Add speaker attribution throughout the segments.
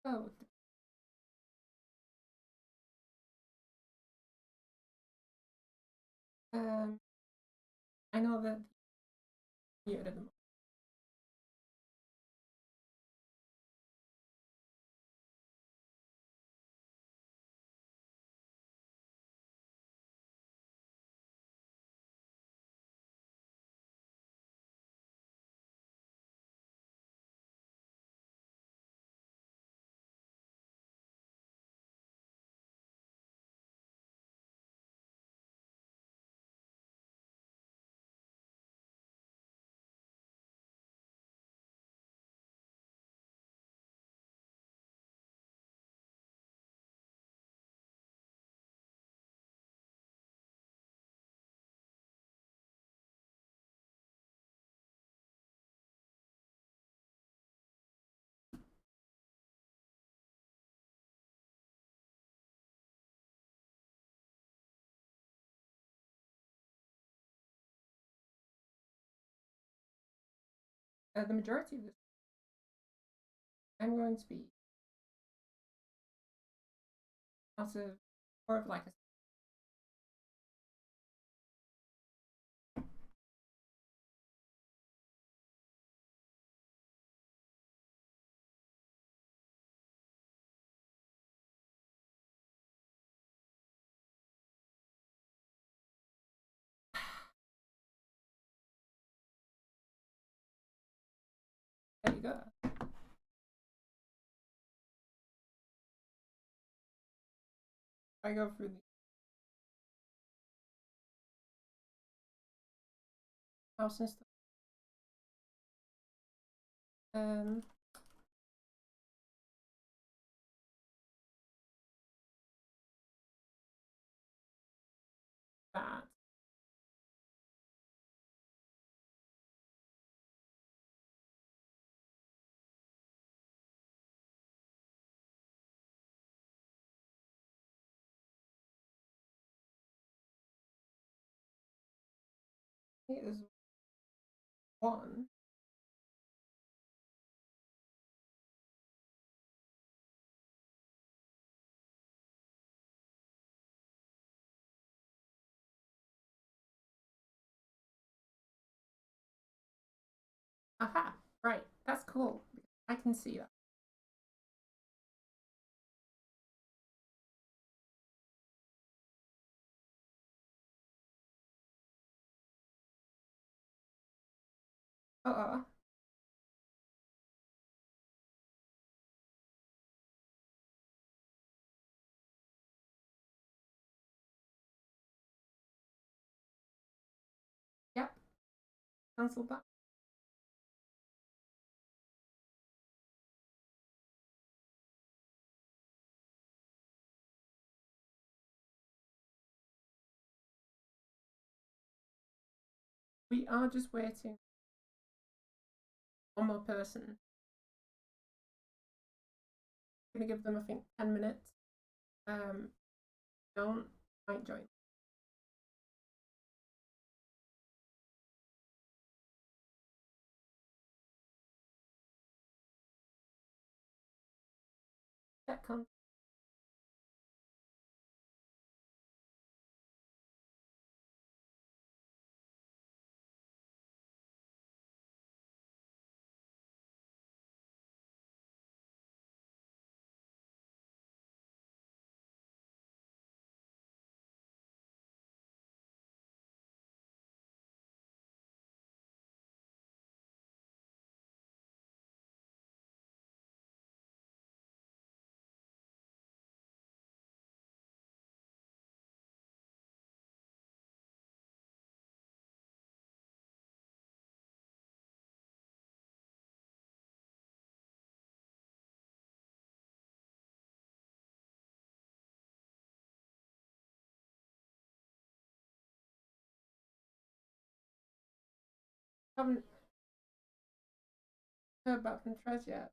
Speaker 1: Oh, um, I know that you did them. The majority of this, I'm going to be out of more of like a. There you go. I go through the house and stuff. Um, that is one. Aha! Right, that's cool. I can see that. Yep, cancel that. We are just waiting one more person. I'm gonna give them, I think, 10 minutes. Um, don't might join. That con Haven't heard back from Trez yet.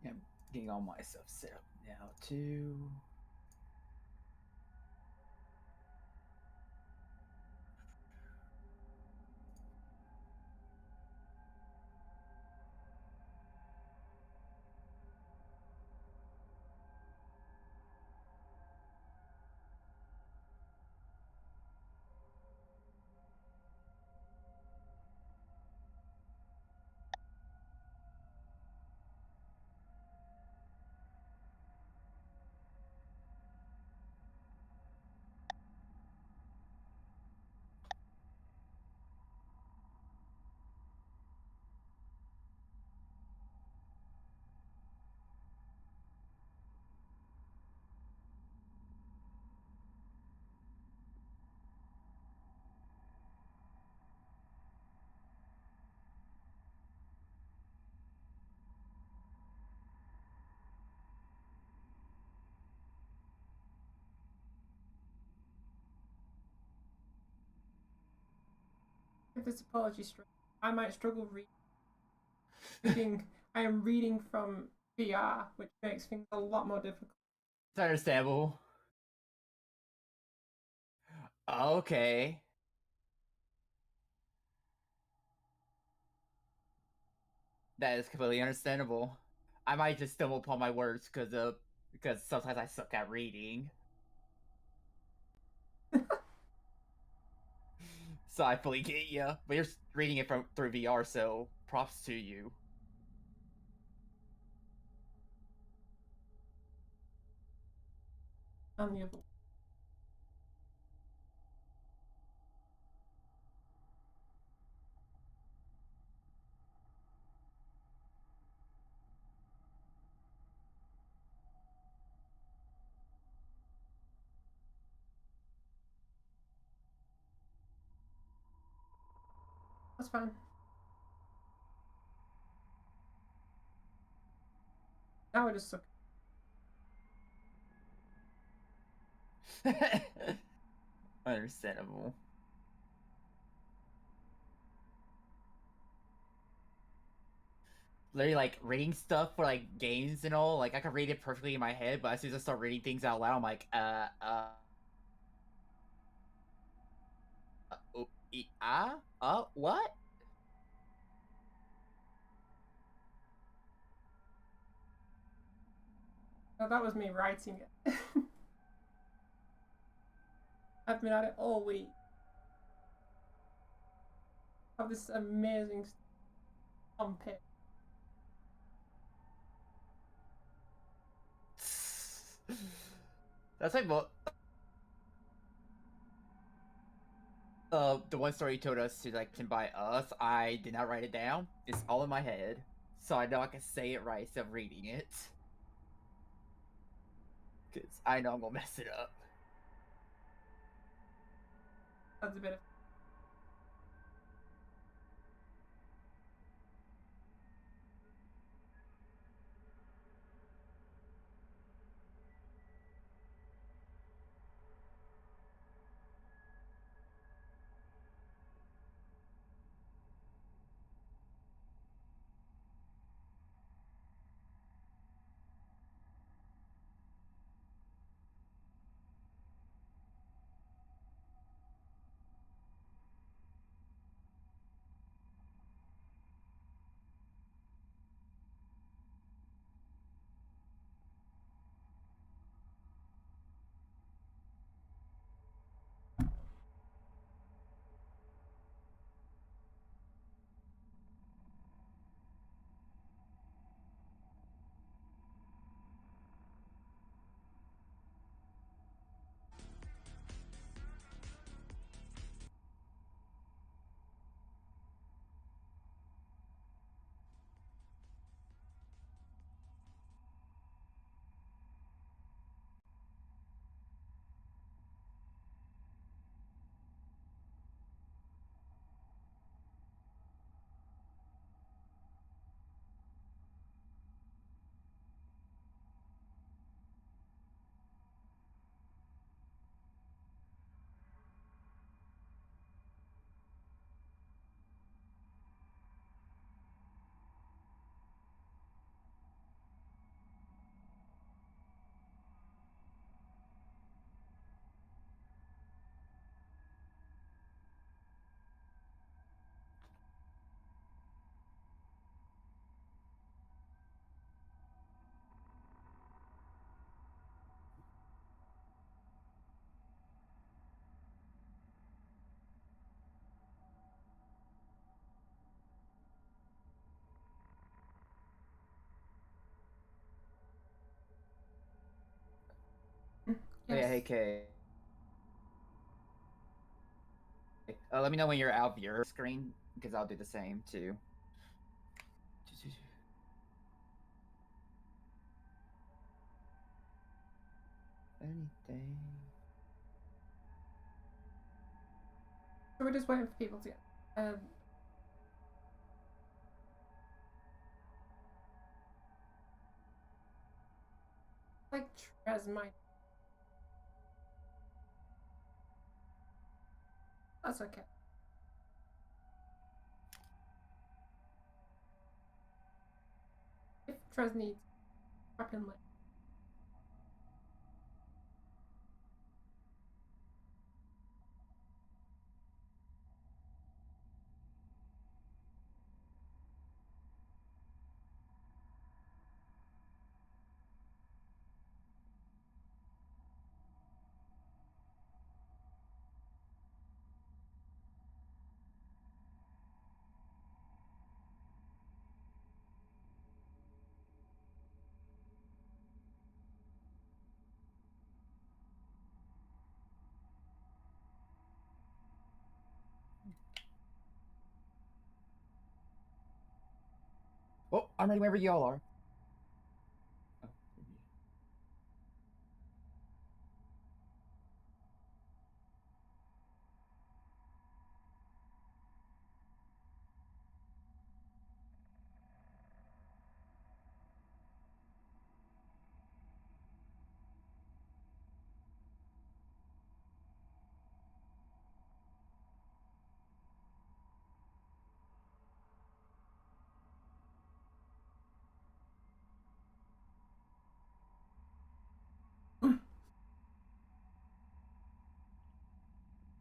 Speaker 2: Yeah, I'm getting all my stuff set up now too.
Speaker 1: If this apology string, I might struggle reading. I am reading from VR, which makes things a lot more difficult.
Speaker 2: It's understandable. Okay. That is completely understandable. I might just stumble upon my words because sometimes I suck at reading. So I fully get you. But you're reading it from through VR, so props to you.
Speaker 1: On the other. That's fine. Now we're just suck.
Speaker 2: Understandable. Literally, like reading stuff for like games and all. Like I can read it perfectly in my head, but as soon as I start reading things out loud, I'm like, what?
Speaker 1: Oh, that was me writing it. I've been at it all week. I have this amazing unpick.
Speaker 2: That's like the one story you told us to like can buy us. I did not write it down. It's all in my head, so I know I can say it right instead of reading it. Cause I know I'm gonna mess it up.
Speaker 1: That's a bit of.
Speaker 2: Oh, yeah,
Speaker 1: Yes.
Speaker 2: hey Kay. Let me know when you're out of your screen because I'll do the same too. Anything.
Speaker 1: So we're just waiting for people to get. Like Trez might. That's okay. If Trez needs, drop in late.
Speaker 2: I'm ready whenever y'all are.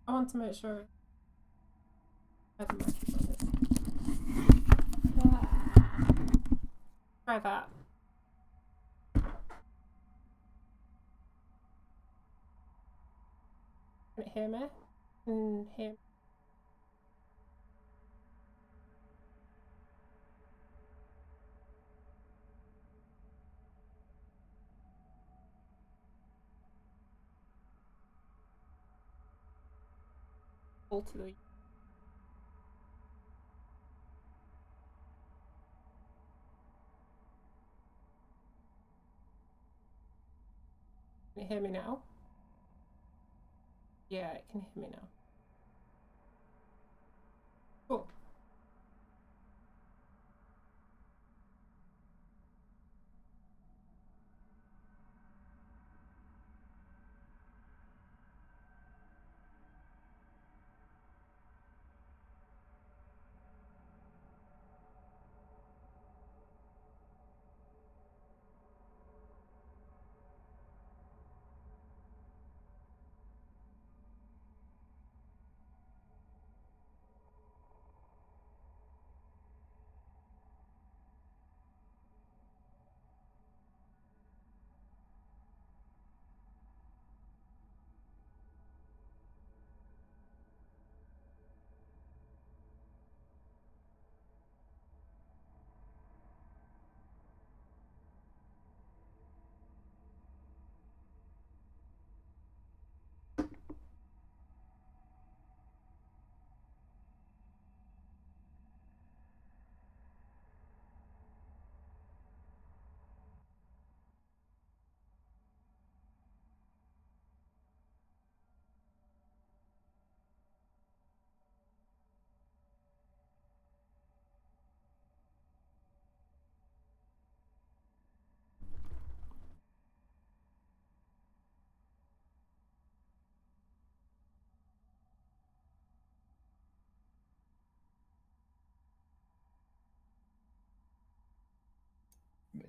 Speaker 2: Oh,
Speaker 1: I want to make sure I have the Try that. Can it hear me? Hear me. Pull to the Can you hear me now? Yeah, it can hear me now. Cool.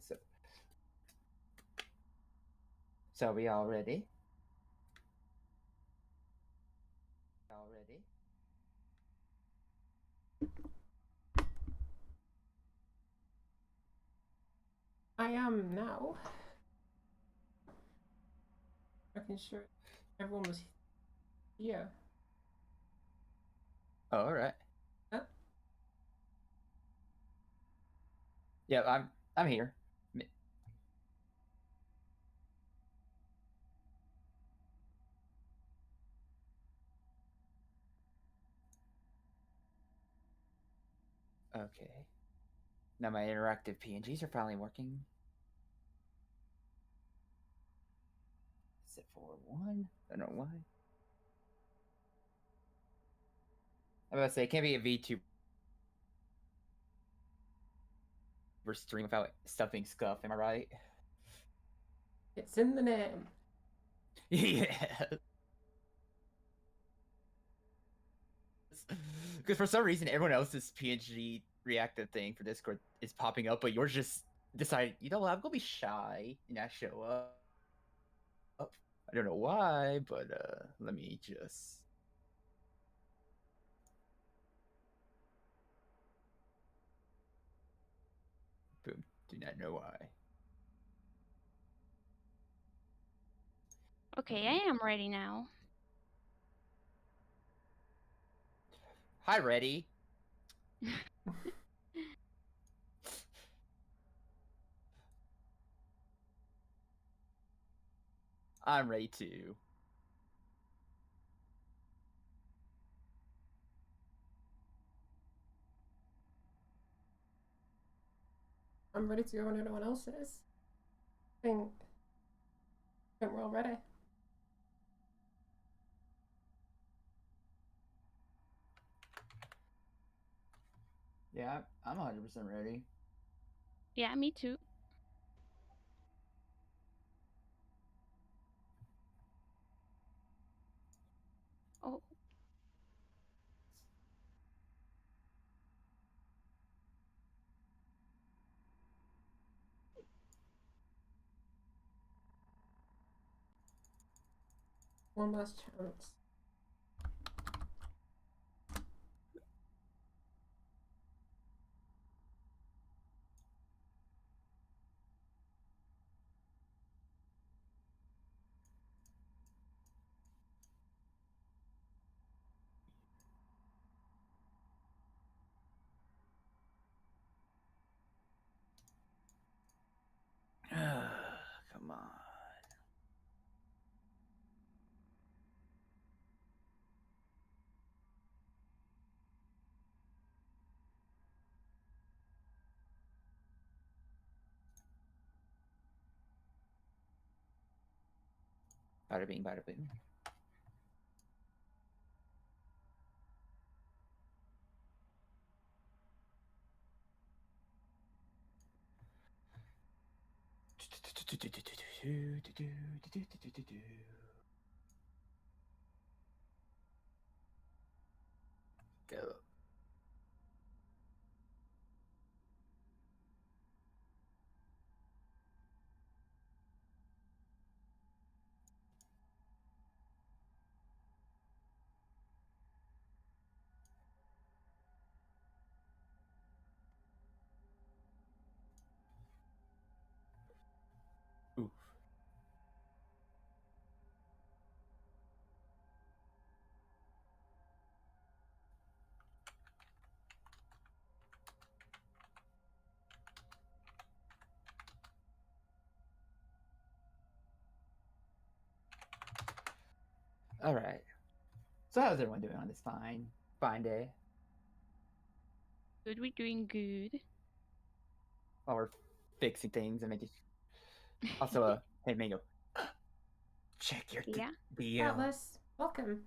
Speaker 2: so, so we all ready? All ready?
Speaker 1: I am now. Making sure everyone was here.
Speaker 2: Oh, all right.
Speaker 1: Huh?
Speaker 2: Yeah, I'm here. Okay. Now my interactive PNGs are finally working. Except for one. I don't know why. I'm about to say it can't be a VTuber stream without stuffing scuff, am I right?
Speaker 1: It's in the name.
Speaker 2: Yeah. Because for some reason everyone else's PNG reactive thing for Discord is popping up, but yours just decided, you know what, I'm gonna be shy and not show up. I don't know why, but let me just boom. Do not know why.
Speaker 3: Okay, I am ready now.
Speaker 2: Hi, ready. I'm ready too.
Speaker 1: I'm ready to go when everyone else is. I think we're all ready.
Speaker 2: Yeah, I'm 100% ready.
Speaker 3: Yeah, me too. Oh,
Speaker 1: One last chance.
Speaker 2: Come on. Bada bing, bada bing. Go. Oof. All right. So how's everyone doing on this fine day?
Speaker 3: good. We're doing good.
Speaker 2: While we're fixing things and making. Also, hey Mango, check your
Speaker 3: Yeah.
Speaker 2: DM.
Speaker 1: Atlas, welcome.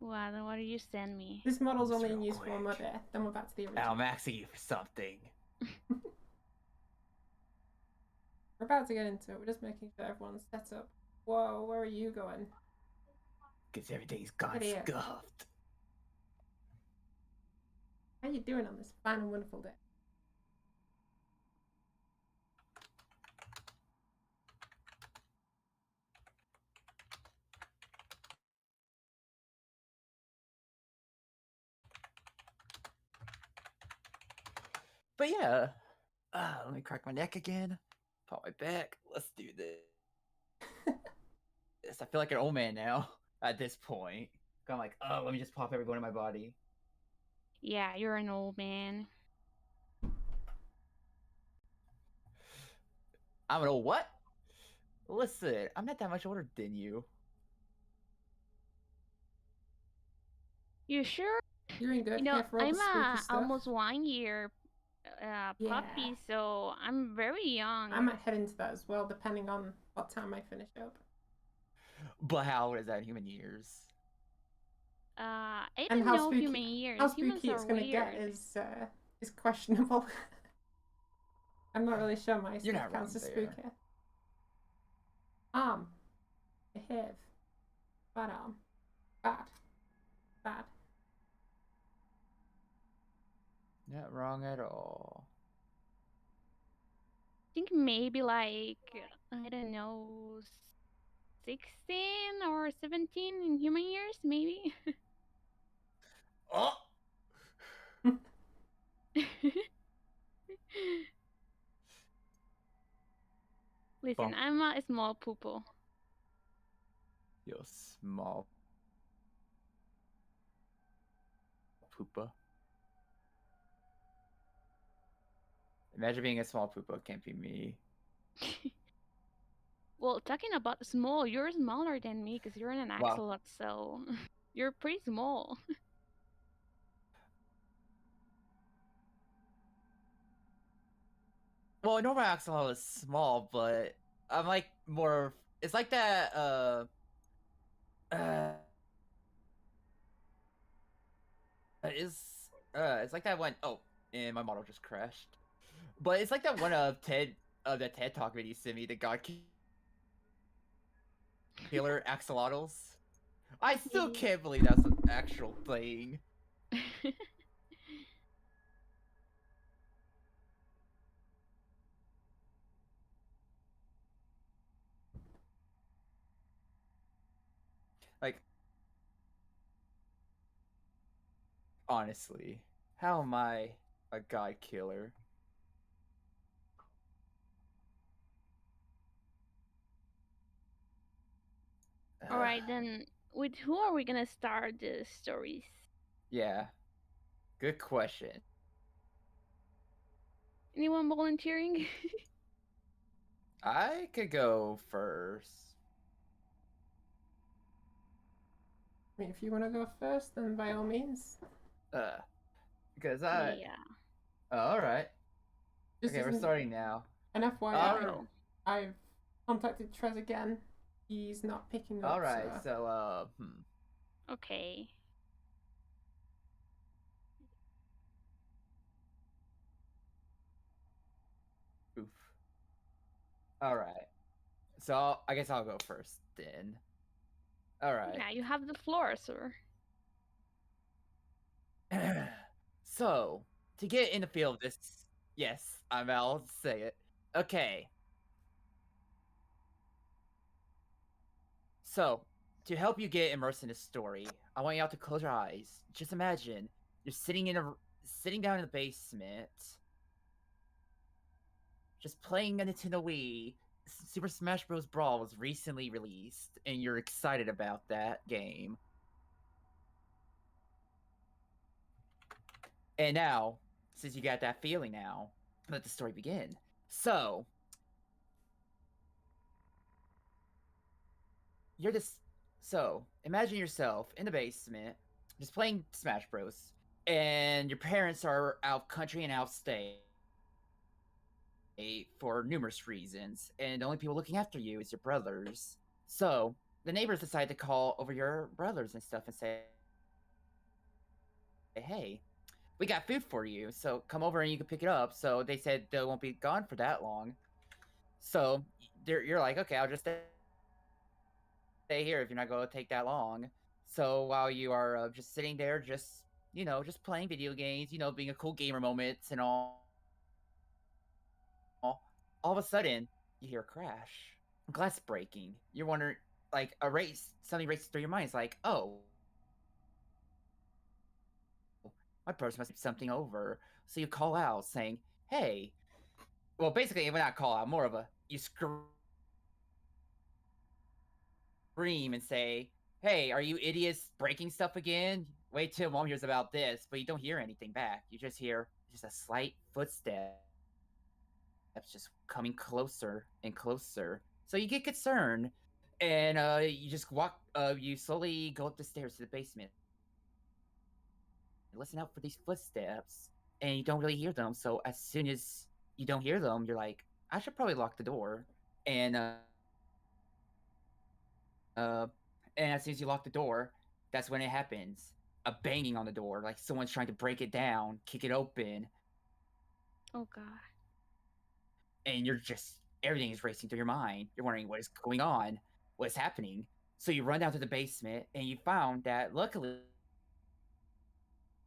Speaker 3: What do you send me?
Speaker 1: This model's
Speaker 2: Just
Speaker 1: only in
Speaker 2: real
Speaker 1: use for one more
Speaker 2: quick.
Speaker 1: day. Then we're back to the
Speaker 2: I'm
Speaker 1: original.
Speaker 2: asking you for something.
Speaker 1: We're about to get into it. We're just making sure everyone's set up. Whoa, where are you going?
Speaker 2: Because everything's gone
Speaker 1: Get here.
Speaker 2: scuffed.
Speaker 1: How you doing on this fine and wonderful day?
Speaker 2: But yeah, let me crack my neck again. Pop my back. Let's do this. I feel like an old man now at this point. I'm like, oh, let me just pop every bone in my body.
Speaker 3: Yeah, you're an old man.
Speaker 2: I'm an old what? Listen, I'm not that much older than you.
Speaker 3: You sure?
Speaker 1: You're in good
Speaker 3: You know,
Speaker 1: here for all the
Speaker 3: I'm
Speaker 1: spooky stuff.
Speaker 3: almost 1 year
Speaker 1: Yeah.
Speaker 3: puppy, so I'm very young.
Speaker 1: I might head into that as well, depending on what time I finish up.
Speaker 2: But how old is that in human years?
Speaker 3: I
Speaker 1: And
Speaker 3: don't know human years.
Speaker 1: how
Speaker 3: Humans
Speaker 1: spooky
Speaker 3: are
Speaker 1: it's gonna
Speaker 3: weird.
Speaker 1: get is questionable. I'm not really sure my
Speaker 2: You're
Speaker 1: stuff
Speaker 2: not
Speaker 1: counts
Speaker 2: wrong
Speaker 1: as
Speaker 2: there.
Speaker 1: spooky. Behave. Bad arm. Bad. Bad.
Speaker 2: Not wrong at all.
Speaker 3: I think maybe like, I don't know, 16 or 17 in human years, maybe.
Speaker 2: Oh!
Speaker 3: Listen,
Speaker 2: Bump.
Speaker 3: I'm a small poople.
Speaker 2: You small poopa. Imagine being a small poopa. Can't be me.
Speaker 3: Well, talking about small, you're smaller than me because you're an
Speaker 2: Wow.
Speaker 3: axolot, so you're pretty small.
Speaker 2: Well, a normal axolotl is small, but I'm like more. It's like that. Uh it's like that one oh and my model just crashed. But it's like that one of the TED Talk video you sent me, the God Killer Axolotls. I still
Speaker 3: Yeah.
Speaker 2: can't believe that's an actual thing. Like, honestly, how am I a God Killer?
Speaker 3: All right, then. With who are we gonna start the stories?
Speaker 2: Yeah, good question.
Speaker 3: Anyone volunteering?
Speaker 2: I could go first.
Speaker 1: I mean, if you want to go first, then by all means.
Speaker 2: Uh, because I.
Speaker 3: Yeah.
Speaker 2: Oh, all right.
Speaker 1: Just
Speaker 2: Okay, we're
Speaker 1: isn't
Speaker 2: starting now.
Speaker 1: an
Speaker 2: All
Speaker 1: FYI.
Speaker 2: right.
Speaker 3: Go.
Speaker 1: I've contacted Trez again. He's not picking
Speaker 2: All
Speaker 1: up.
Speaker 2: right.
Speaker 1: So
Speaker 2: So,
Speaker 3: Okay.
Speaker 2: oof. All right. So I guess I'll go first then. All right.
Speaker 3: Yeah, you have the floor, sir.
Speaker 2: So to get in the feel of this, yes, I'll say it. Okay. So to help you get immersed in the story, I want y'all to close your eyes. Just imagine you're sitting down in the basement, just playing a Nintendo Wii. Super Smash Bros. Brawl was recently released, and you're excited about that game. And now, since you got that feeling now, let the story begin. So, you're this. So, imagine yourself in the basement, just playing Smash Bros. And your parents are out country and out state for numerous reasons, and the only people looking after you is your brothers. So, the neighbors decide to call over your brothers and stuff and say, hey, we got food for you, so come over and you can pick it up. So they said they won't be gone for that long. So you're like, okay, I'll just stay here if you're not going to take that long. So while you are just sitting there, just playing video games, being a cool gamer moments and all of a sudden you hear a crash, glass breaking. You're wondering, like something races through your mind. It's like, oh, my person must have something over. So you call out saying, hey. Well, basically, when not call out, more of a you scream and say, "Hey, are you idiots breaking stuff again? Wait till mom hears about this." But you don't hear anything back. You just hear just a slight footsteps just coming closer and closer. So you get concerned, and you just walk. You slowly go up the stairs to the basement. Listen out for these footsteps, and you don't really hear them. So as soon as you don't hear them, you're like, "I should probably lock the door." And Uh, and as soon as you lock the door, that's when it happens. A banging on the door, like someone's trying to break it down, kick it open,
Speaker 3: Oh god.
Speaker 2: and everything is racing through your mind. You're wondering what is going on, what's happening. So you run down to the basement, and you found that luckily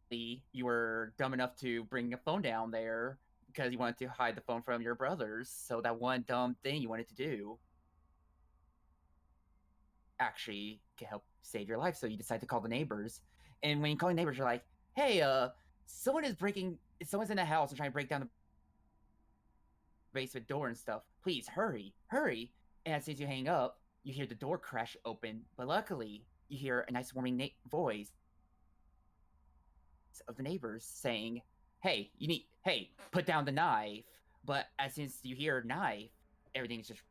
Speaker 2: you were dumb enough to bring a phone down there because you wanted to hide the phone from your brothers. So that one dumb thing you wanted to do actually can help save your life. So you decide to call the neighbors. And when you call the neighbors, you're like, hey, someone's in the house and trying to break down the basement door and stuff. Please hurry, hurry. And as soon as you hang up, you hear the door crash open. But luckily, you hear a nice warming voice of the neighbors saying, hey, put down the knife. But as soon as you hear knife, everything's just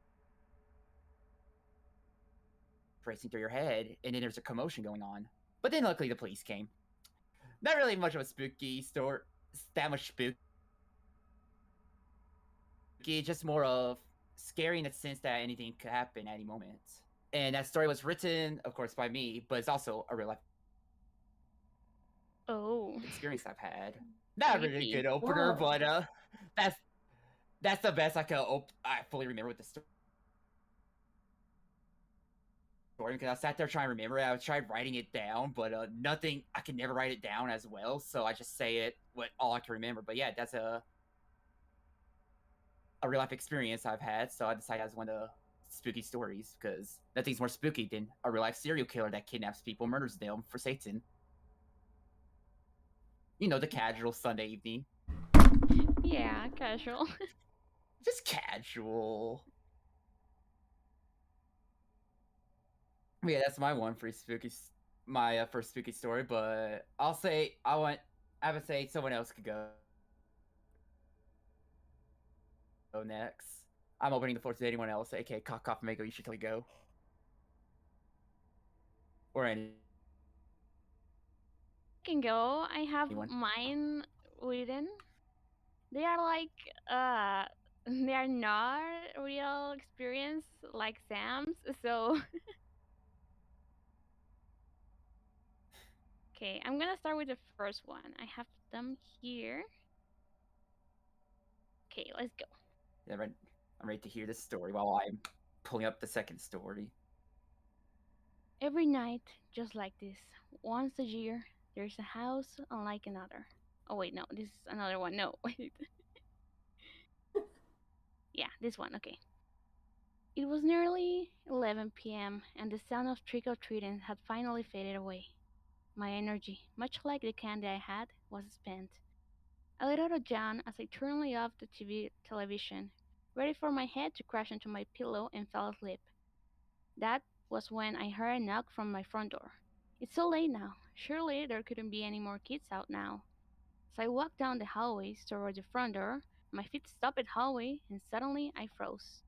Speaker 2: racing through your head, and then there's a commotion going on. But then luckily the police came. Not really much of a spooky story, that much spooky spooky, just more of scary in the sense that anything could happen at any moment. And that story was written, of course, by me, but it's also a real life
Speaker 3: Oh,
Speaker 2: experience I've had. Not a really good
Speaker 3: creepy.
Speaker 2: opener,
Speaker 1: Whoa.
Speaker 2: but that's that's the best I fully remember with the story because I sat there trying to remember it. I tried writing it down, but nothing. I can never write it down as well, so I just say it what all I can remember. But yeah, that's a real life experience I've had, so I decided as one of the spooky stories because nothing's more spooky than a real life serial killer that kidnaps people, murders them for Satan. You know, the casual Sunday evening,
Speaker 3: Yeah, casual.
Speaker 2: just casual. Yeah, that's my one for spooky. My first spooky story, but I'll say I would say someone else could go next. I'm opening the floor to anyone else, aka Cock Mego. You should totally go, or anyone.
Speaker 3: Can go. I have mine written. They are like uh they are not real experience like Sam's. So okay, I'm gonna start with the first one. I have them here. Okay, let's go.
Speaker 2: Yeah, I'm ready to hear this story while I'm pulling up the second story.
Speaker 3: Every night, just like this, once a year, there's a house unlike another. Oh wait, no, this is another one. No, wait. Yeah, this one. Okay. It was nearly 11 p.m., and the sound of trick or treating had finally faded away. My energy, much like the candy I had, was spent. I let out a yawn as I turned off the television, ready for my head to crash into my pillow and fell asleep. That was when I heard a knock from my front door. It's so late now. Surely there couldn't be any more kids out now. So I walked down the hallways toward the front door. My feet stopped at hallway, and suddenly I froze.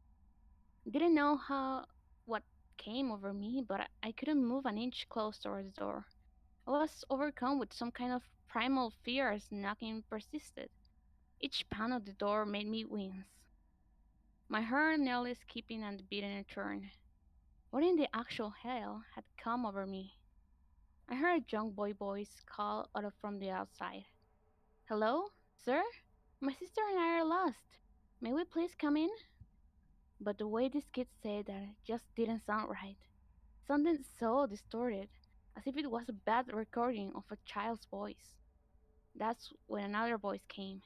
Speaker 3: Didn't know what came over me, but I couldn't move an inch close toward the door. I was overcome with some kind of primal fear as knocking persisted. Each pound of the door made me wince, my heart nearly skipping and beating a turn. What in the actual hell had come over me? I heard a young boy voice call out from the outside. Hello, sir? My sister and I are lost. May we please come in? But the way this kid said that just didn't sound right. Something so distorted, as if it was a bad recording of a child's voice. That's when another voice came.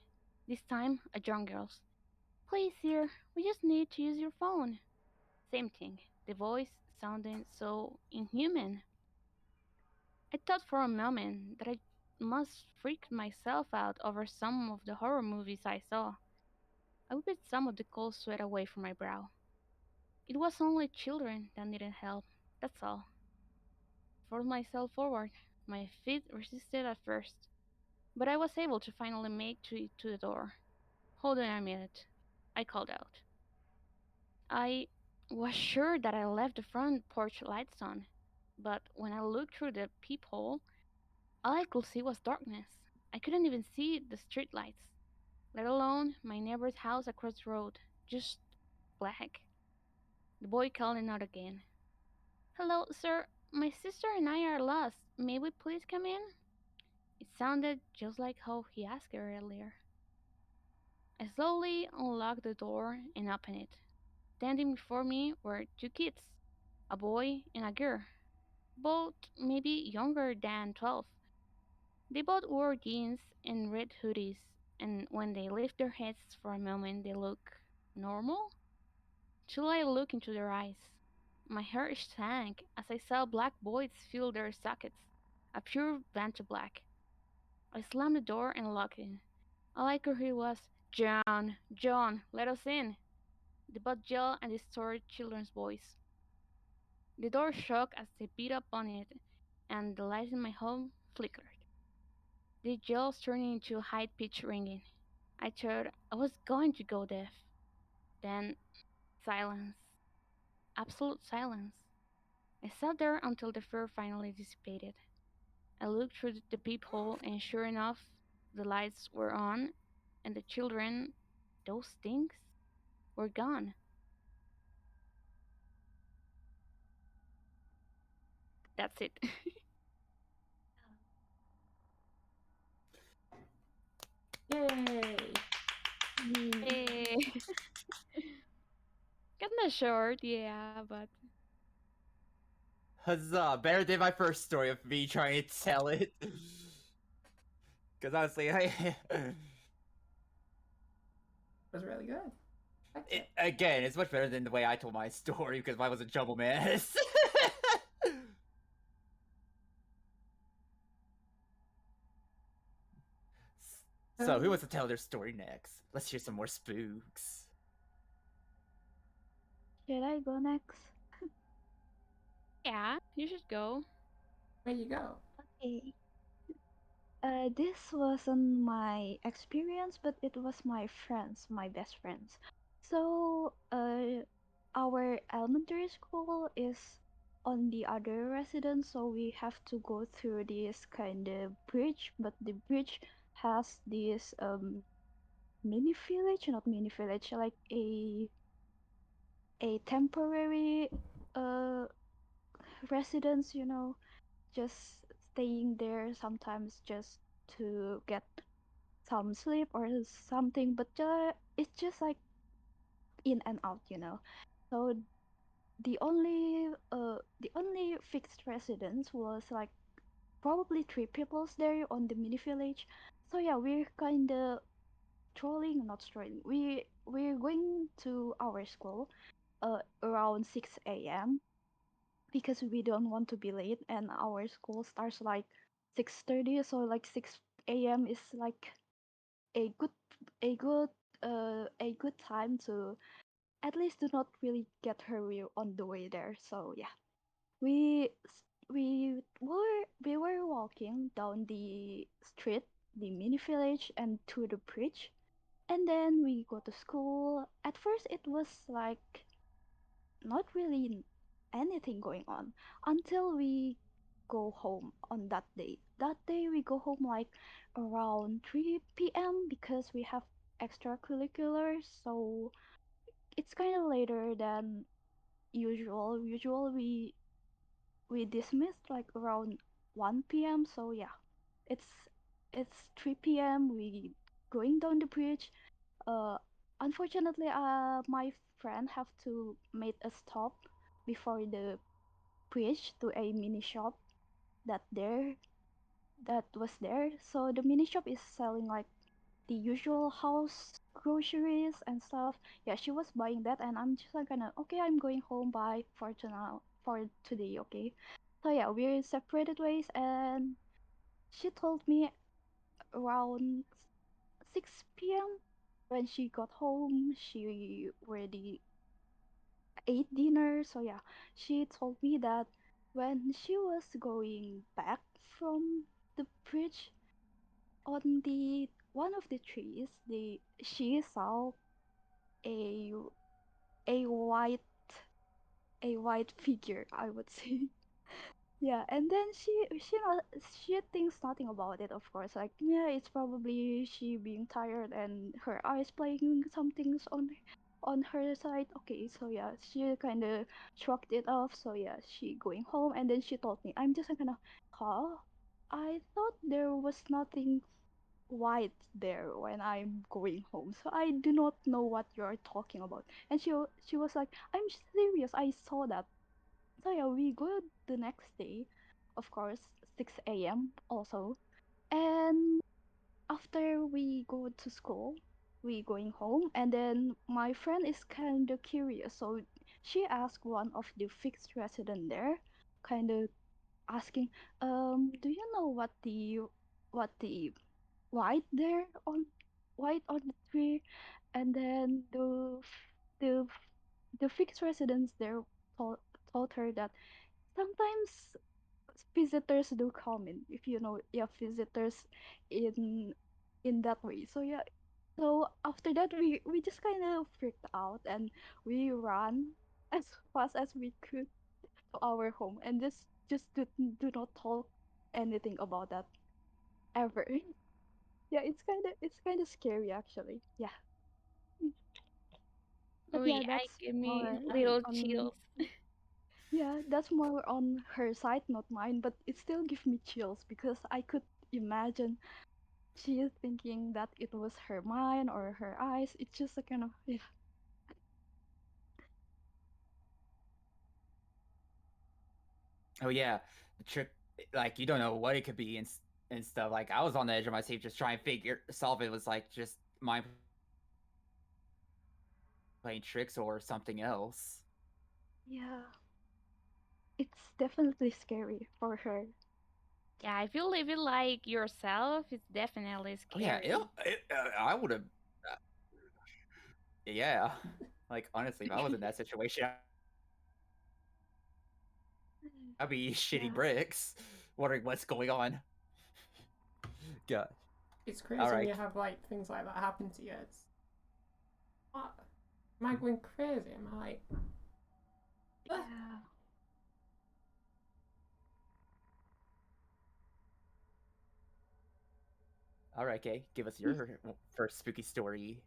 Speaker 3: This time, a young girl's. Please, sir, we just need to use your phone. Same thing. The voice sounded so inhuman. I thought for a moment that I must freak myself out over some of the horror movies I saw. I wiped some of the cold sweat away from my brow. It was only children that needed help, that's all. Forced myself forward. My feet resisted at first, but I was able to finally make to the door. Hold on a minute, I called out. I was sure that I left the front porch lights on, but when I looked through the peephole, all I could see was darkness. I couldn't even see the street lights, let alone my neighbor's house across the road. Just black. The boy calling out again. Hello, sir. My sister and I are lost. May we please come in? It sounded just like how he asked her earlier. I slowly unlocked the door and opened it. Standing before me were two kids, a boy and a girl, both maybe younger than 12. They both wore jeans and red hoodies, and when they lift their heads for a moment, they look normal. Till I looked into their eyes. My heart sank as I saw black voids fill their sockets, a pure vantage black. I slammed the door and locked it. All I could hear was, John, John, let us in. The both yelled and distorted children's voice. The door shook as they beat up on it, and the lights in my home flickered. The yells turned into high-pitched ringing. I thought I was going to go deaf. Then silence. Absolute silence. I sat there until the fear finally dissipated. I looked through the peephole, and sure enough, the lights were on, and the children, those things, were gone. That's it.
Speaker 1: Yay!
Speaker 3: Eh, Kinda short, yeah, but
Speaker 2: Huzzah! Better than my first story of me trying to tell it. Because honestly,
Speaker 1: It was really good. Liked it.
Speaker 2: again, it's much better than the way I told my story because mine was a jumble mess. So, who
Speaker 1: Um,
Speaker 2: wants to tell their story next? Let's hear some more spooks.
Speaker 4: Should I go next?
Speaker 3: yeah, you should go.
Speaker 1: Where you go?
Speaker 4: Okay. This wasn't my experience, but it was my friends, my best friends. So, our elementary school is on the other residence, so we have to go through this kind of bridge, but the bridge has this mini village, not mini village, like a temporary uh residence, just staying there sometimes just to get some sleep or something, but it's just like in and out. So the only fixed residence was like probably three people's there on the mini village. So yeah, we're kind of strolling, not strolling. We're going to our school around 6 a.m. because we don't want to be late, and our school starts like 6:30, so like 6 a.m. is like a good a good a good time to at least do not really get hurry on the way there. So yeah, we we were walking down the street, the mini village, and to the bridge, and then we go to school. At first it was like not really anything going on until we go home on that day. That day we go home like around 3 p.m. because we have extracurriculars, so it's kind of later than usual. Usual we dismissed like around 1 p.m. So yeah, it's it's 3 p.m. We going down the bridge. uh Unfortunately, my friend have to make a stop before the bridge to a mini shop that there that was there. So the mini shop is selling like the usual house groceries and stuff. Yeah, she was buying that, and I'm just like gonna okay, I'm going home. Bye for for today. Okay, so yeah, we're separated ways, and she told me around 6 p.m. when she got home, she already ate dinner. So yeah, she told me that when she was going back from the bridge, on the one of the trees, she saw a a white a white figure, I would say. Yeah, and then she thinks nothing about it, of course. Like, yeah, it's probably she being tired and her eyes playing some things on her side. Okay, so yeah, she kind of shrugged it off. So yeah, she going home, and then she told me, I'm just gonna, huh? I thought there was nothing white there when I'm going home, so I do not know what you're talking about. And she was like, I'm serious, I saw that. So yeah, we go the next day, of course, 6 a.m. also. And after we go to school, we going home, and then my friend is kind of curious, so she asked one of the fixed resident there, kind of asking, do you know what the white there on white on the tree? And then the the fixed residents there told, told her that sometimes visitors do come in, if you know, yeah, visitors in that way. So yeah, so after that we just kind of freaked out, and we ran as fast as we could to our home, and just do not talk anything about that ever. Yeah, it's kind of scary actually. Yeah. But
Speaker 3: Ui,
Speaker 4: yeah,
Speaker 3: I
Speaker 4: that's
Speaker 3: give me
Speaker 4: more
Speaker 3: little
Speaker 4: on
Speaker 3: chills.
Speaker 4: yeah, that's more on her side, not mine. But it still gives me chills because I could imagine she is thinking that it was her mind or her eyes. It's just a kind of yeah.
Speaker 2: Oh yeah, the trick, like you don't know what it could be and stuff. Like I was on the edge of my seat just trying to solve it. Was like just mind playing tricks or something else.
Speaker 4: Yeah, it's definitely scary for her.
Speaker 3: Yeah, if you live it like yourself, it's definitely
Speaker 2: Oh yeah,
Speaker 3: scary.
Speaker 2: I would have. Yeah, like honestly, if I was in that situation, I'd be shitty
Speaker 4: Yeah.
Speaker 2: bricks, wondering what's going on. God.
Speaker 1: It's
Speaker 2: All
Speaker 1: crazy when
Speaker 2: right.
Speaker 1: you have like things like that happen to you. It's what? Am I going crazy? Am I like
Speaker 4: Yeah.
Speaker 2: All right, Kay, give us
Speaker 4: Yes.
Speaker 2: your first spooky story.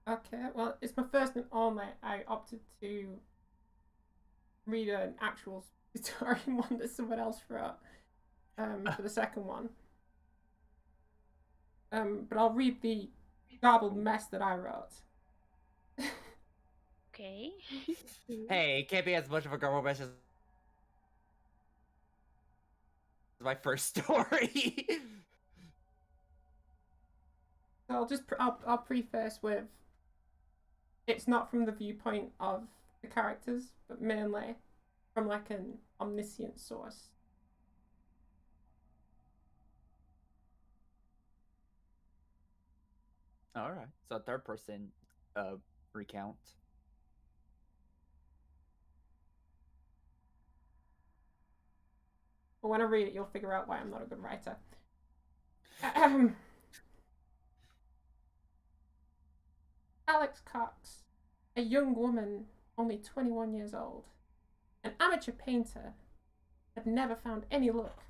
Speaker 1: okay? Well, it's my first and only. I opted to read an actual story one that someone else wrote for the second one. But I'll read the garbled mess that I wrote.
Speaker 3: Okay.
Speaker 2: Hey, it can't be as much of a garble mess as my first story.
Speaker 1: So I'll preface with it's not from the viewpoint of the characters, but mainly from like an omniscient source.
Speaker 2: All right, so third person recount.
Speaker 1: But when I read it, you'll figure out why I'm not a good writer. Alex Cox, a young woman only 21 years old, an amateur painter, had never found any luck,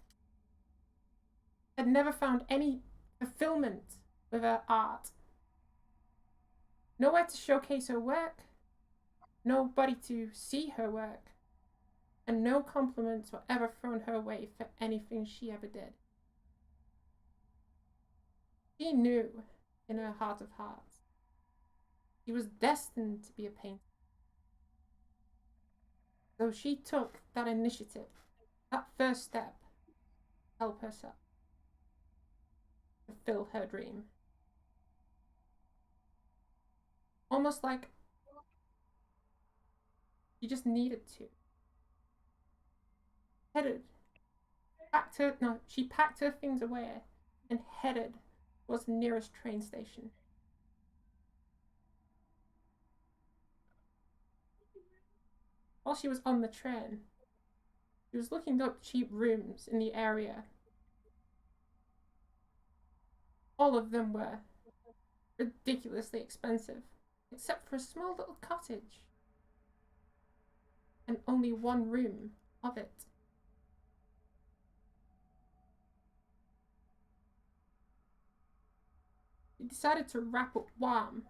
Speaker 1: had never found any fulfillment with her art. Nowhere to showcase her work, nobody to see her work, and no compliments were ever thrown her way for anything she ever did. She knew, in her heart of hearts, she was destined to be a painter. So she took that initiative, that first step, to help herself fulfill her dream. Almost like she just needed to. Headed, she packed her things away and headed towards the nearest train station. While she was on the train, she was looking up cheap rooms in the area. All of them were ridiculously expensive, except for a small little cottage and only one room of it. She decided to wrap up warm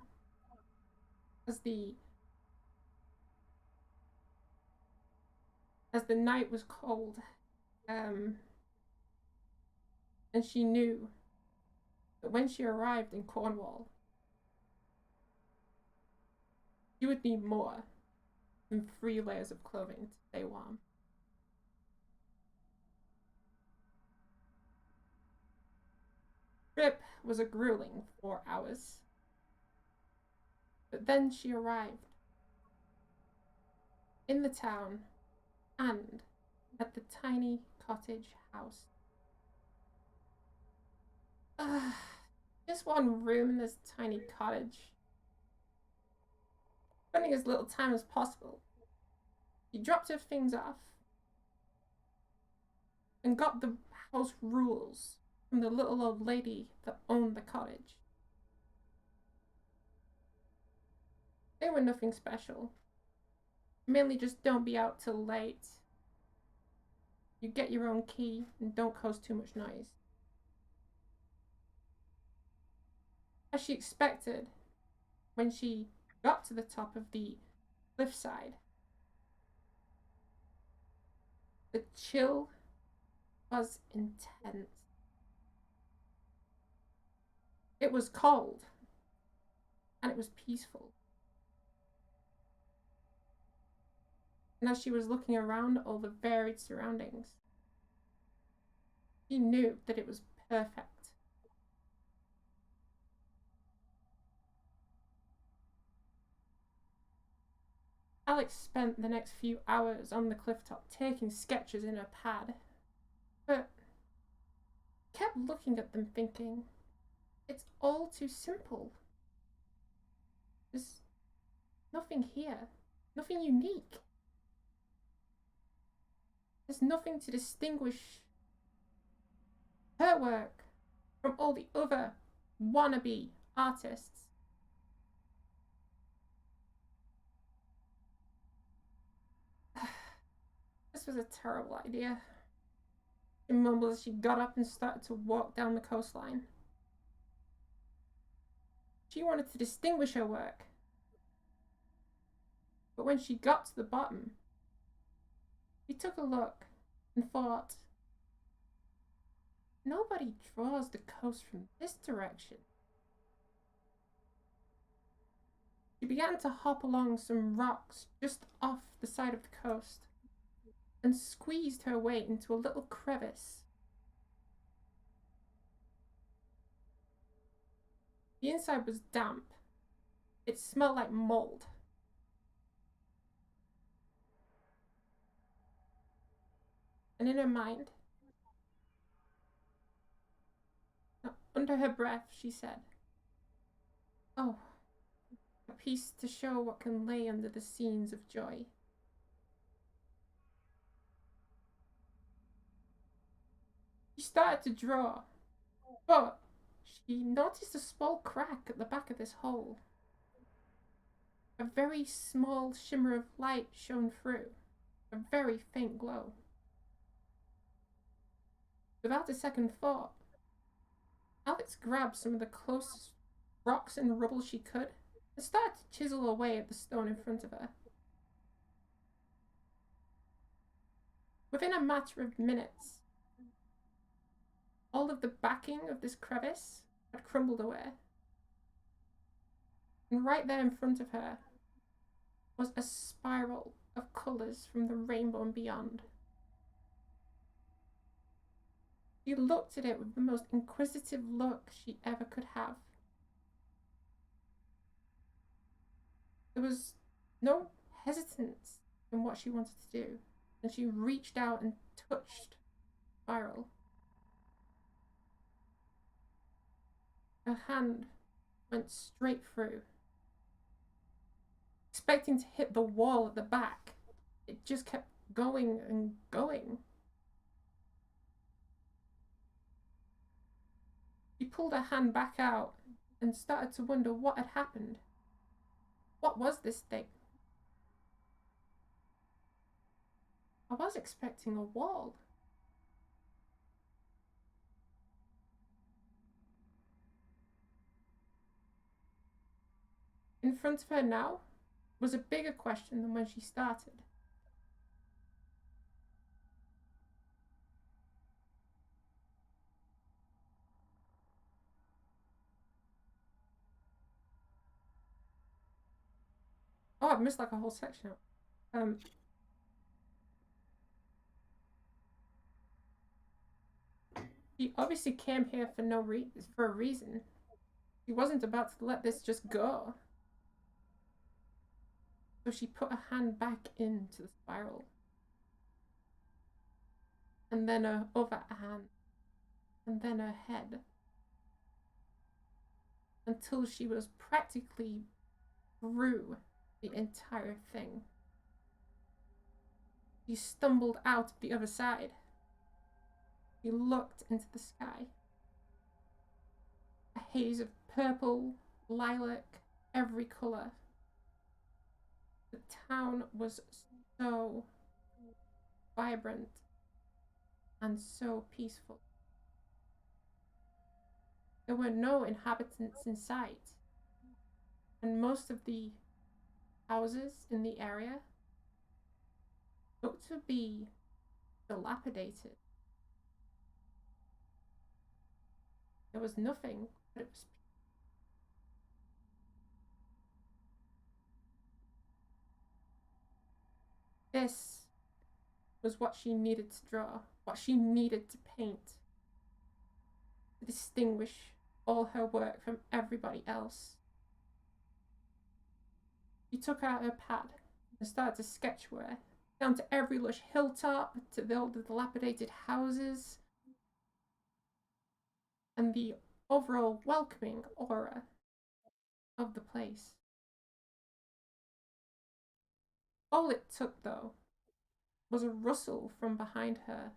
Speaker 1: as the night was cold, um, and she knew that when she arrived in Cornwall, she would need more than 3 layers of clothing to stay warm. The trip was a grueling 4 hours, but then she arrived in the town and at the tiny cottage house. Just one room in this tiny cottage. Spending as little time as possible, she dropped her things off and got the house rules from the little old lady that owned the cottage. They were nothing special. Mainly just don't be out till late. You get your own key and don't cause too much noise. As she expected, when she got to the top of the cliffside, the chill was intense. It was cold, and it was peaceful. And as she was looking around all the varied surroundings, she knew that it was perfect. Alex spent the next few hours on the clifftop taking sketches in her pad, but kept looking at them thinking, it's all too simple. There's nothing here, nothing unique. There's nothing to distinguish her work from all the other wannabe artists. This was a terrible idea. She mumbled as she got up and started to walk down the coastline. She wanted to distinguish her work. But when she got to the bottom, she took a look and thought, nobody draws the coast from this direction. She began to hop along some rocks just off the side of the coast and squeezed her way into a little crevice. The inside was damp. It smelled like mold. And in her mind, under her breath, she said, oh, a piece to show what can lay under the scenes of joy. She started to draw, but she noticed a small crack at the back of this hole. A very small shimmer of light shone through, a very faint glow. Without a second thought, Alex grabbed some of the closest rocks and rubble she could and started to chisel away at the stone in front of her. Within a matter of minutes, all of the backing of this crevice had crumbled away. And right there in front of her was a spiral of colours from the rainbow and beyond. She looked at it with the most inquisitive look she ever could have. There was no hesitance in what she wanted to do, and she reached out and touched the spiral. Her hand went straight through. Expecting to hit the wall at the back, it just kept going and going. She pulled her hand back out and started to wonder what had happened. What was this thing? I was expecting a wall. In front of her now was a bigger question than when she started. Oh, I've missed like a whole section. She obviously came here for a reason. She wasn't about to let this just go. So she put her hand back into the spiral. And then her other hand. And then her head. Until she was practically through the entire thing. She stumbled out the other side. She looked into the sky. A haze of purple, lilac, every colour. The town was so vibrant and so peaceful. There were no inhabitants in sight, and most of the houses in the area looked to be dilapidated. There was nothing, but it was. This was what she needed to draw, what she needed to paint, to distinguish all her work from everybody else. She took out her pad and started to sketch away, down to every lush hilltop, to all the dilapidated houses, and the overall welcoming aura of the place. All it took, though, was a rustle from behind her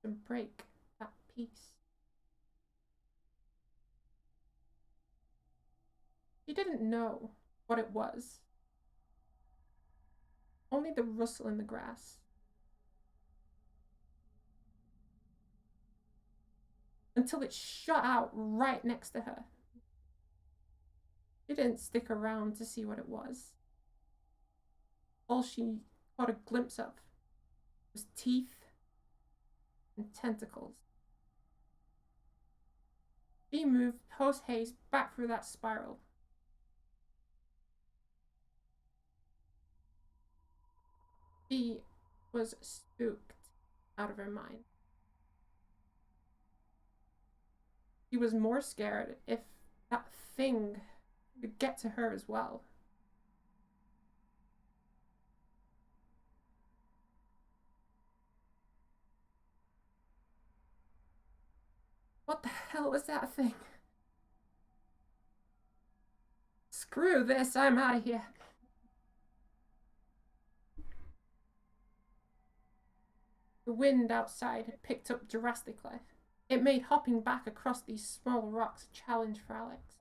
Speaker 1: to break that peace. She didn't know what it was, only the rustle in the grass. Until it shot out right next to her. She didn't stick around to see what it was. All she caught a glimpse of was teeth and tentacles. She moved post haste back through that spiral. She was spooked out of her mind. She was more scared if that thing could get to her as well. What the hell was that thing? Screw this, I'm out of here. The wind outside had picked up drastically. It made hopping back across these small rocks a challenge for Alex.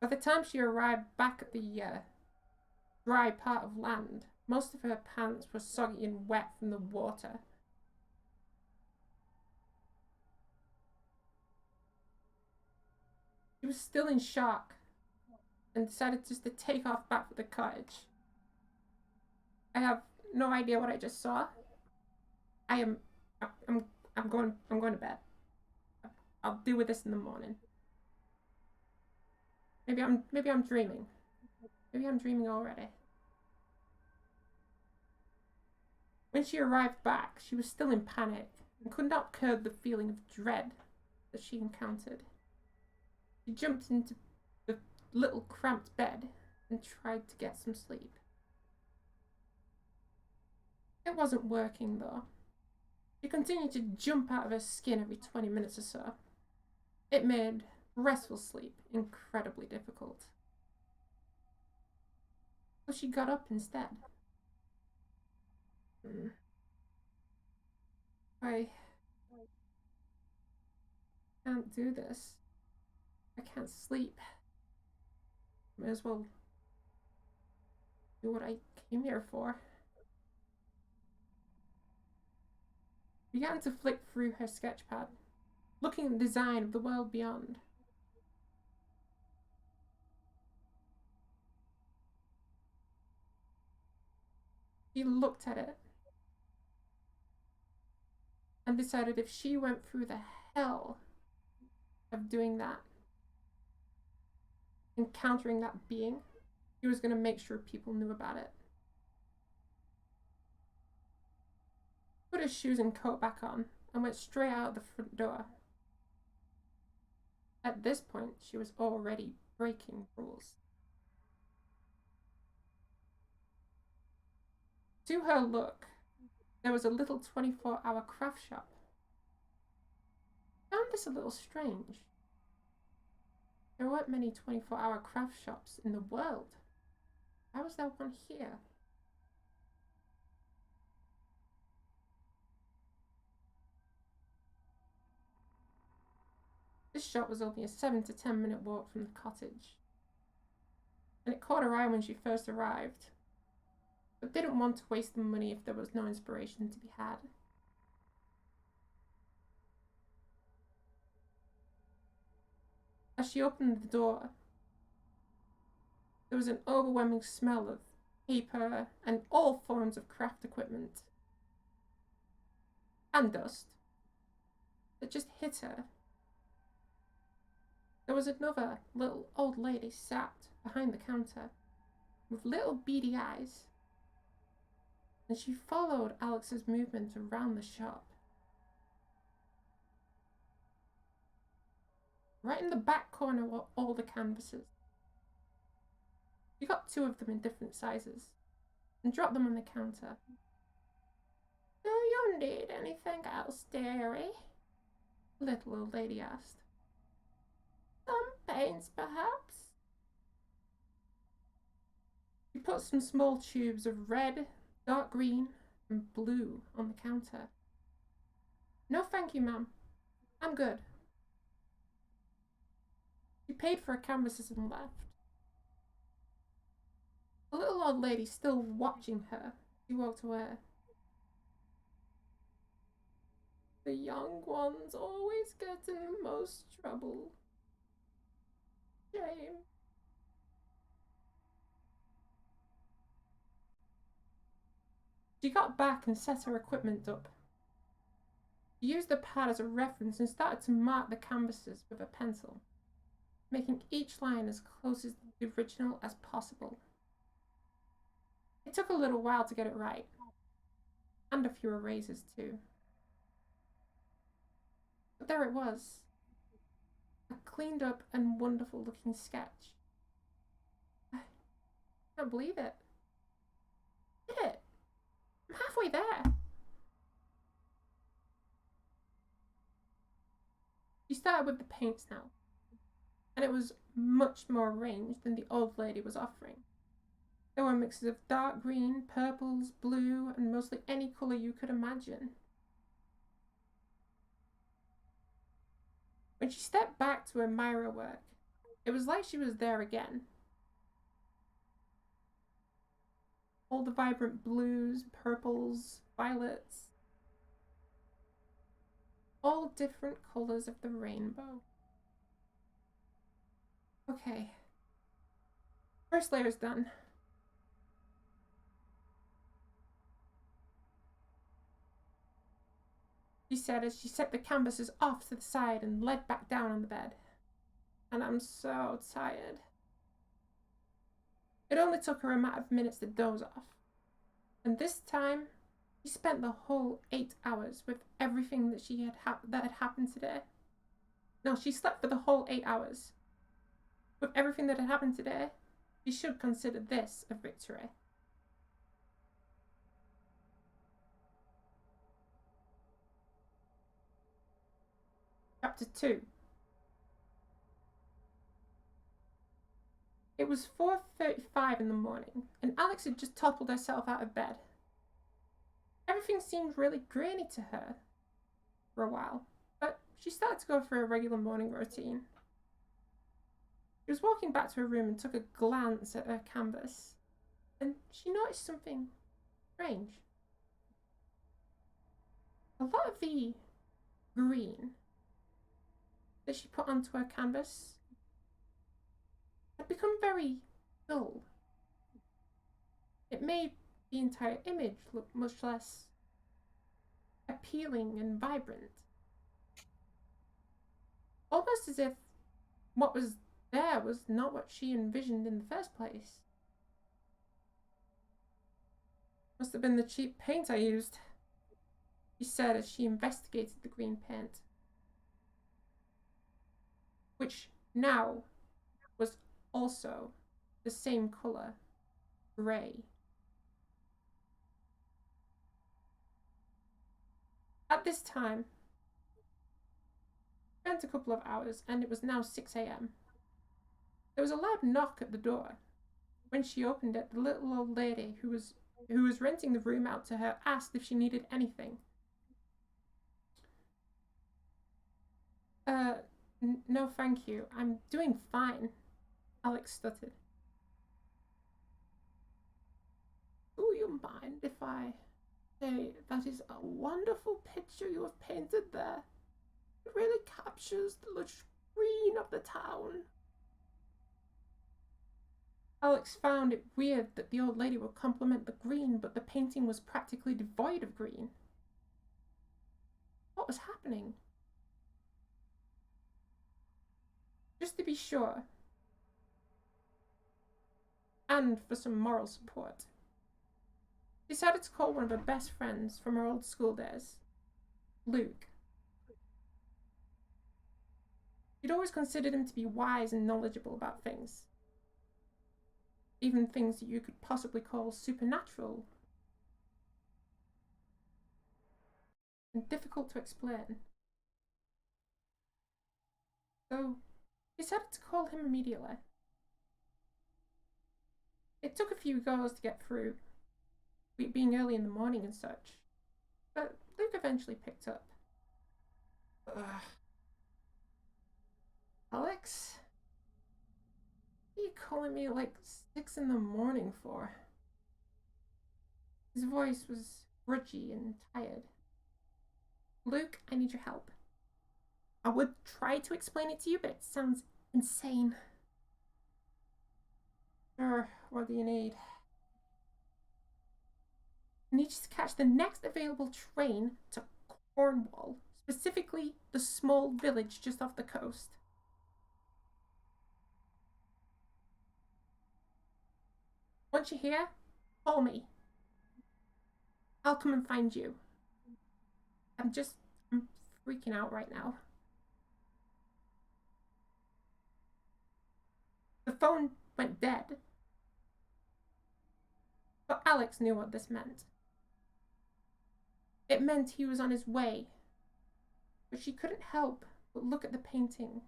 Speaker 1: By the time she arrived back at the dry part of land, most of her pants were soggy and wet from the water. She was still in shock and decided just to take off back to the cottage. I have no idea what I just saw. I'm going to bed. I'll deal with this in the morning. Maybe I'm dreaming. Maybe I'm dreaming already. When she arrived back, she was still in panic and could not curb the feeling of dread that she encountered. She jumped into the little cramped bed and tried to get some sleep. It wasn't working though. She continued to jump out of her skin every 20 minutes or so. It made restful sleep incredibly difficult. So she got up instead. I can't do this. I can't sleep. May as well do what I came here for. Began to flick through her sketchpad, looking at the design of the world beyond. She looked at it and decided if she went through the hell of doing that, encountering that being, she was going to make sure people knew about it. Put her shoes and coat back on and went straight out the front door. At this point, she was already breaking rules. To her look, there was a little 24-hour craft shop. I found this a little strange. There weren't many 24-hour craft shops in the world. Why was there one here? This shop was only a 7 to 10 minute walk from the cottage, and it caught her eye when she first arrived, but didn't want to waste the money if there was no inspiration to be had. As she opened the door, there was an overwhelming smell of paper and all forms of craft equipment. And dust. That just hit her. There was another little old lady sat behind the counter with little beady eyes, and she followed Alex's movement around the shop. Right in the back corner were all the canvases. She got 2 of them in different sizes and dropped them on the counter. Do you need anything else, dearie? The little old lady asked. Some paints, perhaps? She put some small tubes of red, dark green, and blue on the counter. No, thank you, ma'am. I'm good. She paid for her canvases and left. The little old lady still watching her, she walked away. The young ones always get in the most trouble. Shame. She got back and set her equipment up. She used the pad as a reference and started to mark the canvases with a pencil, making each line as close as the original as possible. It took a little while to get it right, and a few erasers too. But there it was, a cleaned up and wonderful looking sketch. I can't believe it. I did it! I'm halfway there! She started with the paints now, and it was much more arranged than the old lady was offering. There were mixes of dark green, purples, blue, and mostly any colour you could imagine. When she stepped back to admire her work, it was like she was there again. All the vibrant blues, purples, violets, all different colours of the rainbow. Okay, first layer's done. She said as she set the canvases off to the side and led back down on the bed. And I'm so tired. It only took her a matter of minutes to doze off. And this time, she spent the whole 8 hours with everything that that had happened today. No, she slept for the whole 8 hours. With everything that had happened today, she should consider this a victory. Chapter 2. It was 4:35 in the morning, and Alex had just toppled herself out of bed. Everything seemed really grainy to her for a while, but she started to go through a regular morning routine. She was walking back to her room and took a glance at her canvas, and she noticed something strange. A lot of the green that she put onto her canvas had become very dull. It made the entire image look much less appealing and vibrant. Almost as if what was there was not what she envisioned in the first place. Must have been the cheap paint I used, she said as she investigated the green paint, which now was also the same colour, grey. At this time, it spent a couple of hours and it was now 6 a.m. There was a loud knock at the door. When she opened it, the little old lady who was renting the room out to her asked if she needed anything. No thank you. I'm doing fine, Alex stuttered. Do you mind if I say that is a wonderful picture you have painted there? It really captures the green of the town. Alex found it weird that the old lady would compliment the green, but the painting was practically devoid of green. What was happening? Just to be sure, and for some moral support, she decided to call one of her best friends from her old school days, Luke. She'd always considered him to be wise and knowledgeable about things, even things that you could possibly call supernatural and difficult to explain. So she decided to call him immediately. It took a few goes to get through, being early in the morning and such, but Luke eventually picked up. Ugh. Alex? What are you calling me like 6 in the morning for? His voice was grudgy and tired. Luke, I need your help. I would try to explain it to you, but it sounds insane. Sure, what do you need? I need you to catch the next available train to Cornwall, specifically the small village just off the coast. Once you're here, call me. I'll come and find you. I'm freaking out right now. The phone went dead. But Alex knew what this meant. It meant he was on his way. But she couldn't help but look at the painting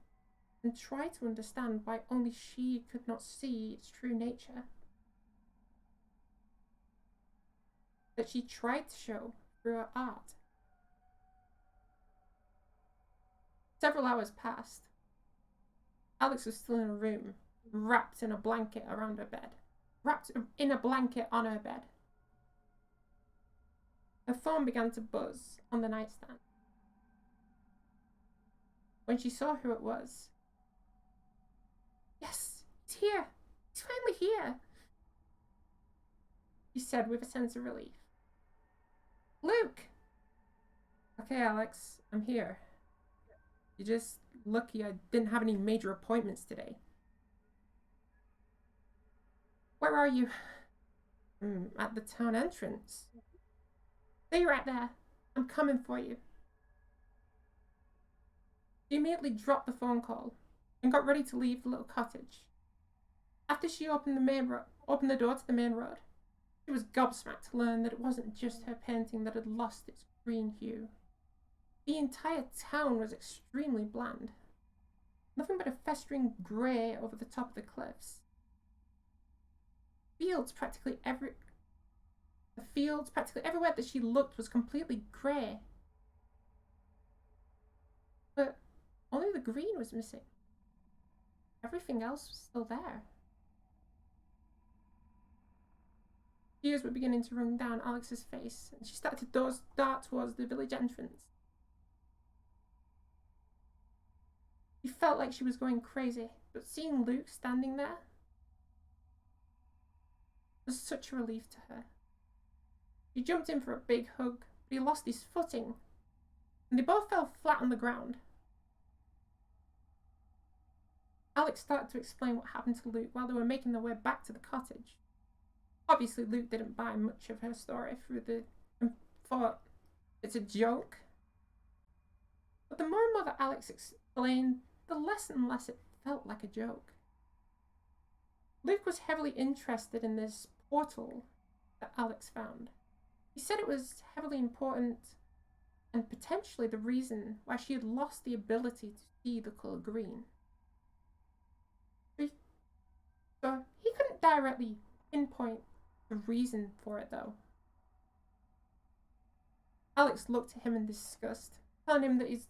Speaker 1: and try to understand why only she could not see its true nature. That she tried to show through her art. Several hours passed. Alex was still in her room, wrapped in a blanket around her bed. Wrapped in a blanket on her bed. Her phone began to buzz on the nightstand. When she saw who it was. Yes, he's here. He's finally here, she said with a sense of relief. Luke! Okay, Alex, I'm here. You're just lucky I didn't have any major appointments today. Where are you? At the town entrance. Stay right there. I'm coming for you. She immediately dropped the phone call and got ready to leave the little cottage. After she opened the door to the main road, she was gobsmacked to learn that it wasn't just her painting that had lost its green hue. The entire town was extremely bland. Nothing but a festering grey over the top of the cliffs. The fields practically everywhere that she looked was completely grey. But only the green was missing. Everything else was still there. Tears were beginning to run down Alex's face, and she started to dart towards the village entrance. She felt like she was going crazy, but seeing Luke standing there was such a relief to her. She jumped in for a big hug, but he lost his footing, and they both fell flat on the ground. Alex started to explain what happened to Luke while they were making their way back to the cottage. Obviously, Luke didn't buy much of her story and thought it's a joke. But the more and more that Alex explained, the less and less it felt like a joke. Luke was heavily interested in this portal that Alex found. He said it was heavily important and potentially the reason why she had lost the ability to see the colour green. So he couldn't directly pinpoint the reason for it, though. Alex looked at him in disgust, telling him that he's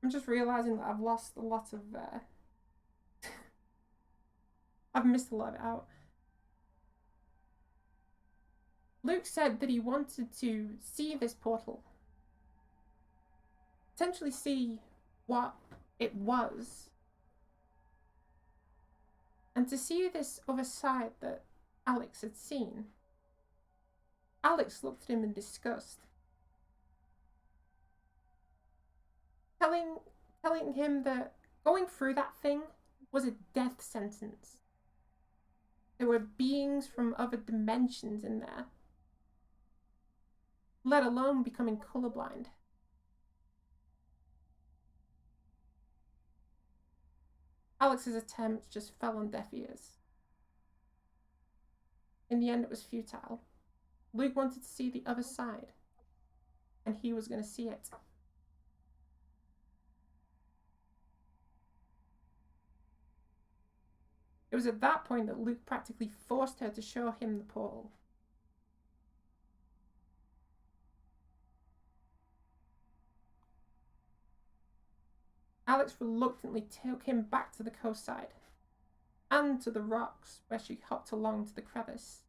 Speaker 1: I'm I'm just realizing that I've lost a lot of. I've missed a lot out. Luke said that he wanted to see this portal, potentially see what it was, and to see this other side that Alex had seen. Alex looked at him in disgust, telling him that going through that thing was a death sentence. There were beings from other dimensions in there, let alone becoming colorblind. Alex's attempts just fell on deaf ears. In the end, it was futile. Luke wanted to see the other side, and he was going to see it. It was at that point that Luke practically forced her to show him the portal. Alex reluctantly took him back to the coastside and to the rocks where she hopped along to the crevice.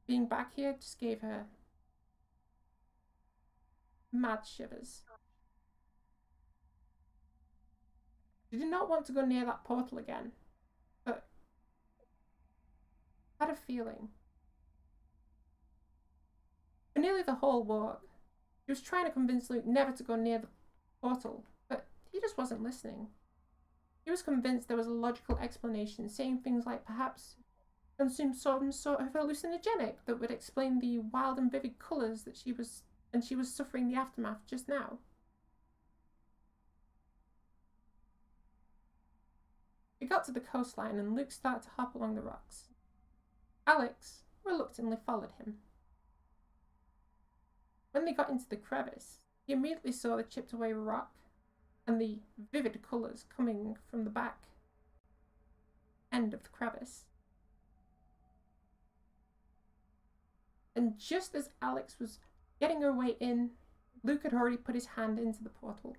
Speaker 1: Being back here just gave her mad shivers. She did not want to go near that portal again, but had a feeling. For nearly the whole walk, she was trying to convince Luke never to go near the portal, but he just wasn't listening. He was convinced there was a logical explanation, saying things like perhaps consumed some sort of hallucinogenic that would explain the wild and vivid colours that she was suffering the aftermath just now. We got to the coastline and Luke started to hop along the rocks. Alex reluctantly followed him. When they got into the crevice, he immediately saw the chipped away rock and the vivid colours coming from the back end of the crevice. And just as Alex was getting her way in, Luke had already put his hand into the portal.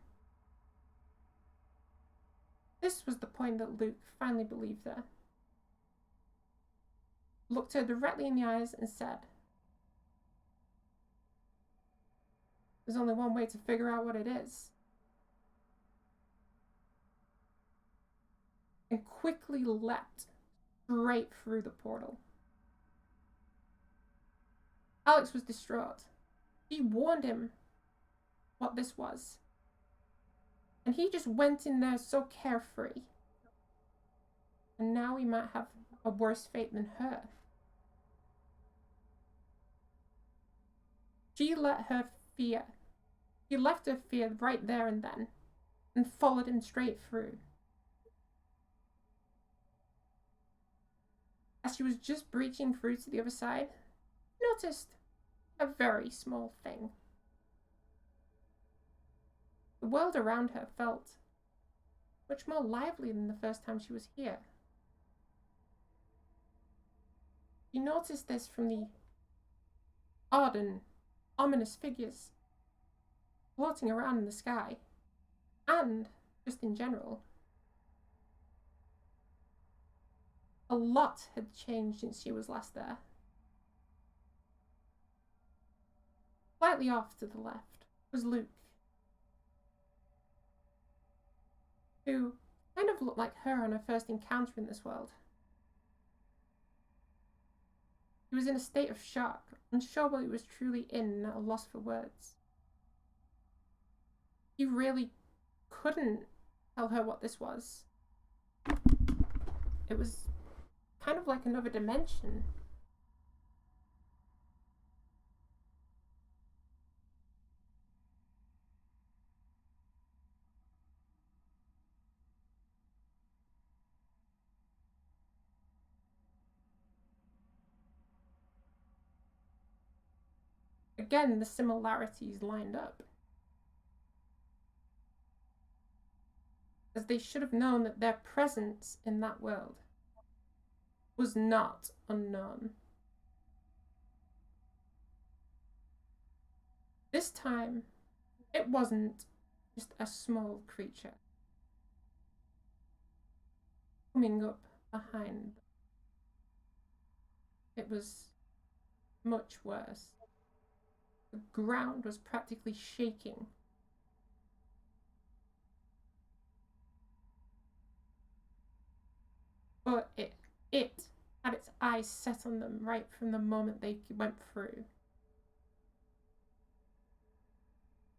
Speaker 1: This was the point that Luke finally believed her. Looked her directly in the eyes and said, "There's only one way to figure out what it is." And quickly leapt straight through the portal. Alex was distraught. She warned him what this was. And he just went in there so carefree. And now he might have a worse fate than her. She let her fear. She left her fear right there and then, and followed him straight through. As she was just breaching through to the other side, noticed a very small thing. The world around her felt much more lively than the first time she was here. She noticed this from the odd and ominous figures floating around in the sky, and just in general. A lot had changed since she was last there. Slightly off to the left was Luke, who kind of looked like her on her first encounter in this world. He was in a state of shock, unsure what he was truly in and at a loss for words. He really couldn't tell her what this was. It was kind of like another dimension. Again, the similarities lined up, as they should have known that their presence in that world was not unknown. This time, it wasn't just a small creature coming up behind. It was much worse. The ground was practically shaking. But it had its eyes set on them right from the moment they went through.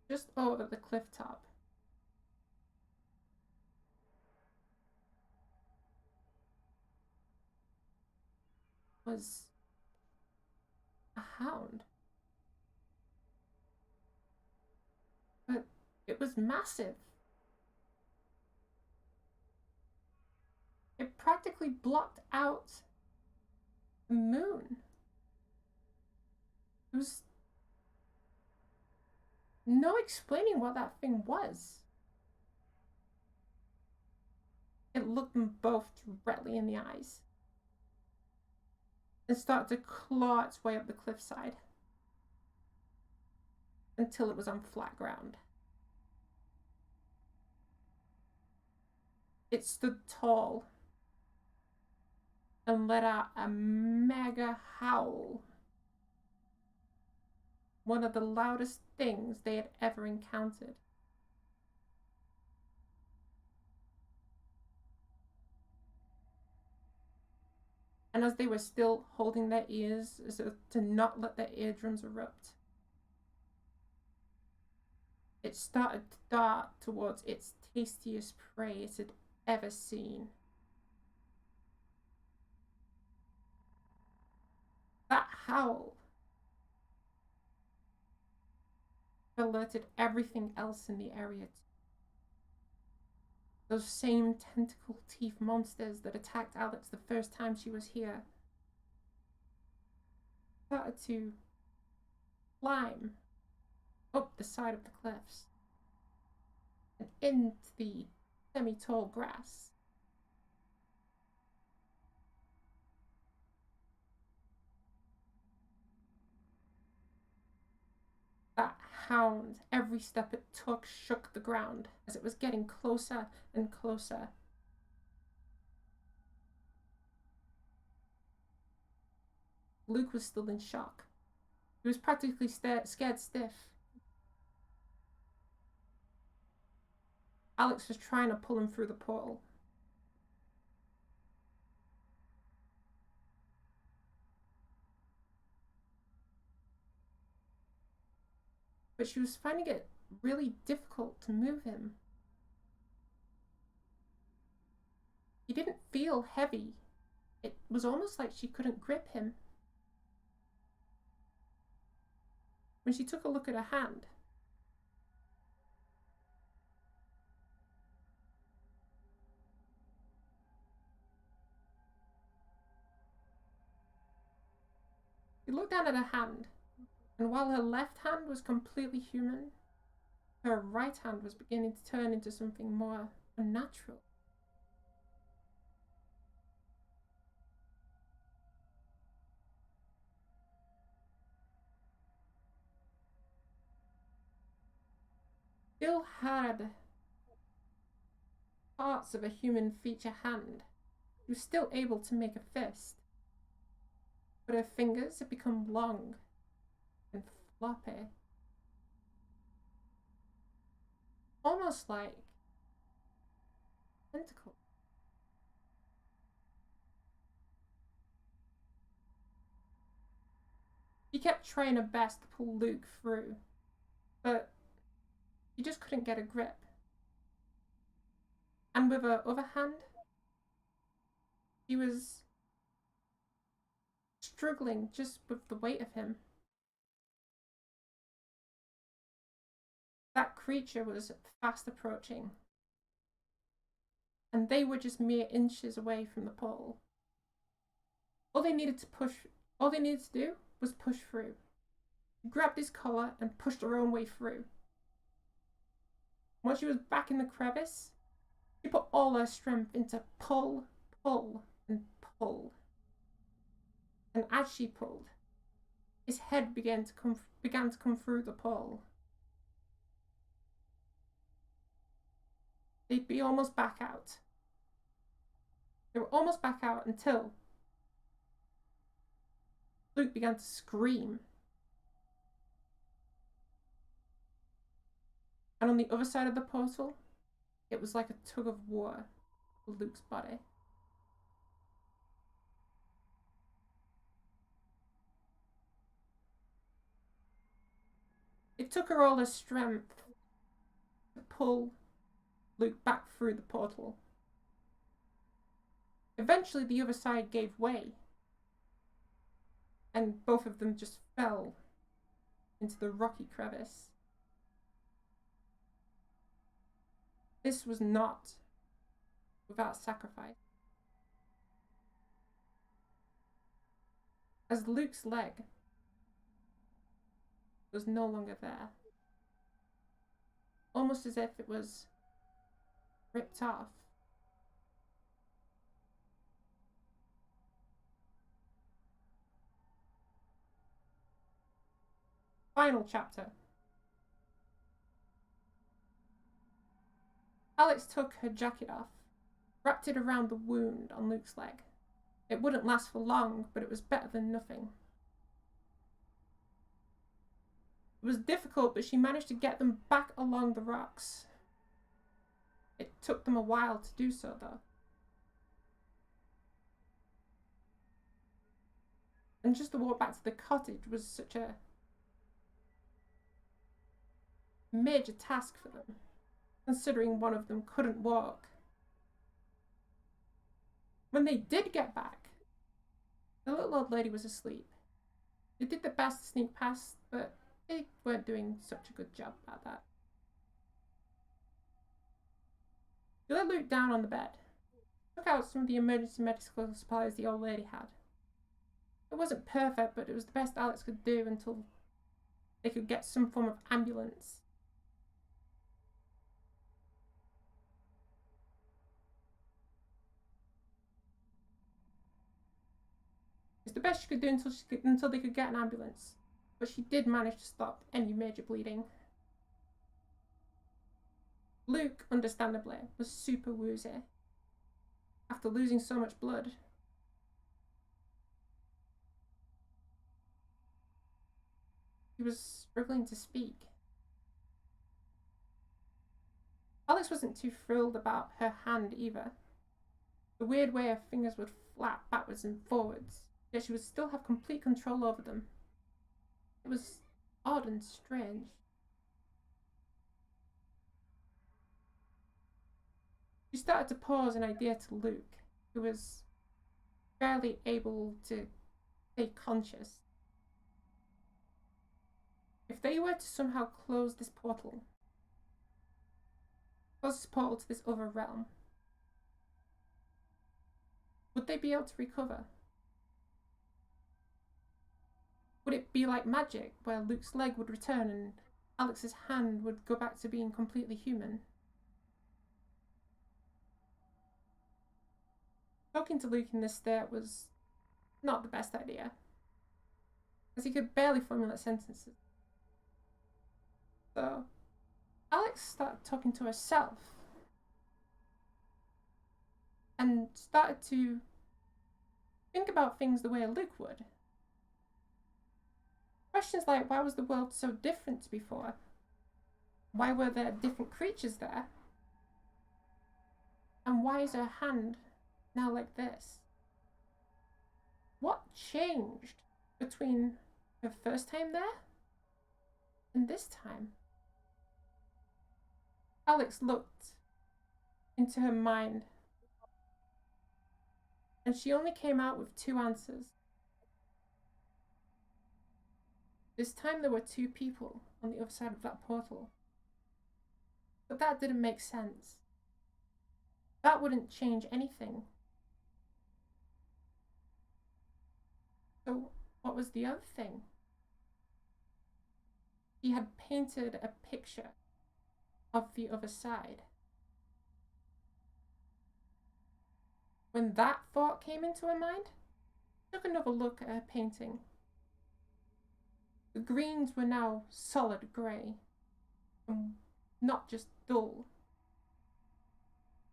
Speaker 1: Just over the cliff top. Was a hound. But it was massive. It practically blocked out the moon. There was no explaining what that thing was. It looked them both directly in the eyes and started to claw its way up the cliffside until it was on flat ground. It stood tall and let out a mega howl. One of the loudest things they had ever encountered. And as they were still holding their ears as if to not let their eardrums erupt, it started to dart towards its tastiest prey it had ever seen. That howl alerted everything else in the area. Those same tentacle teeth monsters that attacked Alex the first time she was here started to climb up the side of the cliffs and into the semi-tall grass. That hound, every step it took, shook the ground as it was getting closer and closer. Luke was still in shock. He was practically scared stiff. Alex was trying to pull him through the portal. But she was finding it really difficult to move him. He didn't feel heavy. It was almost like she couldn't grip him. When she took a look at her hand, she looked down at her hand, and while her left hand was completely human, her right hand was beginning to turn into something more unnatural. Still had parts of a human feature hand. She was still able to make a fist, but her fingers had become long and floppy. Almost like tentacles. She kept trying her best to pull Luke through, but she just couldn't get a grip. And with her other hand, she was struggling just with the weight of him. That creature was fast approaching, and they were just mere inches away from the portal. All they needed to do was push through. She grabbed his collar and pushed her own way through. Once she was back in the crevice, she put all her strength into pull, pull, and pull. And as she pulled, his head began to come through the portal. they'd be almost back out. They were almost back out until Luke began to scream. And on the other side of the portal, it was like a tug of war for Luke's body. It took her all her strength to pull Luke back through the portal. Eventually, the other side gave way, and both of them just fell into the rocky crevice. This was not without sacrifice. As Luke's leg was no longer there, almost as if it was ripped off. Final chapter. Alex took her jacket off, wrapped it around the wound on Luke's leg. It wouldn't last for long, but it was better than nothing. It was difficult, but she managed to get them back along the rocks. It took them a while to do so, though. And just the walk back to the cottage was such a major task for them, considering one of them couldn't walk. When they did get back, the little old lady was asleep. They did their best to sneak past, but they weren't doing such a good job at that. They let Luke down on the bed, took out some of the emergency medical supplies the old lady had. It wasn't perfect, but it was the best Alex could do until they could get some form of ambulance. It's the best she could do until they could get an ambulance, but she did manage to stop any major bleeding. Luke, understandably, was super woozy after losing so much blood. He was struggling to speak. Alex wasn't too thrilled about her hand either. The weird way her fingers would flap backwards and forwards, yet she would still have complete control over them. It was odd and strange. She started to pose an idea to Luke, who was barely able to stay conscious. If they were to somehow close this portal to this other realm, would they be able to recover? Would it be like magic, where Luke's leg would return and Alex's hand would go back to being completely human? Talking to Luke in this state was not the best idea, as he could barely formulate sentences. So Alex started talking to herself and started to think about things the way Luke would. Questions like, why was the world so different to before? Why were there different creatures there? And why is her hand now like this? What changed between her first time there and this time? Alex looked into her mind, and she only came out with two answers. This time there were two people on the other side of that portal. But that didn't make sense. That wouldn't change anything. So what was the other thing? He had painted a picture of the other side. When that thought came into her mind, she took another look at her painting. The greens were now solid grey, and not just dull.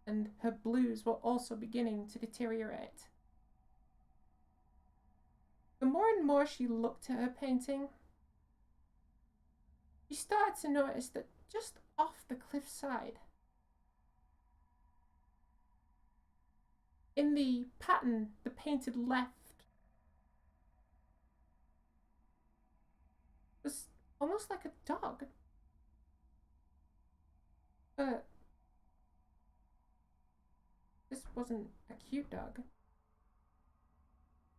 Speaker 1: and her blues were also beginning to deteriorate. The more and more she looked at her painting, she started to notice that just off the cliffside, in the pattern the painted left, was almost like a dog. But this wasn't a cute dog. It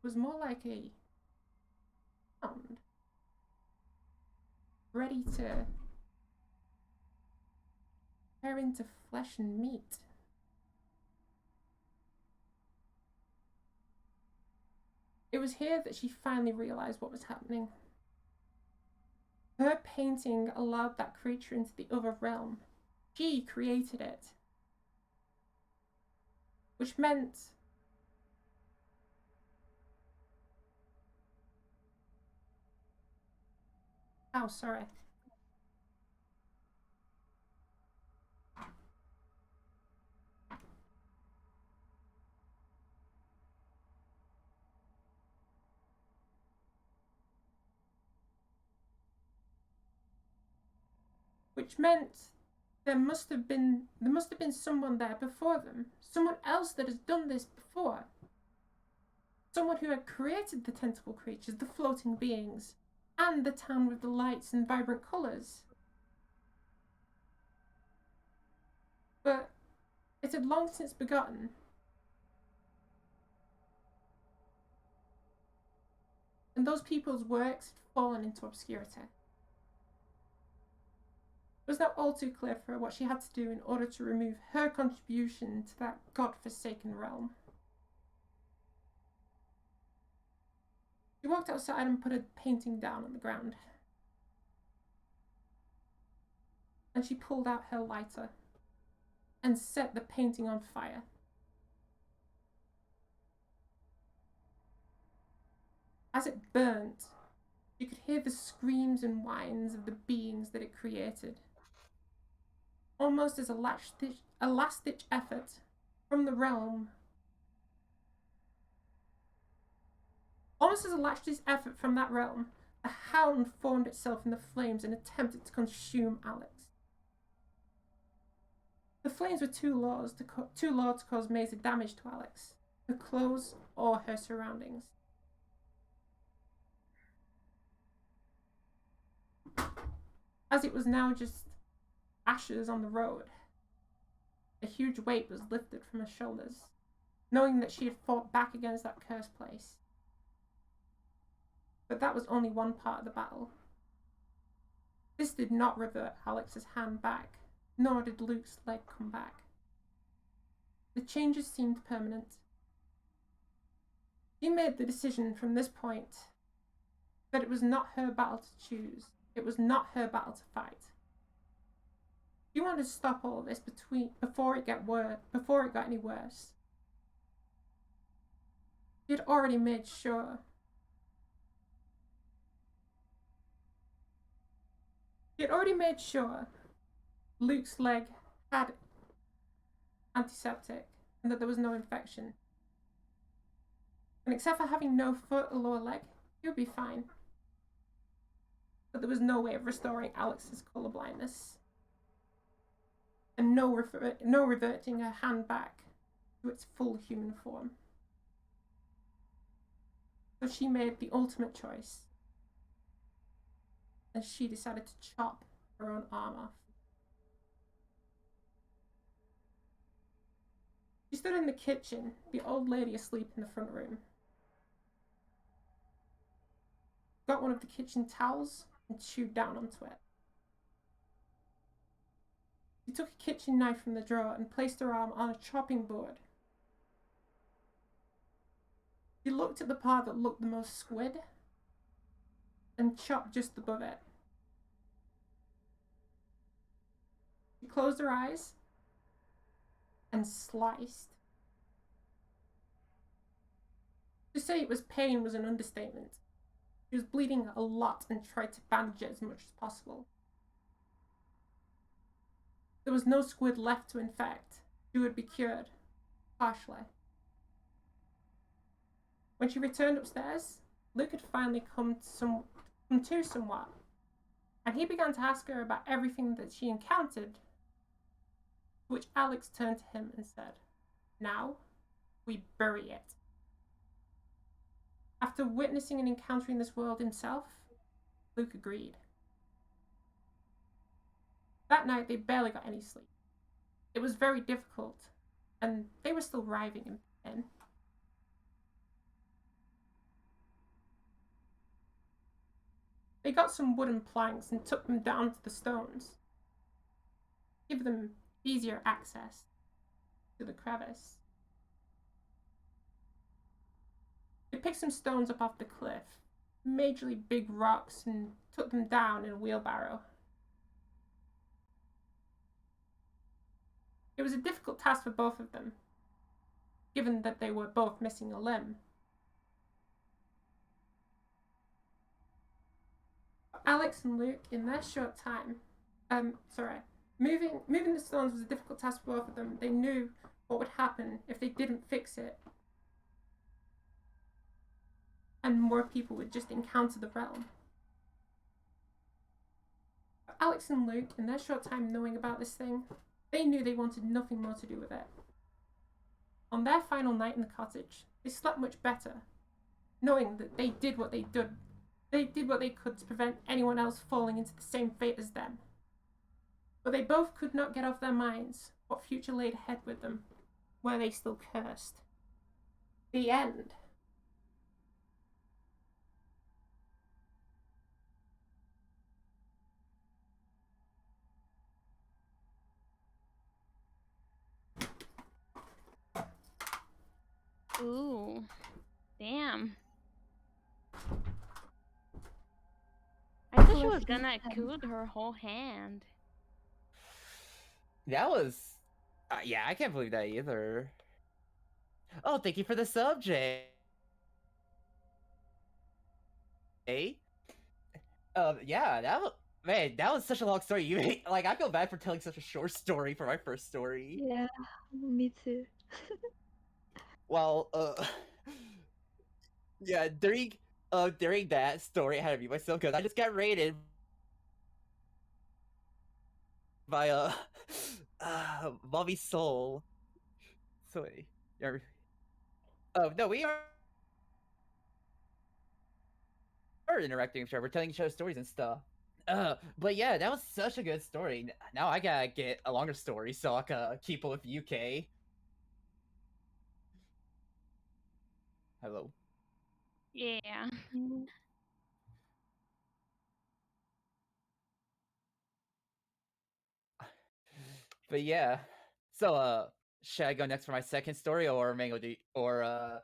Speaker 1: was more like a hound, ready to tear into flesh and meat. It was here that she finally realized what was happening. Her painting allowed that creature into the other realm. She created it. Which meant oh, sorry. Which meant there must have been someone there before them, someone else that has done this before, someone who had created the tentacle creatures, the floating beings, and the town with the lights and vibrant colours. But it had long since begotten. And those people's works had fallen into obscurity. It was now all too clear for her what she had to do in order to remove her contribution to that god-forsaken realm. She walked outside and put a painting down on the ground. And she pulled out her lighter and set the painting on fire. As it burnt, you could hear the screams and whines of the beings that it created. Almost as a last-ditch effort from the realm. Almost as a last-ditch effort from that realm, a hound formed itself in the flames and attempted to consume Alex. The flames were too low to cause major damage to Alex, her clothes, or her surroundings. As it was now just ashes on the road, a huge weight was lifted from her shoulders, knowing that she had fought back against that cursed place. But that was only one part of the battle. This did not revert Alex's hand back, nor did Luke's leg come back. The changes seemed permanent. She made the decision from this point that it was not her battle to choose. It was not her battle to fight. She wanted to stop all of this before it got any worse. She had already made sure. Luke's leg had antiseptic and that there was no infection. And except for having no foot or lower leg, he would be fine. But there was no way of restoring Alex's colour blindness. And no reverting her hand back to its full human form. So she made the ultimate choice. And she decided to chop her own arm off. She stood in the kitchen, the old lady asleep in the front room. Got one of the kitchen towels and chewed down onto it. She took a kitchen knife from the drawer and placed her arm on a chopping board. She looked at the part that looked the most squid and chopped just above it. She closed her eyes and sliced. To say it was pain was an understatement. She was bleeding a lot and tried to bandage it as much as possible. There was no squid left to infect, she would be cured, partially. When she returned upstairs, Luke had finally come to somewhat, and he began to ask her about everything that she encountered, to which Alex turned to him and said, "Now, we bury it." After witnessing and encountering this world himself, Luke agreed. That night, they barely got any sleep. It was very difficult, and they were still writhing in pain. They got some wooden planks and took them down to the stones, give them easier access to the crevice. They picked some stones up off the cliff, majorly big rocks, and took them down in a wheelbarrow. It was a difficult task for both of them, given that they were both missing a limb. Alex and Luke, in their short time, moving the stones was a difficult task for both of them. They knew what would happen if they didn't fix it, and more people would just encounter the realm. Alex and Luke, in their short time knowing about this thing, they knew they wanted nothing more to do with it. On their final night in the cottage, they slept much better, knowing that they did what they could to prevent anyone else falling into the same fate as them. But they both could not get off their minds what future laid ahead with them, were they still cursed. The end.
Speaker 3: Ooh, damn. I thought she
Speaker 4: was
Speaker 3: was gonna
Speaker 4: intense.
Speaker 3: cut her whole hand.
Speaker 2: That was. Yeah, I can't believe that either. Oh, thank you for the sub, Jay. Yeah, that was such a long story. You like, I feel bad for telling such a short story for my first story.
Speaker 4: Yeah, me too.
Speaker 2: Well, yeah, during that story, I had to mute myself because I just got raided by Bobby Soul. So, oh no, we are interacting with each other. We're telling each other stories and stuff. But yeah, that was such a good story. Now I gotta get a longer story so I can keep up with UK. Hello.
Speaker 3: Yeah.
Speaker 4: Mm,
Speaker 2: But yeah, so should I go next for my second story, or Mango, or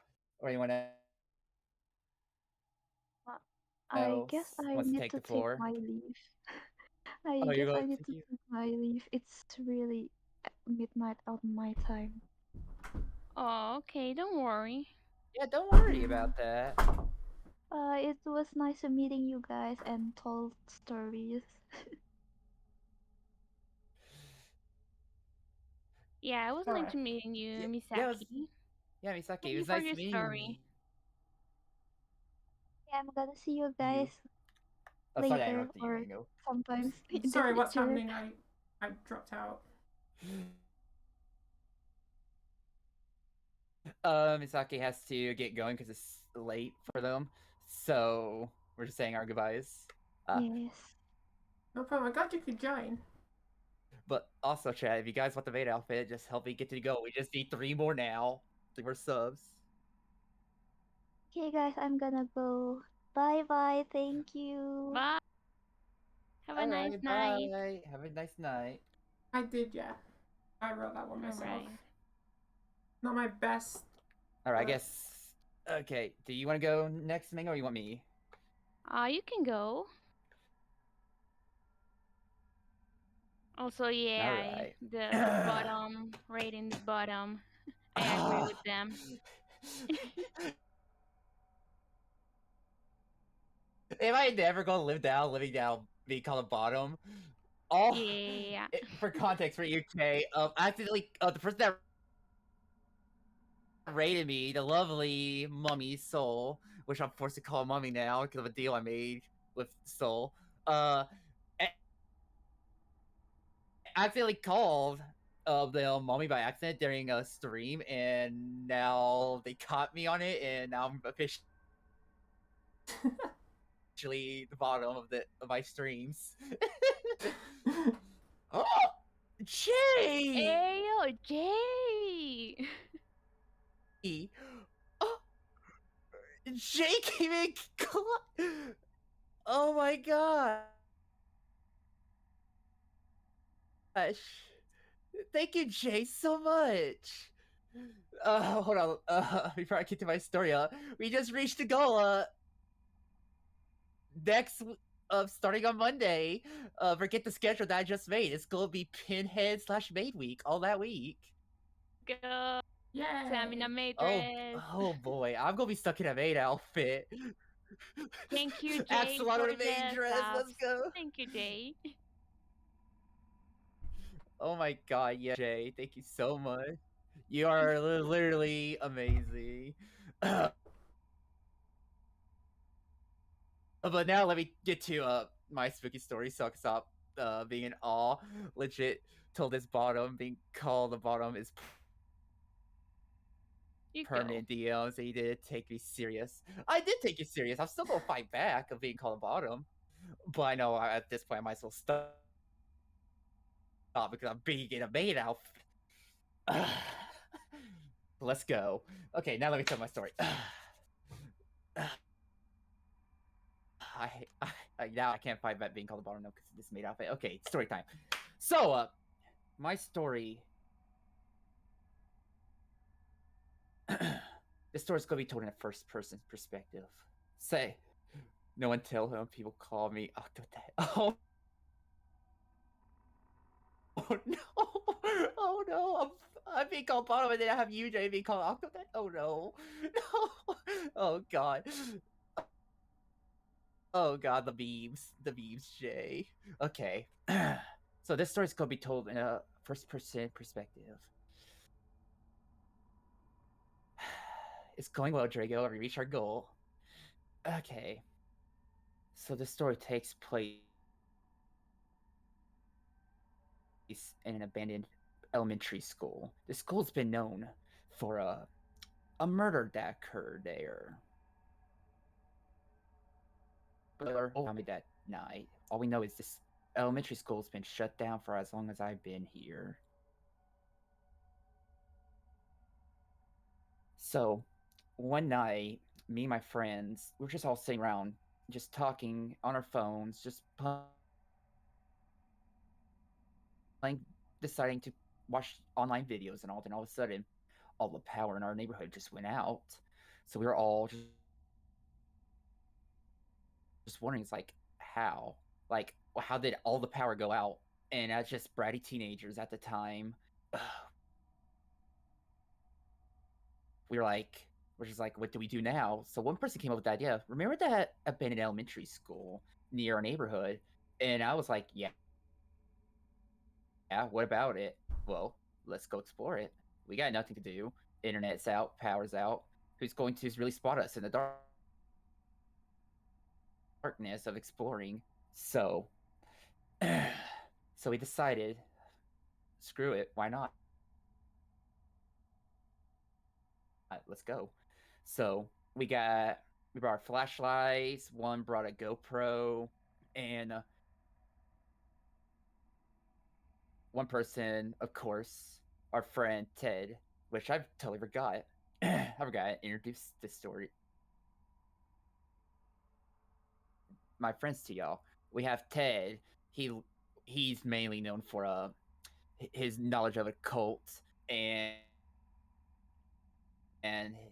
Speaker 2: anyone
Speaker 4: uh, I
Speaker 2: else
Speaker 4: guess I
Speaker 2: wants to
Speaker 4: need
Speaker 2: take
Speaker 4: to
Speaker 2: the
Speaker 4: take
Speaker 2: floor?
Speaker 4: my leave. I
Speaker 2: Oh, you're
Speaker 4: guess
Speaker 2: going.
Speaker 4: I need
Speaker 2: Thank
Speaker 4: to
Speaker 2: you.
Speaker 4: take my leave. It's really midnight on my time.
Speaker 3: Oh, okay, don't worry.
Speaker 2: Yeah, don't worry
Speaker 4: Yeah.
Speaker 2: about that.
Speaker 4: It was nice meeting you guys and told stories.
Speaker 3: Yeah, it was nice
Speaker 1: Sorry.
Speaker 3: to meeting you,
Speaker 2: Yeah, it was.
Speaker 3: Misaki.
Speaker 2: Yeah, Misaki,
Speaker 3: Thank
Speaker 2: it
Speaker 3: you
Speaker 2: was
Speaker 3: for
Speaker 2: nice
Speaker 3: your
Speaker 2: meeting
Speaker 3: story.
Speaker 2: you.
Speaker 4: Yeah, I'm gonna see you guys
Speaker 2: Oh, sorry, I
Speaker 4: later
Speaker 2: interrupted you,
Speaker 4: or
Speaker 2: Mango.
Speaker 4: sometimes in the
Speaker 1: Sorry, what's
Speaker 4: future.
Speaker 1: happening? I dropped out.
Speaker 2: Misaki has to get going because it's late for them, so we're just saying our goodbyes. Uh,
Speaker 4: Yes.
Speaker 1: No problem. I'm glad you could join.
Speaker 2: but also, Chad, if you guys want the maid outfit, just help me get to go. We just need 3 more now. 3 more subs.
Speaker 4: Okay, guys, I'm gonna go. Bye bye. Thank you.
Speaker 3: Bye. Have a
Speaker 2: All
Speaker 3: nice
Speaker 2: right,
Speaker 3: night.
Speaker 2: bye. Have a nice night.
Speaker 1: I did, yeah. I wrote that one myself.
Speaker 3: Alright.
Speaker 1: Not my best.
Speaker 2: All right, I
Speaker 1: But
Speaker 2: guess. Okay, do you want to go next, Mango, or you want me?
Speaker 3: You can go. Also,
Speaker 2: All
Speaker 3: yeah,
Speaker 2: right.
Speaker 3: the bottom rating, the bottom. I agree with them.
Speaker 2: Am I never gonna live down living down being called a bottom? all
Speaker 3: Yeah.
Speaker 2: for context for UK, accidentally the person that rated me, the lovely mummy Soul, which I'm forced to call mummy now because of a deal I made with Soul. Accidentally called the mommy by accident during a stream, and now they caught me on it, and now I'm officially the bottom of my streams. Oh, Jay!
Speaker 3: Ayo, Jay!
Speaker 2: Oh, Jay came in. Oh my gosh! Thank you, Jay, so much. Hold on. Before I get to my story, we just reached the goal. Starting on Monday. Forget the schedule that I just made. It's gonna be Pinhead / Maid Week all that week.
Speaker 3: Go, Stamina
Speaker 1: Yay!
Speaker 3: Matrix.
Speaker 2: Oh boy, I'm gonna be stuck in a maid outfit.
Speaker 3: Thank you, Jay,
Speaker 2: Axolot
Speaker 3: for
Speaker 2: in a maid
Speaker 3: the
Speaker 2: dress. Let's
Speaker 3: subs.
Speaker 2: go.
Speaker 3: Thank you, Jay.
Speaker 2: Oh my god, yeah, Jay. Thank you so much. You are literally amazing. But now let me get to my spooky story so I can stop being in awe. Legit told this bottom being called the bottom is
Speaker 3: You go.
Speaker 2: permanent DMs. He did take me serious. I did take you serious. I'm still gonna fight back of being called a bottom. But I know at this point I might as well stop because I'm being in a maid outfit. Let's go. Okay, now let me tell my story. Now I can't fight back being called a bottom now because of this maid outfit. Okay, story time. So, my story. This story's gonna be told in a first person perspective. Say, no one tell him people call me Octodad. Oh no! Oh no! I'm being called bottom, and then I have UJ being called Octodad. Oh no! No! Oh god! Oh god! The memes, Jay. Okay. So this story's gonna be told in a first person perspective. It's going well, Drago. We reached our goal. Okay. So this story takes place in an abandoned elementary school. The school's been known for a murder that occurred there. But told me that night. All we know is this elementary school's been shut down for as long as I've been here. So, one night, me and my friends, we were just all sitting around, just talking on our phones, just playing, deciding to watch online videos and all. Then all of a sudden, all the power in our neighborhood just went out. So we were all just wondering, it's like, how? Like, how did all the power go out? And as just bratty teenagers at the time, we're just like, what do we do now? So one person came up with the idea. Remember that abandoned elementary school near our neighborhood? And I was like, yeah, what about it? Well, let's go explore it. We got nothing to do. Internet's out, power's out. Who's going to really spot us in the darkness of exploring? So, so we decided, screw it, why not? Let's go. So we brought flashlights. One brought a GoPro, and one person, of course, our friend Ted, which I've totally forgot. I forgot to introduce this story. My friends to y'all. We have Ted. He's mainly known for his knowledge of occult and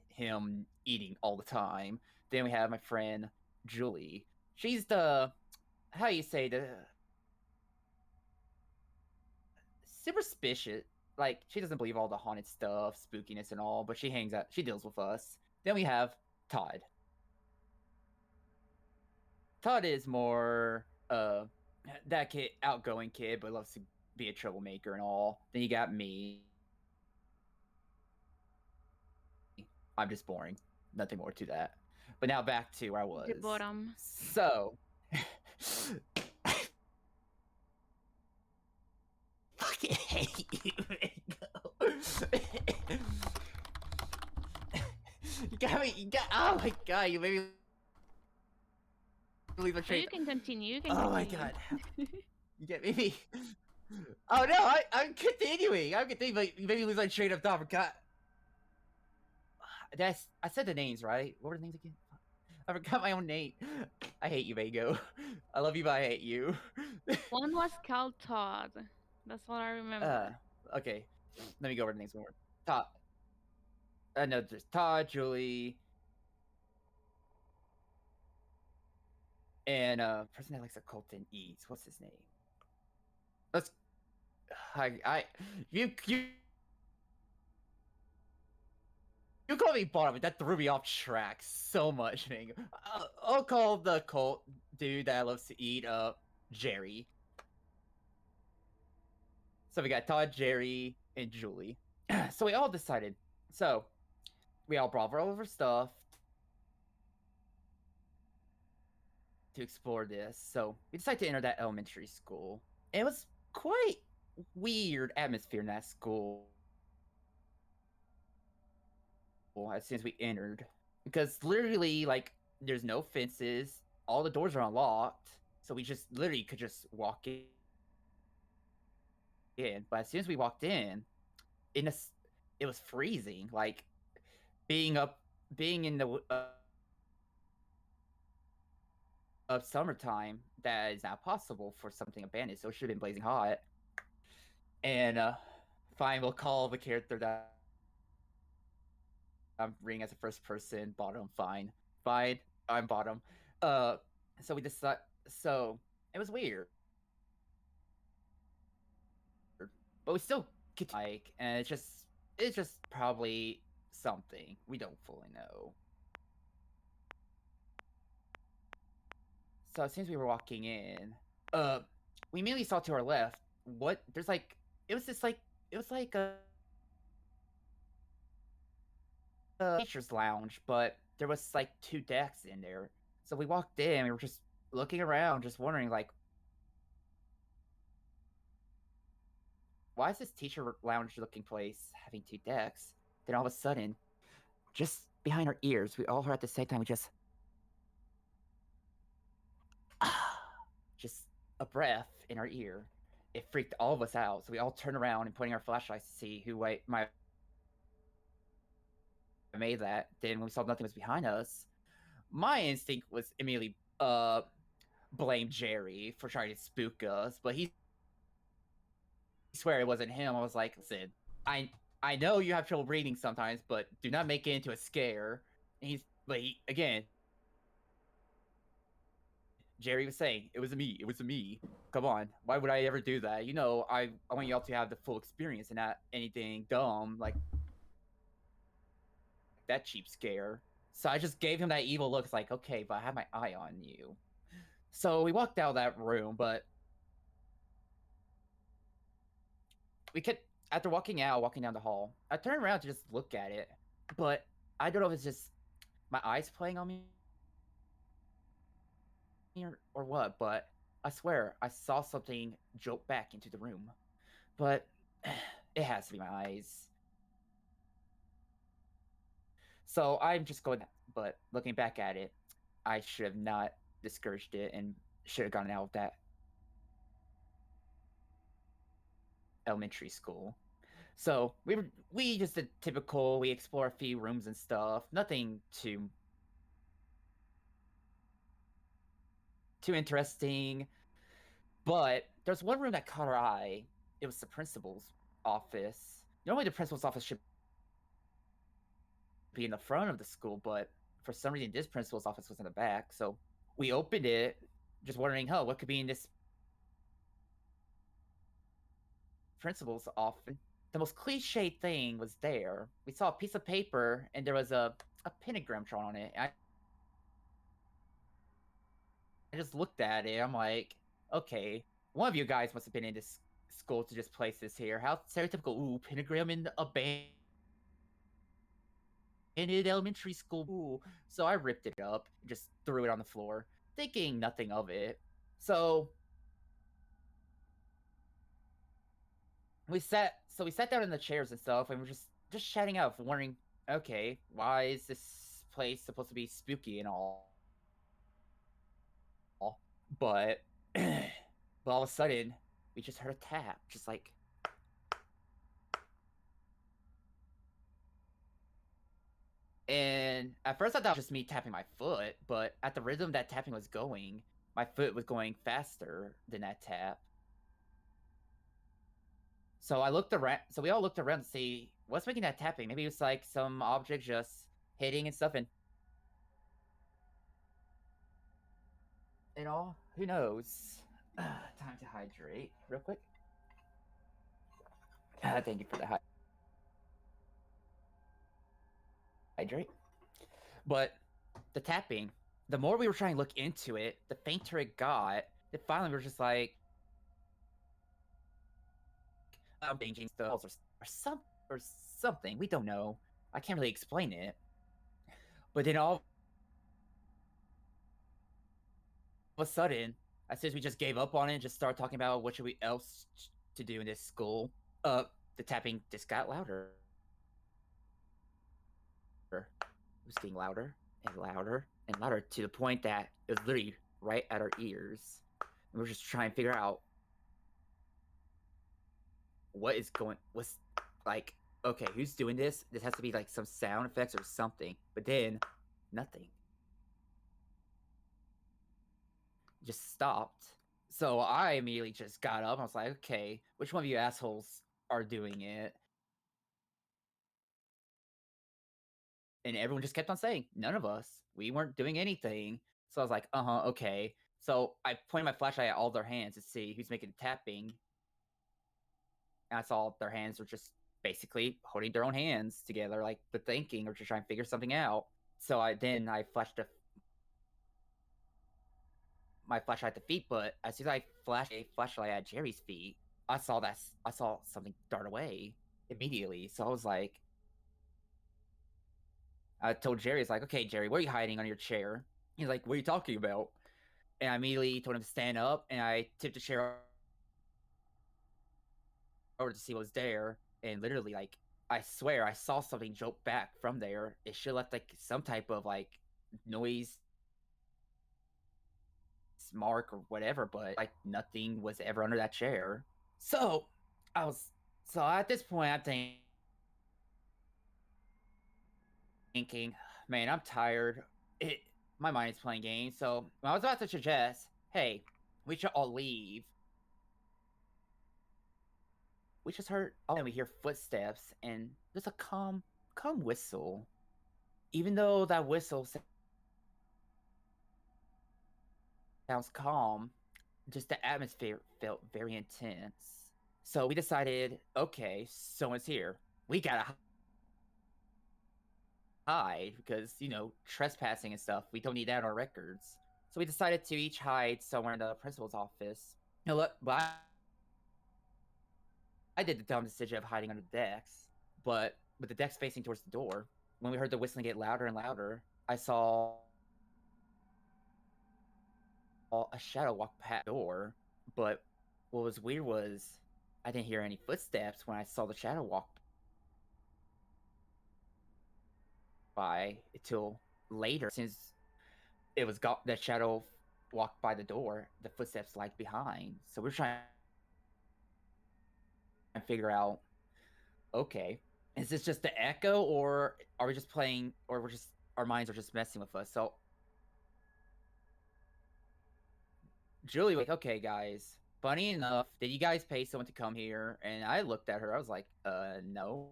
Speaker 2: him eating all the time. Then we have my friend Julie. She's the how you say the superstitious. Like she doesn't believe all the haunted stuff, spookiness, and all, but she hangs out. She deals with us. Then we have Todd. Todd is more that kid, outgoing kid, but loves to be a troublemaker and all. Then you got me. I'm just boring. Nothing more to that. But now back to where I was.
Speaker 3: The bottom.
Speaker 2: So, fucking hate you, Mango. You got me. You got. Oh my god! You made me leave a
Speaker 3: So
Speaker 2: train.
Speaker 3: you can continue. You can
Speaker 2: Oh my
Speaker 3: continue.
Speaker 2: god! You get me. Oh no! I'm continuing. I'm continuing. But you made me lose my train of thought. I forgot. I said the names right. What were the names again? I forgot my own name. I hate you, Mango. I love you, but I hate you.
Speaker 3: One was called Todd. That's what I remember.
Speaker 2: Okay. Let me go over the names one more. Todd. No, there's Todd, Julie, and person that likes a cult and eats. What's his name? Let's. You you called me bottom, but that threw me off track so much, Mango. I'll call the cult dude that loves to eat Jerry. So we got Todd, Jerry, and Julie. So we all decided. So we all brought all of our stuff to explore this. So we decided to enter that elementary school. It was quite weird atmosphere in that school as soon as we entered. Because literally, like, there's no fences, all the doors are unlocked. So we just literally could just walk in. But as soon as we walked in, it was freezing. Like being in the of summertime, that is not possible for something abandoned. So it should have been blazing hot. And fine, we'll call the character that I'm reading as a first person. Bottom, fine, I'm bottom. So we decided. So it was weird, but we still get like, and it's just probably something we don't fully know. So as soon as we were walking in, we immediately saw to our left. What there's like, it was just like it was like a teacher's lounge, but there was like 2 decks in there. So we walked in, we were just looking around, just wondering like, why is this teacher lounge looking place having 2 decks? Then all of a sudden, just behind our ears, we all heard at the same time, we just a breath in our ear. It freaked all of us out, so we all turned around and pointing our flashlights to see who might have made that. Then when we saw nothing was behind us, my instinct was immediately blame Jerry for trying to spook us, but he swear it wasn't him. I was like, listen, I know you have trouble breathing sometimes, but do not make it into a scare. And again, Jerry was saying, it was me. Come on, why would I ever do that? You know, I want y'all to have the full experience and not anything dumb like that cheap scare. So I just gave him that evil look. It's like, okay, but I have my eye on you. So we walked out of that room, but we could, after walking down the hall, I turned around to just look at it, but I don't know if it's just my eyes playing on me or what, but I swear I saw something jolt back into the room. But it has to be my eyes. So I'm just going, but looking back at it, I should have not discouraged it and should have gone out of that elementary school. So we just did typical. We explore a few rooms and stuff. Nothing too interesting. But there's one room that caught our eye. It was the principal's office. Normally, the principal's office should be in the front of the school, but for some reason, this principal's office was in the back. So we opened it, just wondering, oh, what could be in this principal's office? The most cliche thing was there. We saw a piece of paper, and there was a pentagram drawn on it. I just looked at it. I'm like, okay, one of you guys must have been in this school to just place this here. How stereotypical, ooh, pentagram in abandoned elementary school. Ooh. So I ripped it up and just threw it on the floor, thinking nothing of it. So we sat down in the chairs and stuff, and we're just chatting out, wondering, okay, why is this place supposed to be spooky and all? But but all of a sudden, we just heard a tap, just like, and at first I thought it was just me tapping my foot, but at the rhythm that tapping was going, my foot was going faster than that tap. So I looked around. So we all looked around to see what's making that tapping. Maybe it was like some object just hitting and stuff, and all. Who knows? Time to hydrate real quick. Thank you for the hydrate. But the tapping, the more we were trying to look into it, the fainter it got. And finally, we were just like, I'm thinking stuff or something. We don't know. I can't really explain it. But then all of a sudden, as soon as we just gave up on it and just started talking about what should we else to do in this school, the tapping just got louder. It was getting louder and louder and louder to the point that it was literally right at our ears. And we were just trying to figure out what's like, okay, who's doing this? This has to be like some sound effects or something. But then, nothing. Just stopped. So I immediately just got up. I was like, okay, which one of you assholes are doing it? And everyone just kept on saying, none of us. We weren't doing anything. So I was like, okay. So I pointed my flashlight at all their hands to see who's making the tapping. And I saw their hands were just basically holding their own hands together, like the thinking or just trying to figure something out. So I flashed my flashlight at the feet, but as soon as I flashed a flashlight at Jerry's feet, I saw something dart away immediately. So I was like, I told Jerry, it's like, okay, Jerry, what are you hiding under your chair? He's like, what are you talking about? And I immediately told him to stand up, and I tipped the chair over to see what was there, and literally, like, I swear, I saw something jolt back from there. It should have left like some type of like noise mark or whatever, but like nothing was ever under that chair. So I was so at this point, I'm thinking, man, I'm tired. My mind is playing games. So I was about to suggest, hey, we should all leave. We just heard, and we hear footsteps, and there's a calm whistle. Even though that whistle sounds calm, just the atmosphere felt very intense. So we decided, okay, someone's here. We gotta hide because, trespassing and stuff, we don't need that on our records. So we decided to each hide somewhere in the principal's office. Look, but I did the dumb decision of hiding under the decks, but with the decks facing towards the door, when we heard the whistling get louder and louder, I saw a shadow walk past the door. But what was weird was I didn't hear any footsteps when I saw the shadow walk by until later. Since it was that shadow walked by the door, the footsteps lagged behind. So we're trying to figure out, okay, is this just the echo, or are we just playing, or we're just our minds are just messing with us? So Julie was like, okay, guys. Funny enough, did you guys pay someone to come here? And I looked at her. I was like, no.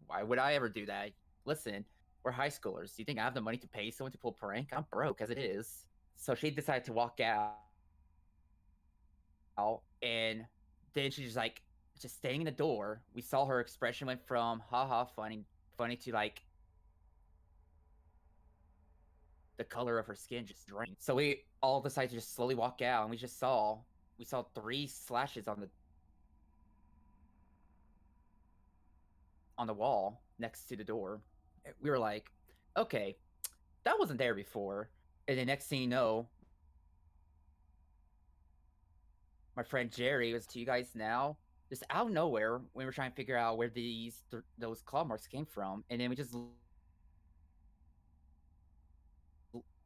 Speaker 2: Why would I ever do that? Listen, we're high schoolers. Do you think I have the money to pay someone to pull a prank? I'm broke as it is. So she decided to walk out, and then she just standing in the door. We saw her expression went from haha funny to like the color of her skin just drained. So we all decided to just slowly walk out, and we saw 3 slashes on the wall next to the door. We were like, okay, that wasn't there before. And the next thing you know, my friend Jerry was to you guys now, just out of nowhere, when we were trying to figure out where those claw marks came from, and then we just.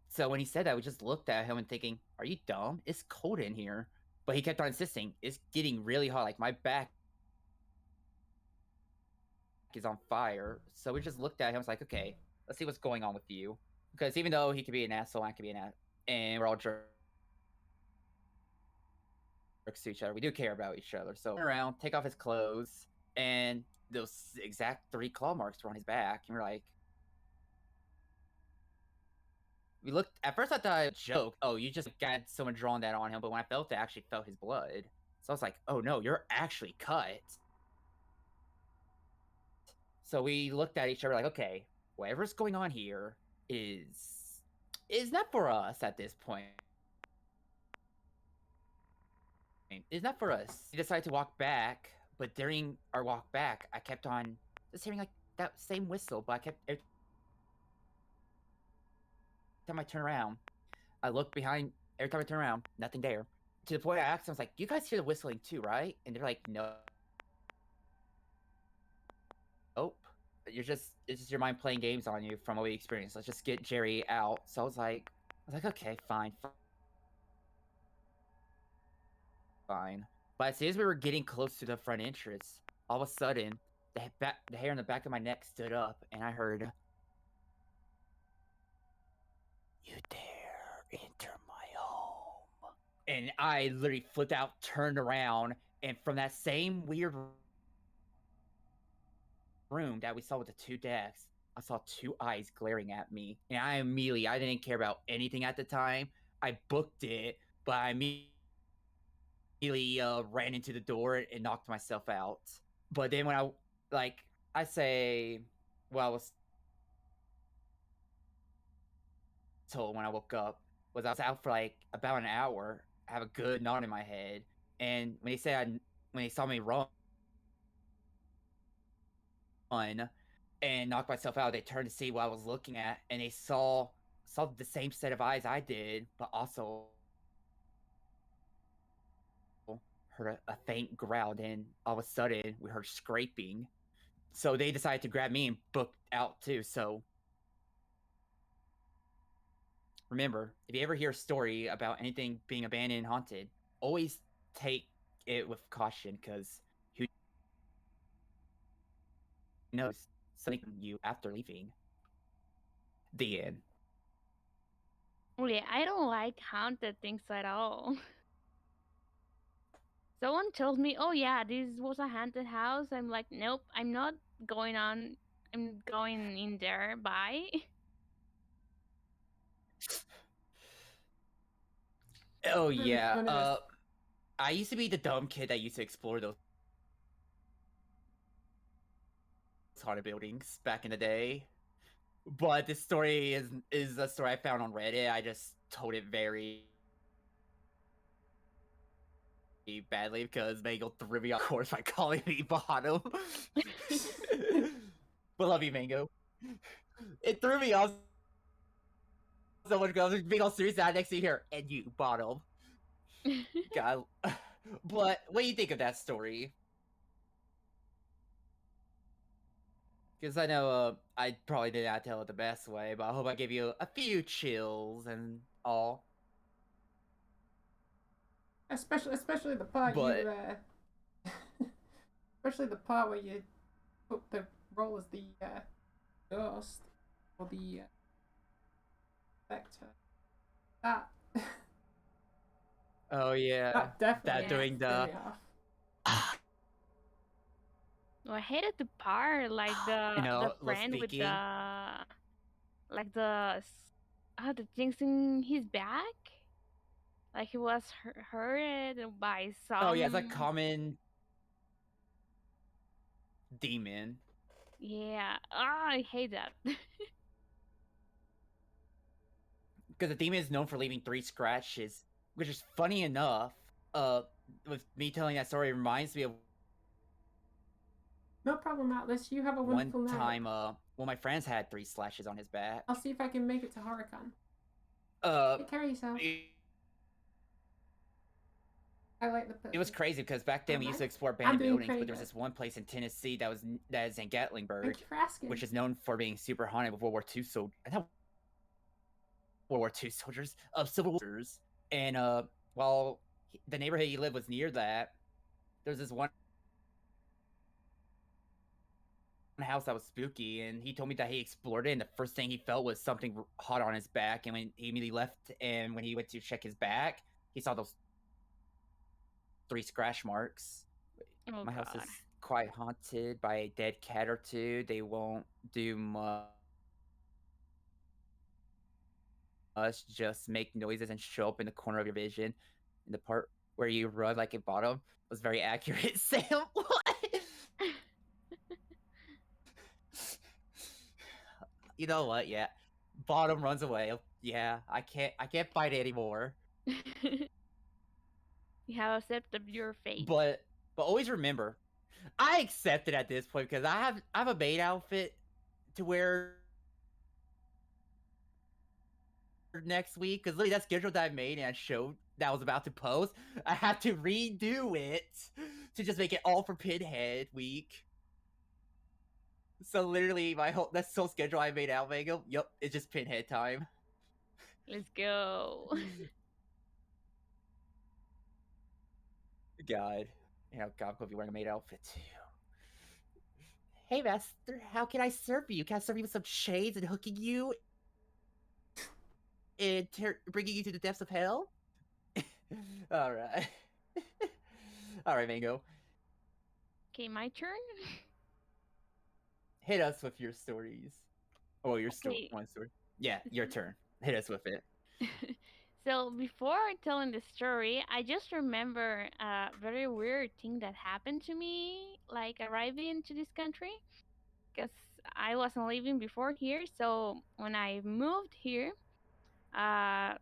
Speaker 2: So when he said that, we just looked at him and thinking, "Are you dumb? It's cold in here." But he kept on insisting, "It's getting really hot. Like my back is on fire." So we just looked at him. Was like, "Okay, let's see what's going on with you." Because even though he could be an asshole, I could be an ass, and we're all jerks to each other, we do care about each other. So turn around, take off his clothes, and those exact 3 claw marks were on his back. And we're like, we looked at first. I thought it was a joke. Oh, you just got someone drawing that on him. But when I felt it, I actually felt his blood. So I was like, oh no, you're actually cut. So we looked at each other like, okay, whatever's going on here is not for us at this point. It's not for us. We decided to walk back, but during our walk back, I kept on just hearing like that same whistle. But I kept every time I turn around, I look behind. Every time I turn around, nothing there. To the point I asked them, I was like, "You guys hear the whistling too, right?" And they're like, "No." Nope. It's just your mind playing games on you from what we experienced. Let's just get Jerry out. So I was like, okay, fine, fine. But as soon as we were getting close to the front entrance, all of a sudden, the hair on the back of my neck stood up, and I heard, "You dare enter my home?" And I literally flipped out, turned around, and from that same weird room that we saw with the 2 decks, I saw 2 eyes glaring at me, and I didn't care about anything at the time. I booked it, but I immediately ran into the door and knocked myself out. But then when I say, well, I was told when I woke up was I was out for like about an hour, have a good knot in my head, and when they saw me run and knocked myself out, they turned to see what I was looking at, and they saw the same set of eyes I did, but also heard a faint growl. Then all of a sudden, we heard scraping. So they decided to grab me and book out too. So remember, if you ever hear a story about anything being abandoned and haunted, always take it with caution, because who knows something you after leaving. The end.
Speaker 3: Really, I don't like haunted things at all. Someone tells me, "Oh yeah, this was a haunted house." I'm like, "Nope, I'm not going on. I'm going in there. Bye."
Speaker 2: Oh yeah.
Speaker 1: None of us.
Speaker 2: I used to be the dumb kid that used to explore those haunted buildings back in the day. But this story is a story I found on Reddit. I just told it very badly because Mango threw me off course by calling me bottom. But love you, Mango. It threw me off so much because I was being all serious that next to you here, and you bottom. God. But what do you think of that story? Because I know I probably did not tell it the best way, but I hope I gave you a few chills and all.
Speaker 1: Especially the part
Speaker 2: But
Speaker 1: especially the part where you put the role as the ghost or the spectre. That
Speaker 2: oh yeah,
Speaker 1: that definitely
Speaker 2: that doing
Speaker 1: threw
Speaker 2: the
Speaker 1: me off.
Speaker 3: Oh, I hated the part like the friend with
Speaker 2: speaking.
Speaker 3: the things in his back, like he was hurt by
Speaker 2: Oh yeah, it's a
Speaker 3: some.
Speaker 2: common demon.
Speaker 3: Yeah, I hate that.
Speaker 2: because the demon is known for leaving 3 scratches, which is funny enough. With me telling that story, reminds me of
Speaker 1: No problem, Atlas. You have a
Speaker 2: one
Speaker 1: wonderful night.
Speaker 2: time. Well, my friends had 3 slashes on his back.
Speaker 1: I'll see if I can make it to HorrorCon. Take care of yourself. I like the
Speaker 2: It was crazy because back then we used to explore
Speaker 1: I'm
Speaker 2: abandoned
Speaker 1: doing
Speaker 2: buildings, but
Speaker 1: pretty
Speaker 2: there was
Speaker 1: good.
Speaker 2: this one place in Tennessee that is in Gatlinburg,
Speaker 1: Thank you for asking.
Speaker 2: which is known for being super haunted with World War II not World War II soldiers, of Civil Wars. And while the neighborhood he lived was near that, there's this one house that was spooky, and he told me that he explored it, and the first thing he felt was something hot on his back. And when he immediately left, and when he went to check his back, he saw those 3 scratch marks.
Speaker 3: Oh
Speaker 2: My
Speaker 3: God.
Speaker 2: house is quite haunted by a dead cat or two. They won't do much, just make noises and show up in the corner of your vision. And the part where you run like a bottom was very accurate, Sam. You know what? Yeah, bottom runs away. Yeah, I can't fight it anymore.
Speaker 3: You have accepted your fate.
Speaker 2: But always remember, I accept it at this point because I have a maid outfit to wear next week, because literally that schedule that I made and I showed that I was about to post, I had to redo it to just make it all for Pinhead week. So literally that's whole schedule I made out, Mango. Yep, it's just Pinhead time.
Speaker 3: Let's go.
Speaker 2: God. Yeah, God, I'm gonna be wearing a maid outfit too. Hey, master, how can I serve you? Can I serve you with some shades and hooking you and bringing you to the depths of hell? All right. All right, Mango.
Speaker 3: Okay, my turn.
Speaker 2: Hit us with your stories. Oh, your
Speaker 3: Okay.
Speaker 2: one story. Yeah, your turn. Hit us with it.
Speaker 3: So before telling the story, I just remember a very weird thing that happened to me, like arriving to this country, because I wasn't living before here. So when I moved here, I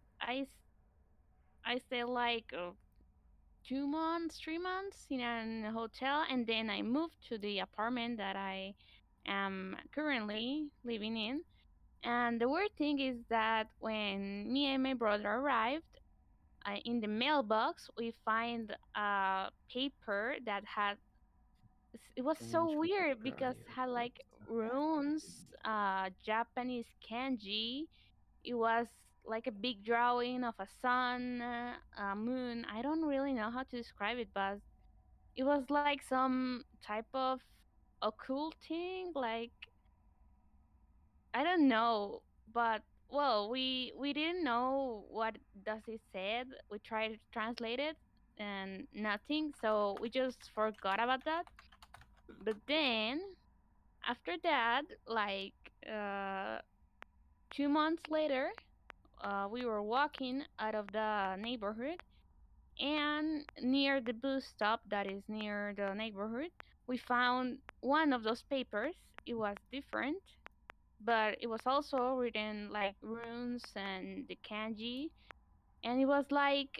Speaker 3: stayed like 2 months, 3 months in a hotel, and then I moved to the apartment that I am currently living in. And the weird thing is that when me and my brother arrived, in the mailbox, we find a paper that had. It was so weird because had like runes, Japanese kanji. It was like a big drawing of a sun, a moon. I don't really know how to describe it, but it was like some type of occult thing. Like I don't know, but well, we didn't know what does it said. We tried to translate it and nothing, so we just forgot about that. But then after that, like 2 months later, we were walking out of the neighborhood, and near the bus stop that is near the neighborhood, we found one of those papers. It was different, but it was also written like runes and the kanji, and it was like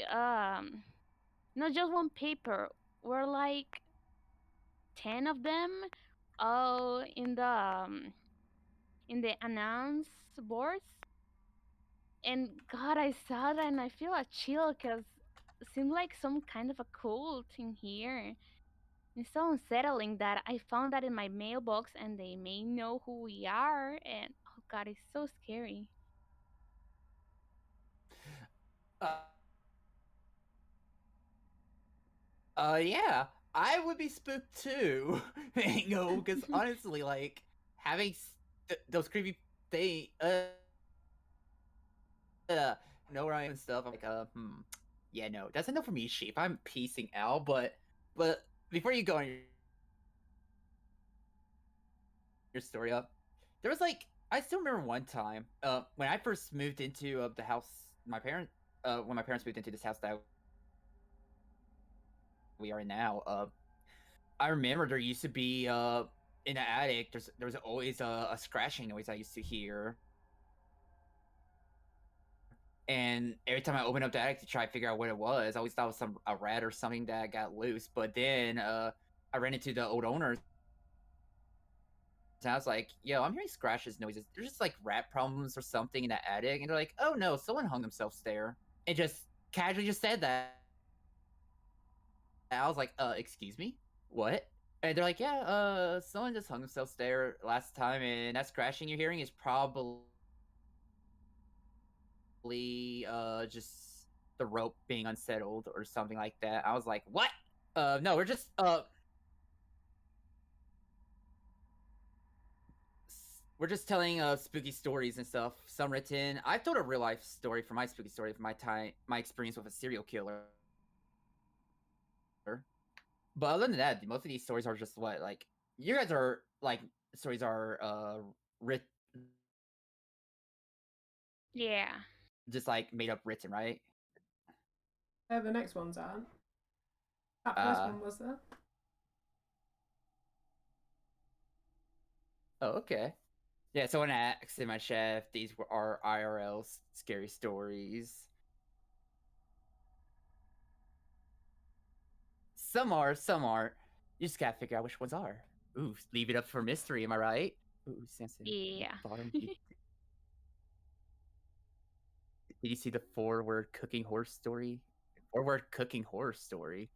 Speaker 3: not just one paper, were like 10 of them, all in the announce boards. And God, I saw that and I feel a chill because it seemed like some kind of a cult in here. It's so unsettling that I found that in my mailbox and they may know who we are, and oh God, it's so scary.
Speaker 2: Uh, yeah, I would be spooked too, Mango, because honestly, like having those creepy thing, uh, know where I am and stuff. I'm like, yeah, no, that's enough for me, sheep. I'm piecing out, but before you go on your story up, there was like I still remember one time, when I first moved into the house, when my parents moved into this house that we are in now, I remember there used to be in the attic. There was always a scratching noise I used to hear. And every time I opened up the attic to try to figure out what it was, I always thought it was a rat or something that got loose. But then I ran into the old owners, and I was like, "Yo, I'm hearing scratches, noises. There's just like rat problems or something in the attic." And they're like, "Oh no, someone hung themselves there," and just casually just said that. I was like, excuse me, what?" And they're like, "Yeah, someone just hung themselves there last time, and that scratching you're hearing is probably just the rope being unsettled or something like that." I was like, "What? No, we're just telling spooky stories and stuff. Some written. I've told a real life story from my spooky story from my experience with a serial killer. But other than that, most of these stories are just what like you guys are like stories are writ
Speaker 3: Yeah.
Speaker 2: just like made up written, right?
Speaker 1: The next ones aren't. That first
Speaker 2: Uh
Speaker 1: one was there.
Speaker 2: oh, okay. Yeah, someone asked in my chef, these were our IRL scary stories. Some aren't. You just gotta figure out which ones are. Ooh, leave it up for mystery, am I right? Ooh, Samson.
Speaker 3: Yeah.
Speaker 2: Bottom. Did you see the four-word cooking horse story? Four-word cooking horror story.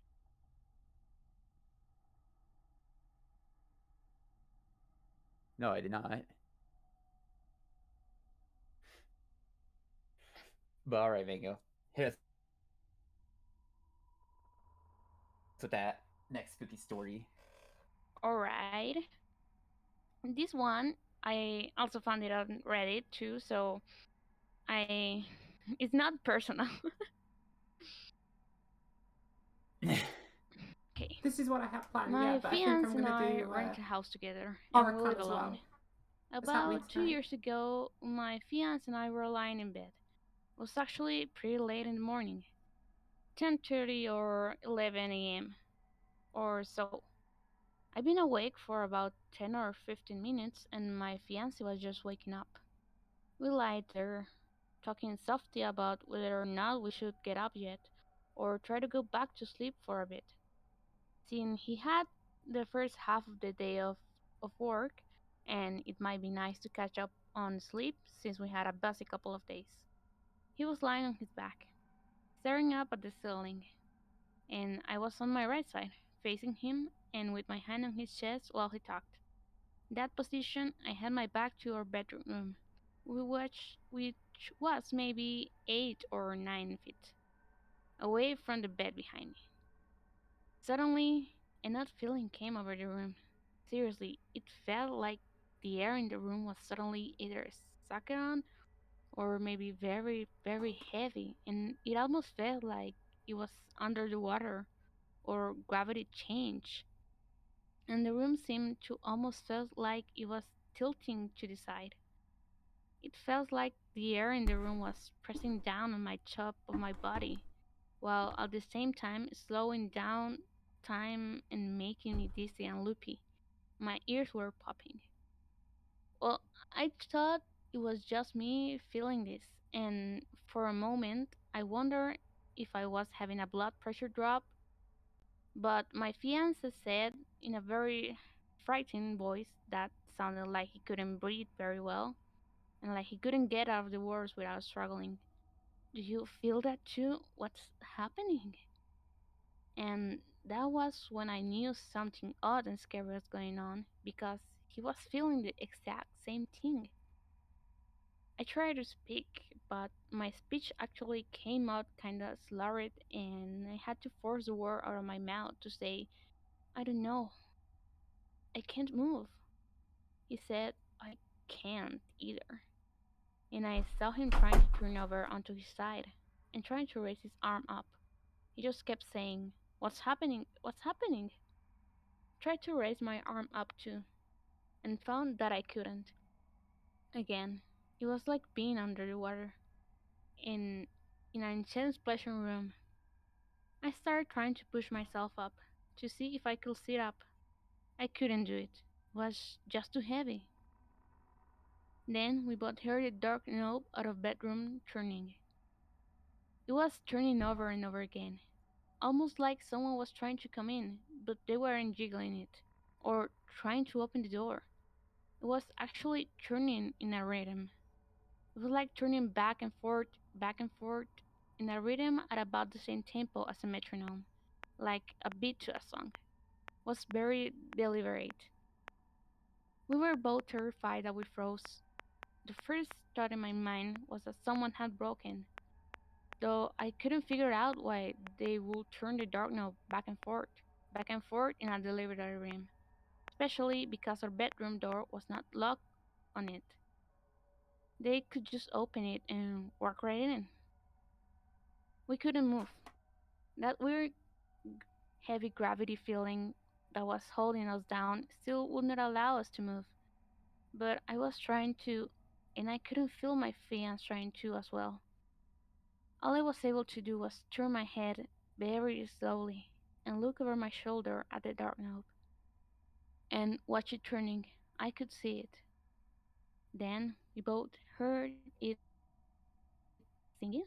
Speaker 2: No, I did not. But alright, Mango. Hit us with that next spooky story.
Speaker 3: All right. This one I also found it on Reddit too, so I it's not personal. Okay.
Speaker 1: This is what I have planned, yeah,
Speaker 3: My
Speaker 1: but I think
Speaker 3: fiance
Speaker 1: I'm
Speaker 3: and
Speaker 1: going to
Speaker 3: I
Speaker 1: do
Speaker 3: rent a house together and we
Speaker 1: Horrorcon
Speaker 3: live
Speaker 1: as
Speaker 3: alone.
Speaker 1: well. It's happening
Speaker 3: About two
Speaker 1: tonight.
Speaker 3: years ago, my fiance and I were lying in bed. It was actually pretty late in the morning, 10:30 or 11 a.m. or so. I've been awake for about 10 or 15 minutes and my fiance was just waking up. We lied there, talking softly about whether or not we should get up yet, or try to go back to sleep for a bit. Since he had the first half of the day of work, and it might be nice to catch up on sleep since we had a busy couple of days. He was lying on his back, staring up at the ceiling, and I was on my right side, facing him and with my hand on his chest while he talked. In that position, I had my back to our bedroom, which was maybe 8 or 9 feet away from the bed behind me. Suddenly, an odd feeling came over the room. Seriously, it felt like the air in the room was suddenly either sucked on or maybe very, very heavy, and it almost felt like it was under the water or gravity changed. And the room seemed to almost feel like it was tilting to the side. It felt like the air in the room was pressing down on my top of my body, while at the same time slowing down time and making me dizzy and loopy. My ears were popping. Well, I thought it was just me feeling this, and for a moment I wondered if I was having a blood pressure drop, but my fiance said in a very frightened voice that sounded like he couldn't breathe very well and like he couldn't get out of the words without struggling. Do you feel that too? What's happening? And that was when I knew something odd and scary was going on because he was feeling the exact same thing. I tried to speak, but my speech actually came out kinda slurred and I had to force the word out of my mouth to say, I don't know, I can't move. He said, I can't either. And I saw him trying to turn over onto his side and trying to raise his arm up. He just kept saying, what's happening? What's happening? Tried to raise my arm up too, and found that I couldn't. Again, it was like being under the water in in an intense pleasure room. I started trying to push myself up to see if I could sit up. I couldn't do it. It was just too heavy. Then we both heard the dark knob out of bedroom turning. It was turning over and over again, almost like someone was trying to come in, but they weren't jiggling it, or trying to open the door. It was actually turning in a rhythm. It was like turning back and forth, in a rhythm at about the same tempo as a metronome, like a beat to a song. It was very deliberate. We were both terrified that we froze. The first thought in my mind was that someone had broken, though I couldn't figure out why they would turn the dark knob back and forth in a deliberate rhythm, especially because our bedroom door was not locked on it. They could just open it and walk right in. We couldn't move. That weird heavy gravity feeling that was holding us down still would not allow us to move. But I was trying to, and I couldn't feel my fiance trying to as well. All I was able to do was turn my head very slowly and look over my shoulder at the dark knob and watch it turning. I could see it. Then we both heard it singing,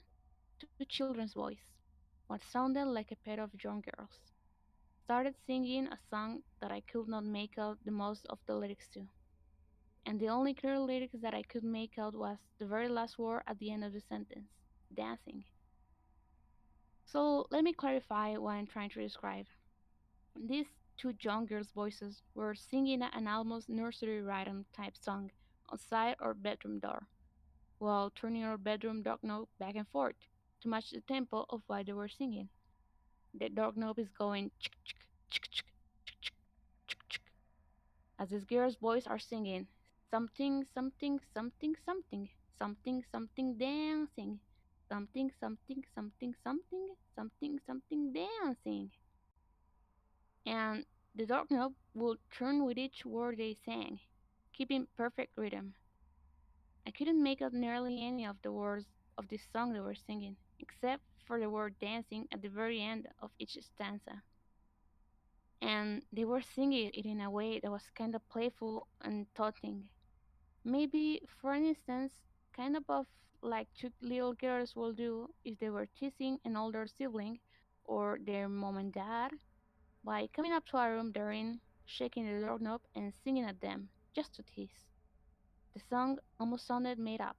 Speaker 3: two children's voice, what sounded like a pair of young girls. Started singing a song that I could not make out the most of the lyrics to. And the only clear lyrics that I could make out was the very last word at the end of the sentence, dancing. So let me clarify what I'm trying to describe. These two young girls' voices were singing an almost nursery rhyme type song outside our bedroom door, while turning our bedroom doorknob back and forth to match the tempo of what they were singing. The doorknob is going chick chick chick chick chick chick chick chick as these girls' voices are singing something something something something something something dancing something something something something something something dancing, and the doorknob would turn with each word they sang, keeping perfect rhythm. I couldn't make out nearly any of the words of this song they were singing, except for the word dancing at the very end of each stanza. And they were singing it in a way that was kind of playful and taunting. Maybe, for instance, kind of like two little girls will do if they were teasing an older sibling or their mom and dad by coming up to a room they're in, shaking the doorknob and singing at them, just to tease. The song almost sounded made up.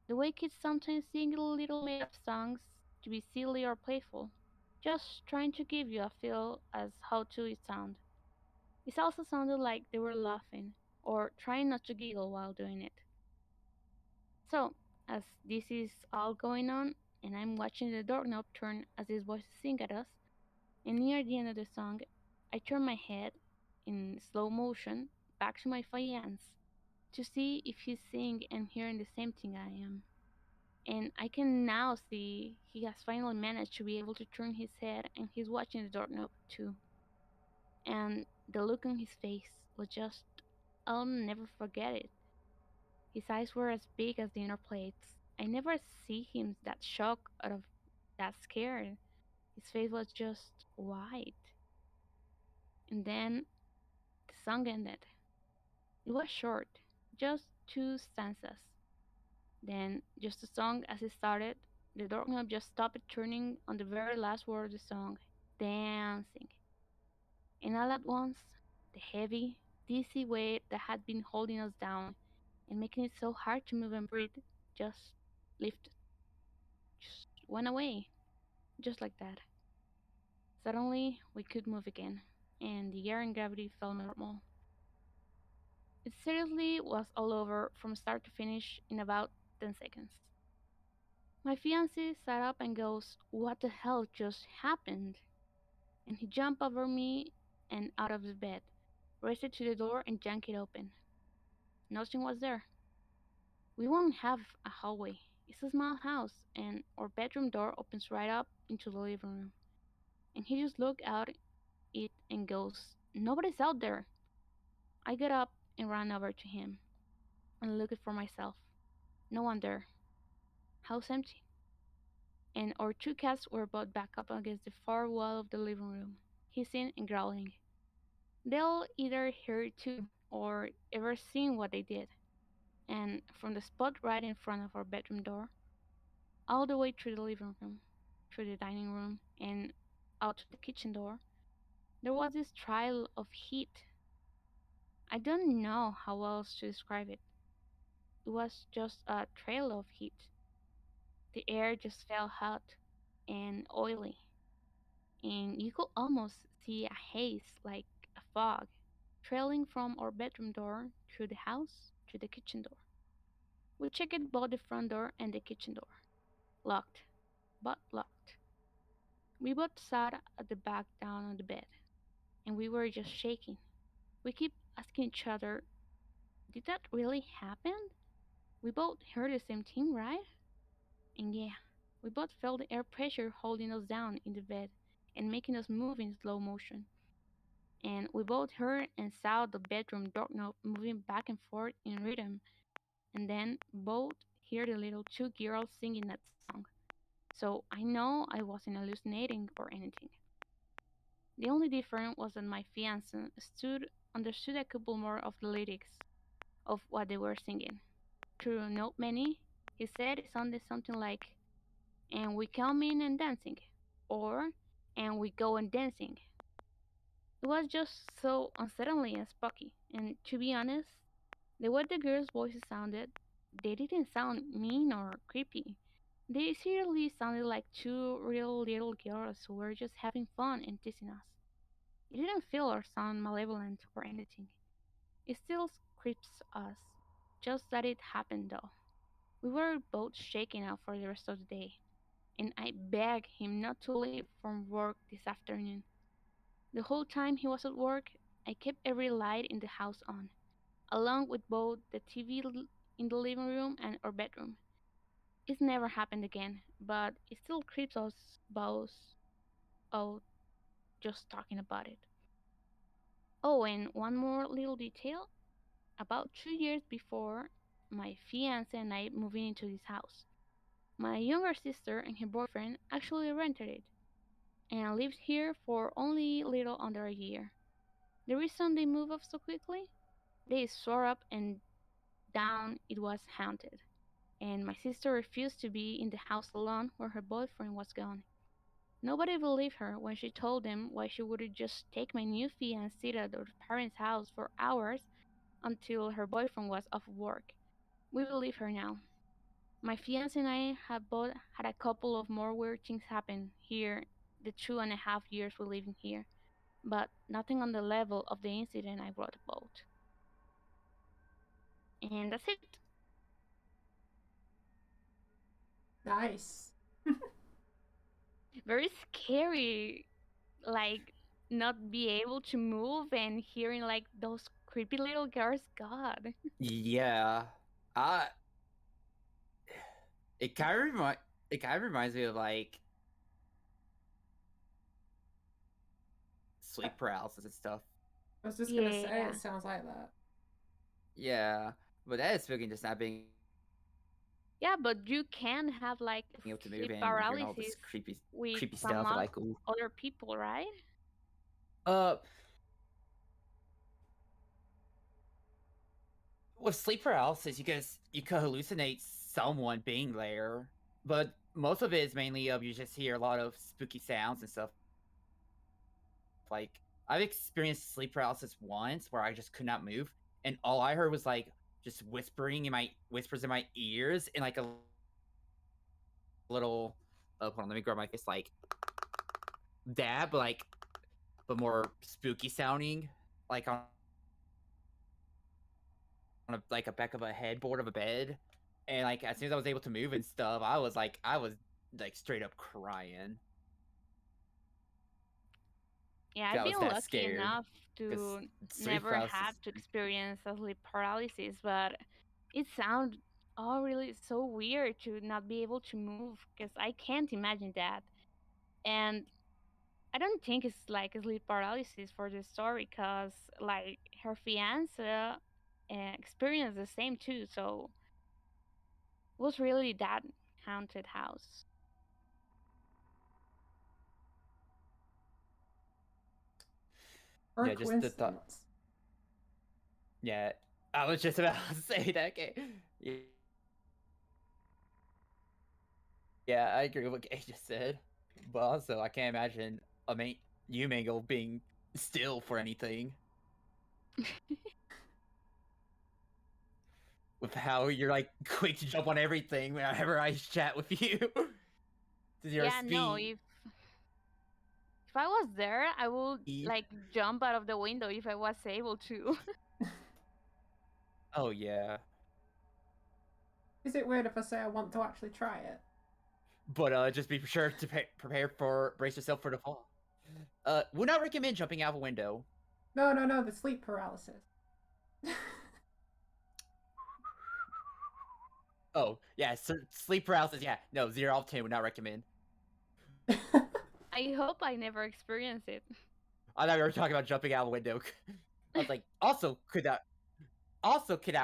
Speaker 3: The way kids sometimes sing little made up songs to be silly or playful, just trying to give you a feel as how to it sound. It also sounded like they were laughing or trying not to giggle while doing it. So, as this is all going on, and I'm watching the doorknob turn as these voices sing at us, and near the end of the song, I turn my head in slow motion back to my fiance to see if he's seeing and hearing the same thing I am. And I can now see he has finally managed to be able to turn his head and he's watching the doorknob too. And the look on his face was just, I'll never forget it. His eyes were as big as dinner plates. I never see him that shocked or of that scared. His face was just white. And then the song ended. It was short, just two stanzas. Then, just the song as it started, the doorknob just stopped turning on the very last word of the song, dancing. And all at once, the heavy, dizzy weight that had been holding us down and making it so hard to move and breathe just lifted, just went away, just like that. Suddenly, we could move again, and the air and gravity felt normal. It seriously was all over from start to finish in about 10 seconds. My fiance sat up and goes, "What the hell just happened?" And he jumped over me and out of the bed, raced to the door and yanked it open. Nothing was there. We won't have a hallway. It's a small house, and our bedroom door opens right up into the living room. And he just looked out it and goes, "Nobody's out there." I got up and ran over to him and looked for myself. No one there. House empty. And our two cats were both back up against the far wall of the living room, hissing and growling. They'll either hear it too, or ever seen what they did. And from the spot right in front of our bedroom door, all the way through the living room, through the dining room, and out to the kitchen door, there was this trail of heat. I don't know how else to describe it. It was just a trail of heat. The air just felt hot and oily, and you could almost see a haze like a fog trailing from our bedroom door through the house to the kitchen door. We checked both the front door and the kitchen door. Locked, but locked. We both sat at the back down on the bed, and we were just shaking. We kept asking each other, did that really happen? We both heard the same thing, right? And yeah, we both felt the air pressure holding us down in the bed and making us move in slow motion. And we both heard and saw the bedroom doorknob moving back and forth in rhythm, and then both heard the little two girls singing that song. So I know I wasn't hallucinating or anything. The only difference was that my fiance understood a couple more of the lyrics of what they were singing. Through not many, he said it sounded something like, and we come in and dancing, or and we go and dancing. It was just so unsettling and spooky, and to be honest, the way the girls' voices sounded, they didn't sound mean or creepy. They seriously sounded like two real little girls who were just having fun and teasing us. It didn't feel or sound malevolent or anything. It still creeps us. Just that it happened though. We were both shaken out for the rest of the day, and I begged him not to leave from work this afternoon. The whole time he was at work, I kept every light in the house on, along with both the TV in the living room and our bedroom. It's never happened again, but it still creeps us both out just talking about it. Oh, and one more little detail. About 2 years before my fiance and I moving into this house, my younger sister and her boyfriend actually rented it and lived here for only little under a year. The reason they moved up so quickly? They swore up and down it was haunted, and my sister refused to be in the house alone where her boyfriend was gone. Nobody believed her when she told them why she wouldn't just take my new fiancé at her parents' house for hours until her boyfriend was off work. We believe her now. My fiance and I have both had a couple of more weird things happen here the 2.5 years we live in here, but nothing on the level of the incident I wrote about. And that's it.
Speaker 1: Nice.
Speaker 3: Very scary, like not be able to move and hearing like those creepy little girls. God.
Speaker 2: Yeah. Uh it kind of reminds me of like sleep paralysis and stuff.
Speaker 1: I was just gonna say
Speaker 3: Yeah.
Speaker 1: it sounds like that.
Speaker 2: Yeah. But that is speaking just not being
Speaker 3: Yeah, but you can have like
Speaker 2: able to move
Speaker 3: sleep
Speaker 2: and hearing all this
Speaker 3: paralysis with
Speaker 2: creepy
Speaker 3: some
Speaker 2: stuff like ooh.
Speaker 3: other people, right?
Speaker 2: Uh with sleep paralysis you could hallucinate someone being there. But most of it is mainly you just hear a lot of spooky sounds and stuff. Like I've experienced sleep paralysis once where I just could not move, and all I heard was like just whispers in my ears and like a little. Oh, hold on, let me grab my face. Like that, but more spooky sounding, like on a, like a back of a headboard of a bed. And like as soon as I was able to move and stuff, I was like straight up crying.
Speaker 3: Yeah, I've
Speaker 2: I was
Speaker 3: been
Speaker 2: that
Speaker 3: lucky
Speaker 2: scared
Speaker 3: enough
Speaker 2: because
Speaker 3: to
Speaker 2: sleep
Speaker 3: never have
Speaker 2: paralysis.
Speaker 3: to experience a sleep paralysis, but it sounds all really so weird to not be able to move because I can't imagine that. And I don't think it's like a sleep paralysis for the story because like her fiance experienced the same too, so it was really that haunted house.
Speaker 1: Or a
Speaker 2: Yeah, just the thought.
Speaker 1: coincidence.
Speaker 2: Yeah, I was just about to say that. Okay. Yeah, Yeah, I agree with what Kay just said. But also, I can't imagine you Mangle being still for anything. With how you're like quick to jump on everything whenever I chat with you. To your
Speaker 3: Yeah, no,
Speaker 2: speed.
Speaker 3: if I was there, I would like jump out of the window if I was able to.
Speaker 2: Oh yeah.
Speaker 1: Is it weird if I say I want to actually try it?
Speaker 2: But just be sure to brace yourself for the fall. Would not recommend jumping out of a window.
Speaker 1: No, the sleep paralysis.
Speaker 2: Oh yeah, sleep paralysis. Yeah, no, 0 out of 10 would not recommend.
Speaker 3: I hope I never experience it.
Speaker 2: I thought we were talking about jumping out of a window. I was like, also could not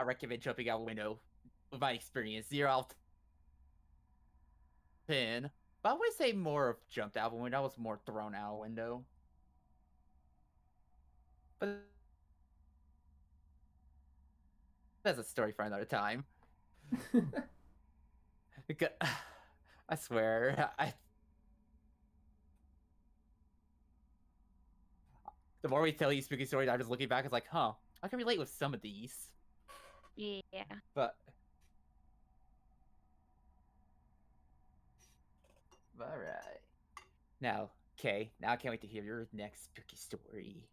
Speaker 2: recommend jumping out of a window. With my experience, 0 out of 10. But I would say more of jumped out of a window. I was more thrown out a window. But that's a story for another time. Because, I swear, the more we tell you spooky stories, I'm just looking back. It's like, huh, I can relate with some of these.
Speaker 3: Yeah.
Speaker 2: But all right. Now, Kay, now I can't wait to hear your next spooky story.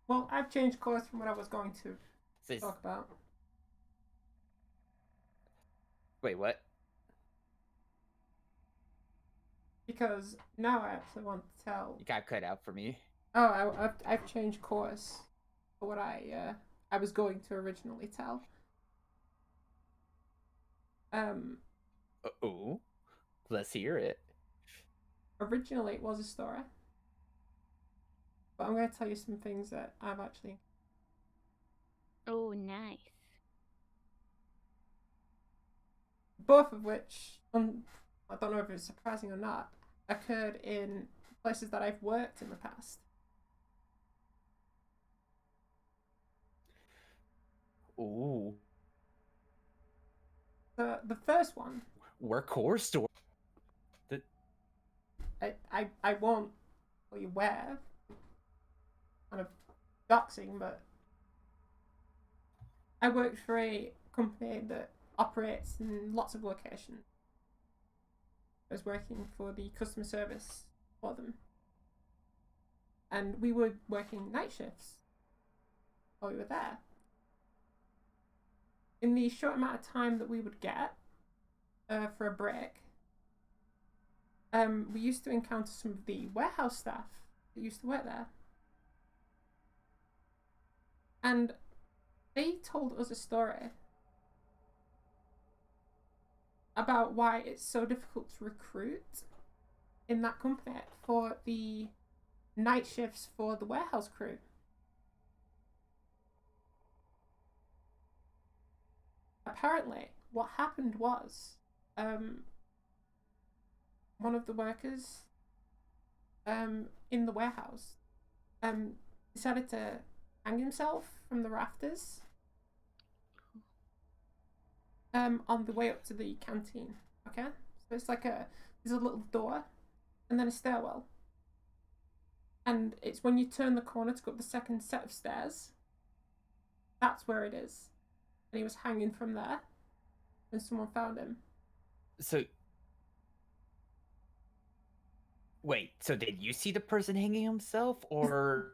Speaker 1: Well, I've changed course from what I was going to
Speaker 2: So
Speaker 1: talk about.
Speaker 2: wait, what?
Speaker 1: Because now I actually want to tell.
Speaker 2: You got cut out for me.
Speaker 1: Oh, I've changed course for what I was going to originally tell.
Speaker 2: Oh, let's hear it.
Speaker 1: Originally it was a story, but I'm going to tell you some things that I've actually.
Speaker 3: Oh, nice.
Speaker 1: Both of which, I don't know if it's surprising or not, occurred in places that I've worked in the past.
Speaker 2: Ooh.
Speaker 1: The first one,
Speaker 2: Workhorse story.
Speaker 1: I won't tell you where, kind of doxing, but I worked for a company that operates in lots of locations. I was working for the customer service for them. And we were working night shifts while we were there. In the short amount of time that we would get for a break, we used to encounter some of the warehouse staff that used to work there. And they told us a story about why it's so difficult to recruit in that company for the night shifts for the warehouse crew. Apparently, what happened was one of the workers in the warehouse decided to hang himself from the rafters on the way up to the canteen. Okay, so it's like there's a little door and then a stairwell, and it's when you turn the corner to go up the second set of stairs, that's where it is. And he was hanging from there when someone found him.
Speaker 2: So wait, so did you see the person hanging himself, or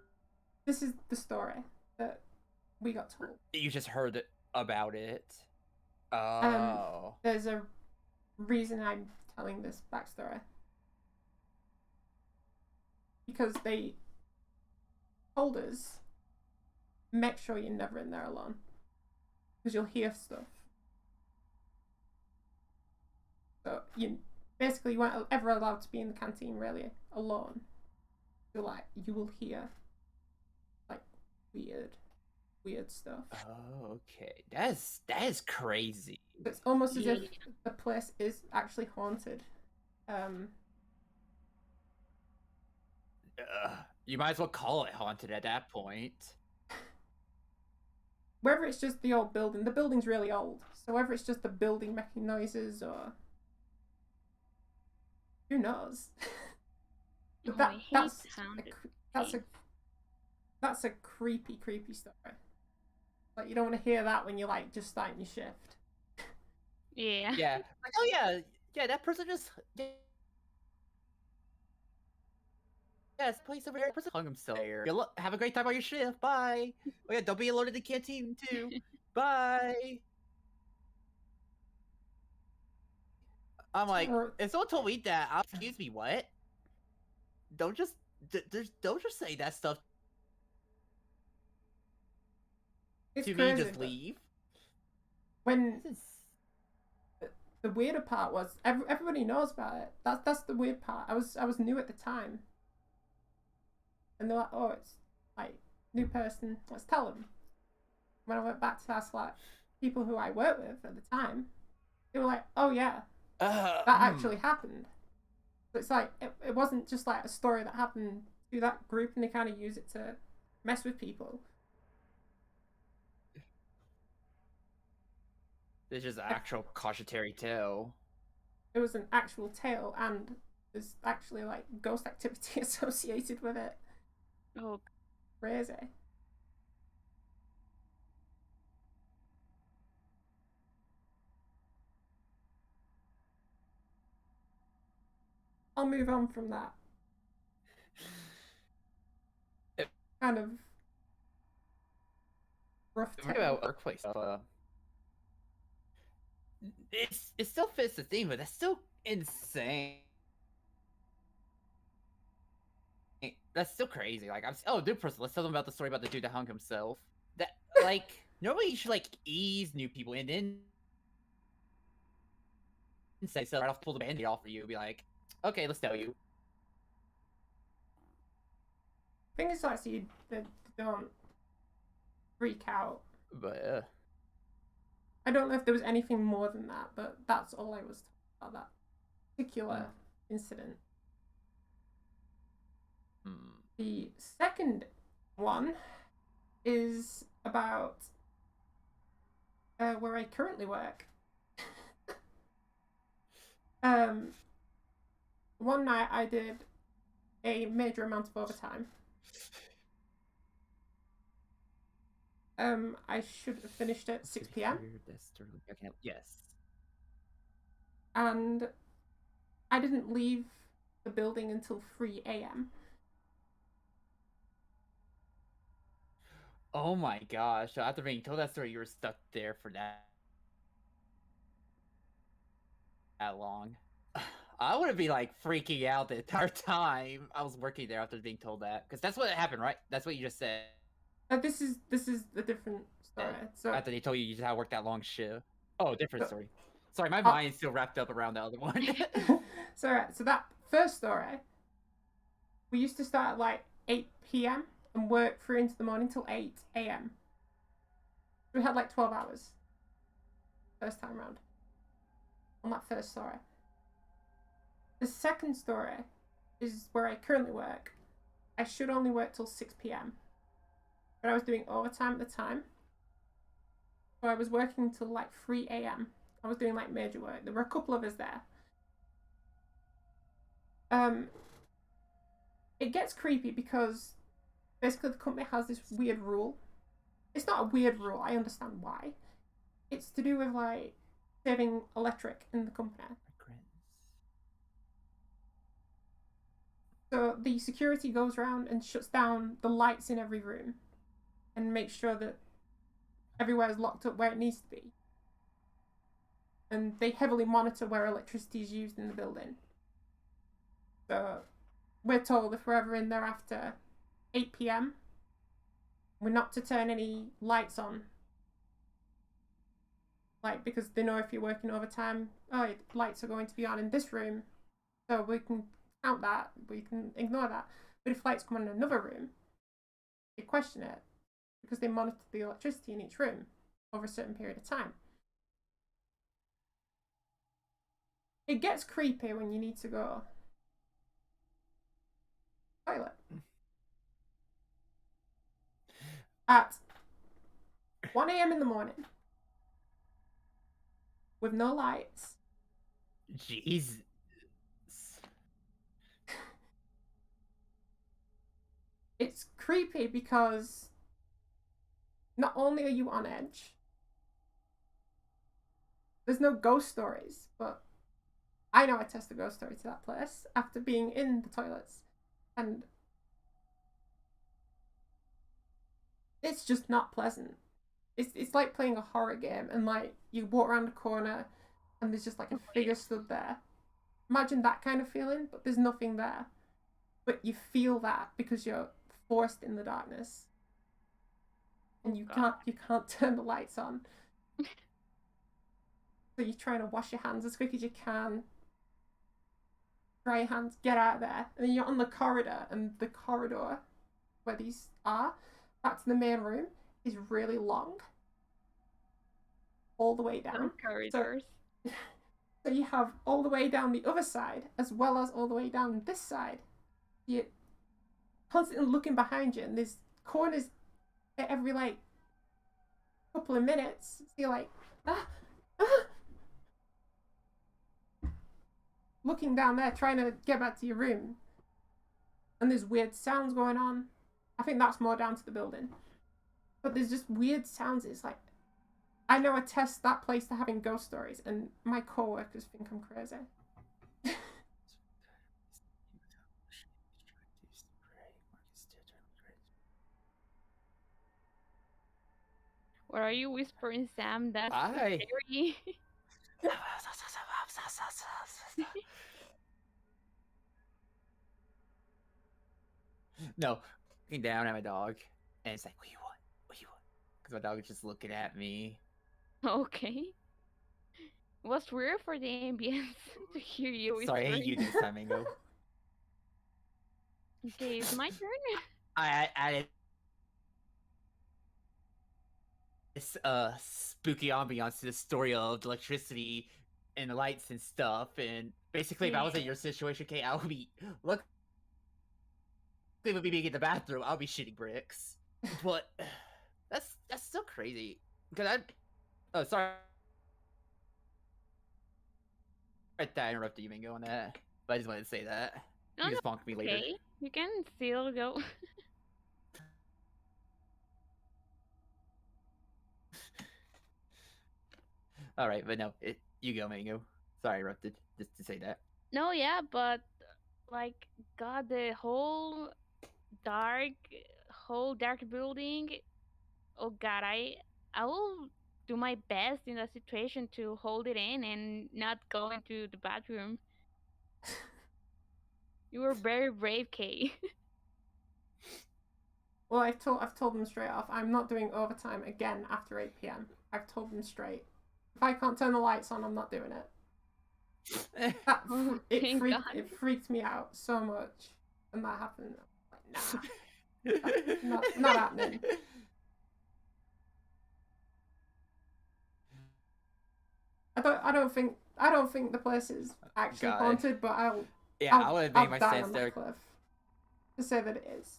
Speaker 1: This is the story that we got told.
Speaker 2: you just heard about it? Oh.
Speaker 1: There's a reason I'm telling this backstory. Because they told us, make sure you're never in there alone. Because you'll hear stuff. So you weren't ever allowed to be in the canteen really alone. You will hear like weird stuff.
Speaker 2: Oh, okay. That is crazy.
Speaker 1: It's almost as if the place is actually haunted.
Speaker 2: You might as well call it haunted at that point.
Speaker 1: whether it's just the old building, the building's really old, so whether it's just the building making noises or who knows. But
Speaker 3: Oh, I hate haunted
Speaker 1: that's
Speaker 3: things.
Speaker 1: that's a creepy story. Like, you don't want to hear that when you're like just starting your shift.
Speaker 3: Yeah.
Speaker 2: Yeah. Like, oh yeah, yeah, that person just this place over there, that person hung himself there. Good luck. Have a great time on your shift. Bye. Oh yeah, don't be alone in the canteen too. Bye. I'm like, if someone told me that, excuse me, what? Don't just don't just say that stuff
Speaker 1: It's
Speaker 2: to me.
Speaker 1: crazy.
Speaker 2: Just leave.
Speaker 1: When the weirder part was everybody knows about it. That's the weird part. I was new at the time, and they're like, oh, it's like new person. Let's tell them. When I went back to ask like people who I worked with at the time, they were like, oh yeah, that actually happened. So it's like it wasn't just like a story that happened to that group, and they kind of use it to mess with people.
Speaker 2: It's just actual cautionary tale.
Speaker 1: It was an actual tale, and there's actually like ghost activity associated with it.
Speaker 3: Oh,
Speaker 1: Crazy. I'll move on from that kind of rough tale.
Speaker 2: About workplace stuff. It still fits the theme, but that's still insane. That's still crazy. Like, new person. Let's tell them about the story about the dude that hung himself. That, like, normally you should like ease new people and then say so right off, pull the band-aid off for you, be like, okay, let's tell you.
Speaker 1: Things like so you don't freak out.
Speaker 2: But
Speaker 1: I don't know if there was anything more than that, but that's all I was talking about that particular incident. The second one is about where I currently work. One night I did a major amount of overtime. I should have finished at 6 p.m.
Speaker 2: Yes.
Speaker 1: And I didn't leave the building until 3 a.m.
Speaker 2: Oh my gosh! So after being told that story, you were stuck there for that long. I would be like freaking out the entire time I was working there after being told that, because that's what happened, right? That's what you just said.
Speaker 1: This is a different story. So
Speaker 2: after they told you just how to work that long shift. Oh, different story. Sorry, my mind's still wrapped up around the other one.
Speaker 1: so that first story, we used to start at like 8 p.m. and work through into the morning till 8 a.m. We had like 12 hours first time around on that first story. The second story is where I currently work. I should only work till 6 p.m. but I was doing overtime at the time. So I was working till like 3 a.m. I was doing like major work. There were a couple of us there. It gets creepy because basically the company has this weird rule. It's not a weird rule, I understand why. It's to do with like saving electric in the company. So the security goes around and shuts down the lights in every room and makes sure that everywhere is locked up where it needs to be. And they heavily monitor where electricity is used in the building. So we're told if we're ever in there after 8 p.m, we're not to turn any lights on. Like, because they know if you're working overtime, oh, lights are going to be on in this room. So we can count that, we can ignore that. But if lights come on in another room, they question it because they monitor the electricity in each room over a certain period of time. It gets creepy when you need to go toilet at 1 a.m. in the morning with no lights.
Speaker 2: Jeez.
Speaker 1: It's creepy because not only are you on edge, there's no ghost stories, but I know I test a ghost story to that place after being in the toilets, and it's just not pleasant. It's like playing a horror game, and like you walk around a corner, and there's just like a figure stood there. Imagine that kind of feeling, but there's nothing there. But you feel that because you're forced in the darkness, and you can't turn the lights on. So you're trying to wash your hands as quick as you can. Dry your hands, get out of there. And then you're on the corridor, and the corridor where these are, back to the main room, is really long. All the way down.
Speaker 3: Corridors.
Speaker 1: So you have all the way down the other side, as well as all the way down this side. You're constantly looking behind you, and there's corners at every, like, couple of minutes. So you're like, looking down there, trying to get back to your room. And there's weird sounds going on. I think that's more down to the building. But there's just weird sounds. It's like, I know I test that place to having ghost stories, and my co-workers think I'm crazy.
Speaker 3: What are you whispering, Sam? That's so
Speaker 2: Hi.
Speaker 3: scary.
Speaker 2: No, looking down at my dog, and it's like, what do you want? What do you want? Because my dog is just looking at me.
Speaker 3: Okay. It was weird for the ambience to hear you
Speaker 2: Sorry, I
Speaker 3: whispering.
Speaker 2: hate you this time, Mango.
Speaker 3: Okay, it's my turn.
Speaker 2: I added this spooky ambiance to the story of the electricity and the lights and stuff. And basically, if I was in your situation, Kate, I would be look. They would be being in the bathroom. I'll be shitting bricks. But that's still crazy because I. Oh, sorry. Right, that I interrupted you, Mango, on that. But I just wanted to say that.
Speaker 3: No,
Speaker 2: You
Speaker 3: no,
Speaker 2: just bonk me later.
Speaker 3: okay. You can still go.
Speaker 2: All right, but no, you go, Mango. Sorry, I interrupted. Just to say that.
Speaker 3: No, yeah, but like, God, the dark, whole dark building. Oh God, I will do my best in that situation to hold it in and not go into the bathroom. You were very brave, Kay.
Speaker 1: Well, I've told them straight off. I'm not doing overtime again after 8 p.m. I've told them straight. If I can't turn the lights on, I'm not doing it.
Speaker 3: Oh,
Speaker 1: It
Speaker 3: thank God.
Speaker 1: freaked me out so much, and that happened. Like, nah, not happening. I don't think the place is actually
Speaker 2: God.
Speaker 1: haunted, but I
Speaker 2: would have made
Speaker 1: I'll
Speaker 2: my
Speaker 1: die
Speaker 2: sense
Speaker 1: on
Speaker 2: there.
Speaker 1: that cliff to say that it is.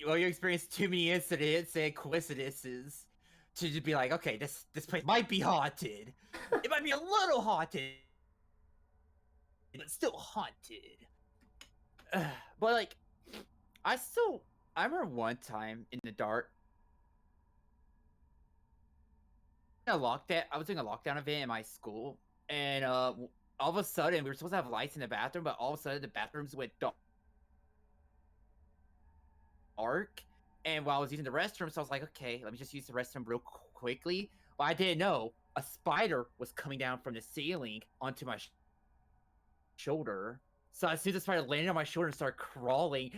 Speaker 2: Well, you experienced too many incidents and coincidences to just be like, okay, this place might be haunted. It might be a little haunted, but still haunted. But like, I remember one time in the dark, I was doing a lockdown event in my school, and all of a sudden we were supposed to have lights in the bathroom, but all of a sudden the bathrooms went dark. And while I was using the restroom, so I was like, okay, let me just use the restroom real quickly. Well, I didn't know a spider was coming down from the ceiling onto my shoulder. So as soon as the spider landed on my shoulder and started crawling,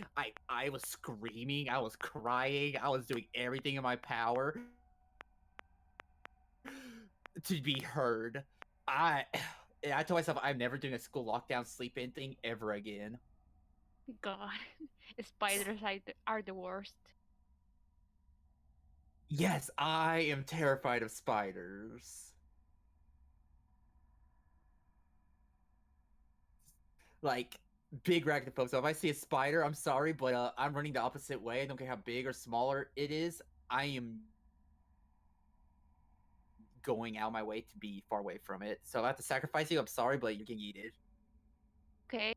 Speaker 2: I was screaming, I was crying, I was doing everything in my power to be heard. I told myself I'm never doing a school lockdown sleep-in thing ever again.
Speaker 3: God, spiders are the worst.
Speaker 2: Yes, I am terrified of spiders. Like, big arachnophobia. So if I see a spider, I'm sorry, but I'm running the opposite way. I don't care how big or smaller it is. I am going out of my way to be far away from it. So if I have to sacrifice you, I'm sorry, but you're getting eaten.
Speaker 3: Okay.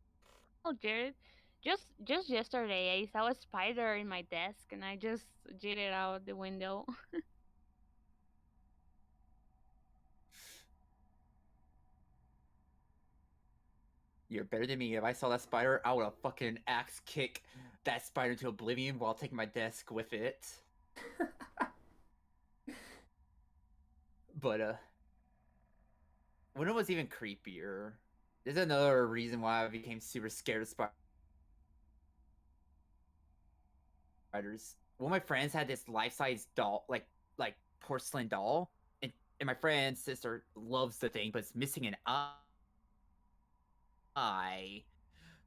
Speaker 3: Oh, Jared. Just yesterday, I saw a spider in my desk, and I just jet it out the window.
Speaker 2: You're better than me. If I saw that spider, I would have fucking axe kick that spider into oblivion while taking my desk with it. But when it was even creepier, there's another reason why I became super scared of spiders. One of my friends had this life-size doll, like porcelain doll, and my friend's sister loves the thing, but it's missing an eye.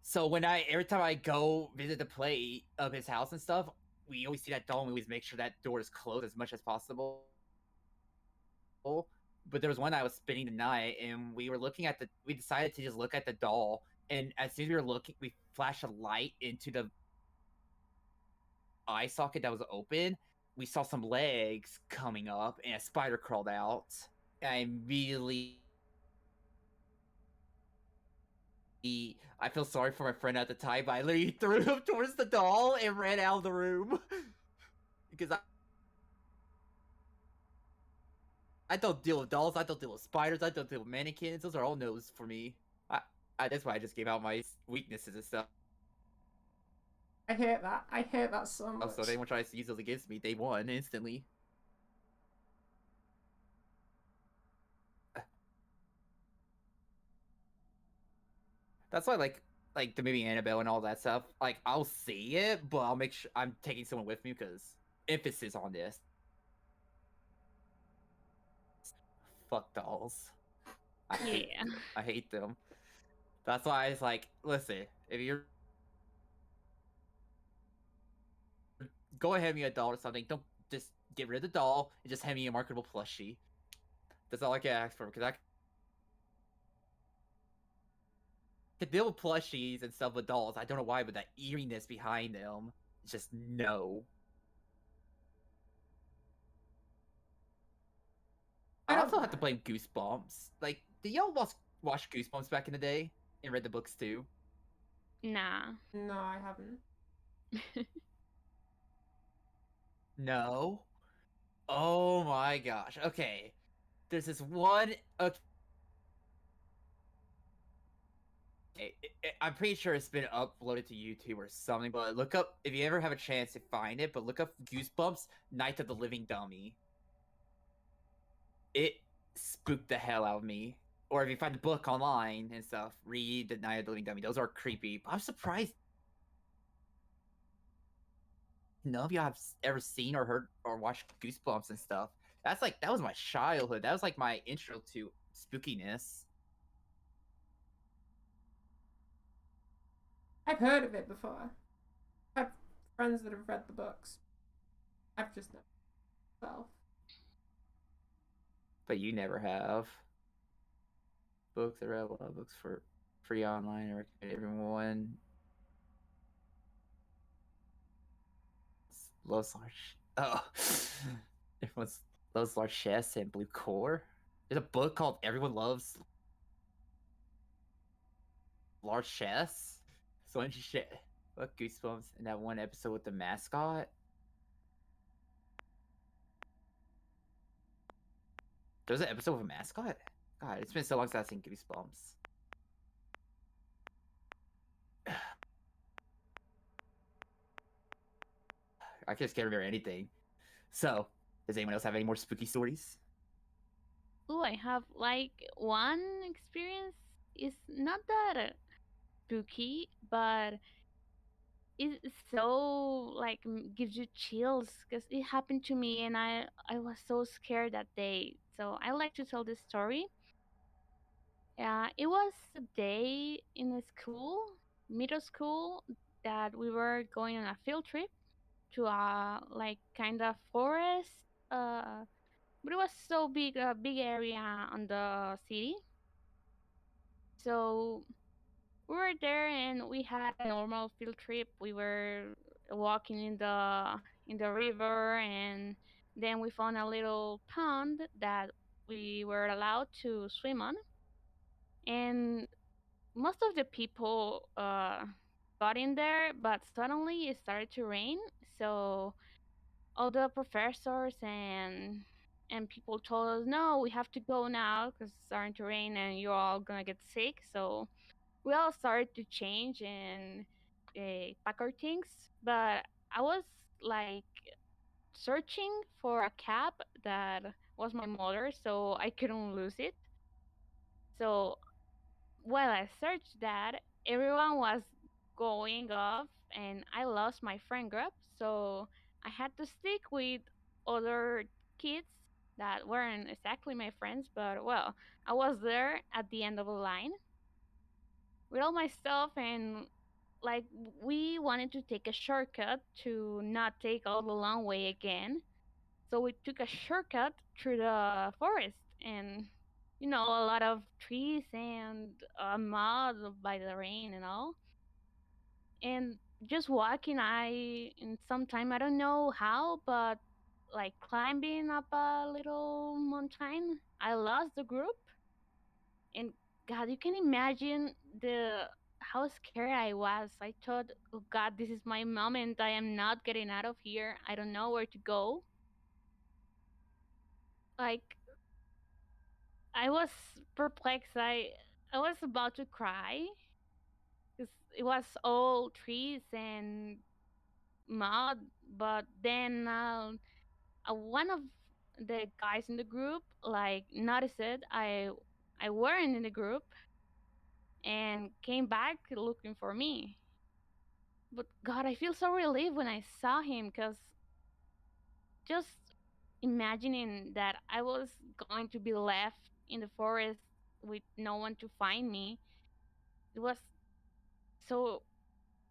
Speaker 2: So every time I go visit the play of his house and stuff, we always see that doll and we always make sure that door is closed as much as possible. But there was one night I was spending the night and we decided to just look at the doll, and as soon as we were looking, we flashed a light into the eye socket that was open. We saw some legs coming up and a spider crawled out. I immediately I feel sorry for my friend at the time, but I literally threw him towards the doll and ran out of the room. Because I don't deal with dolls, I don't deal with spiders, I don't deal with mannequins. Those are all no's for me. That's why I just gave out my weaknesses and stuff.
Speaker 1: I hate that. I hate that so much.
Speaker 2: So if anyone tries to use those against me, they won instantly. That's why like the movie Annabelle and all that stuff. Like I'll see it, but I'll make sure I'm taking someone with me because emphasis on this. Fuck dolls.
Speaker 3: Yeah.
Speaker 2: I hate them. That's why it's like, listen, if you're go ahead and me a doll or something, don't just get rid of the doll and just hand me a marketable plushie. That's all I can ask for because I can deal with plushies and stuff with dolls. I don't know why, but that eeriness behind them, it's just no.
Speaker 1: I
Speaker 2: I
Speaker 1: don't
Speaker 2: also have to
Speaker 1: mind.
Speaker 2: blame Goosebumps. Like, did y'all watch Goosebumps back in the day and read the books too?
Speaker 3: Nah.
Speaker 1: No, I haven't.
Speaker 2: No. Oh my gosh. Okay. There's this one. Okay. I'm pretty sure it's been uploaded to YouTube or something, but look up if you ever have a chance to find it. But look up Goosebumps: Night of the Living Dummy. It spooked the hell out of me. Or if you find the book online and stuff, read the Night of the Living Dummy. Those are creepy. I'm surprised none of you have ever seen or heard or watched Goosebumps and stuff. That was my childhood. That was like my intro to spookiness.
Speaker 1: I've heard of it before. I've friends that have read the books. I've just never myself.
Speaker 2: But you never have. Books. I read a lot of books for free online. I recommend everyone. Loves large. Oh, everyone's loves largesse and blue core. There's a book called Everyone Loves Largesse. So interesting. What Goosebumps in that one episode with the mascot. There's an episode with a mascot. God, it's been so long since I've seen Goosebumps. I just can't remember anything. So, does anyone else have any more spooky stories?
Speaker 3: Ooh, I have like one experience. It's not that spooky, but it's so like gives you chills because it happened to me and I was so scared that day. So I like to tell this story. It was a day in a school, middle school, that we were going on a field trip to a like kind of forest. Uh, but it was so big, a big area on the city. So we were there and we had a normal field trip. We were walking in the river, and then we found a little pond that we were allowed to swim on. And most of the people got in there, but suddenly it started to rain. So all the professors and people told us, no, we have to go now because it's starting to rain and you're all gonna get sick. So we all started to change and pack our things. But I was like searching for a cap that was my mother, so I couldn't lose it. So while I searched that, everyone was going off, and I lost my friend group. So I had to stick with other kids that weren't exactly my friends, but well, I was there at the end of the line with all my stuff, and like we wanted to take a shortcut to not take all the long way again. So we took a shortcut through the forest, and a lot of trees and mud by the rain and all. And just walking, I in some time, I don't know how, but like climbing up a little mountain, I lost the group. And God, you can imagine the how scared I was. I thought, oh God, this is my moment. I am not getting out of here. I don't know where to go. Like I was perplexed. I was about to cry because it was all trees and mud. But then one of the guys in the group like noticed it. I weren't in the group and came back looking for me. But God, I feel so relieved when I saw him because just imagining that I was going to be left in the forest with no one to find me, it was so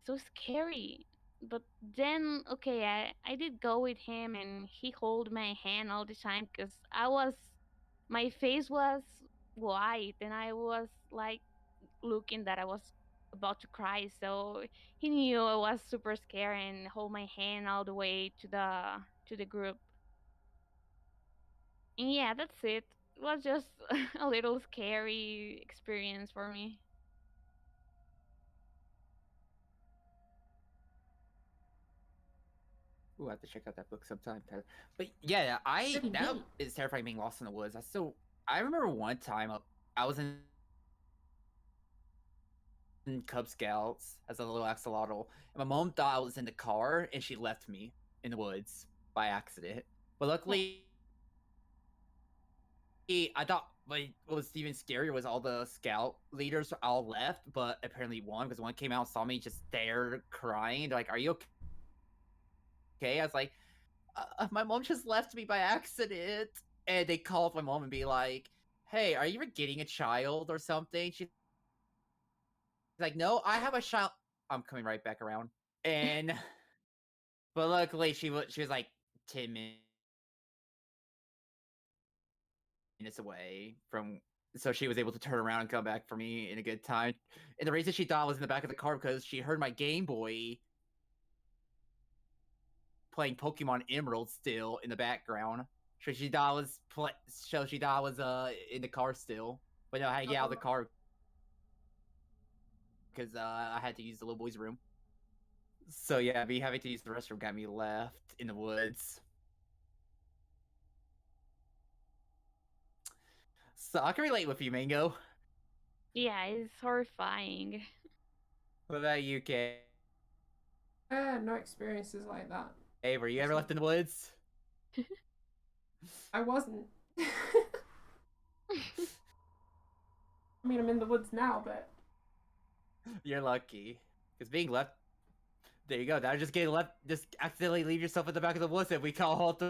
Speaker 3: so scary. But then, okay, I did go with him, and he held my hand all the time because my face was white, and I was like looking that I was about to cry. So he knew I was super scared and hold my hand all the way to the group. And yeah, that's it. It was just a little scary experience for me.
Speaker 2: Ooh, I have to check out that book sometime, Tyler. But yeah, I
Speaker 1: Pretty
Speaker 2: that
Speaker 1: neat.
Speaker 2: is terrifying being lost in the woods. I remember one time I was in Cub Scouts as a little axolotl, and my mom thought I was in the car, and she left me in the woods by accident. But
Speaker 1: Oh,
Speaker 2: luckily, I thought what was even scarier was all the scout leaders all left, but apparently one because one came out and saw me just there crying. They're like, "Are you okay?" I was like, my mom just left me by accident. And they called my mom and be like, hey, are you getting a child or something? She's like, no, I have a child. I'm coming right back around. And, but luckily she was like 10 minutes away from, so she was able to turn around and come back for me in a good time. And the reason she thought I was in the back of the car because she heard my Game Boy playing Pokemon Emerald still in the background. So she thought I was in the car still. But no, I had to get out of the
Speaker 1: oh.
Speaker 2: car because I had to use the little boy's room. So yeah, me having to use the restroom got me left in the woods. So I can relate with you, Mango.
Speaker 3: Yeah, it's horrifying.
Speaker 2: What about you, Kay?
Speaker 1: No experiences like that.
Speaker 2: Were you ever
Speaker 1: Personally.
Speaker 2: left in the woods?
Speaker 1: I wasn't. I mean, I'm in the woods now, but
Speaker 2: You're lucky. Because being left, there you go. Now just getting left, just accidentally leave yourself at the back of the woods if we call all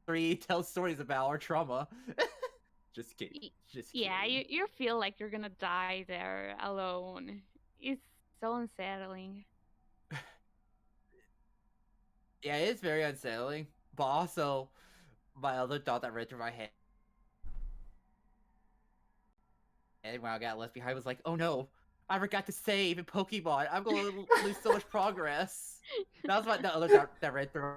Speaker 2: three tell stories about our trauma. Just kidding.
Speaker 3: Y-
Speaker 2: Just
Speaker 3: yeah,
Speaker 2: kidding.
Speaker 3: you feel like you're gonna die there alone. It's so unsettling.
Speaker 2: Yeah, it is very unsettling. But also, my other thought that ran through my head bad when I got left behind. I was like, oh no, I forgot to save in Pokemon. I'm going to lose so much progress. That was what the others that read through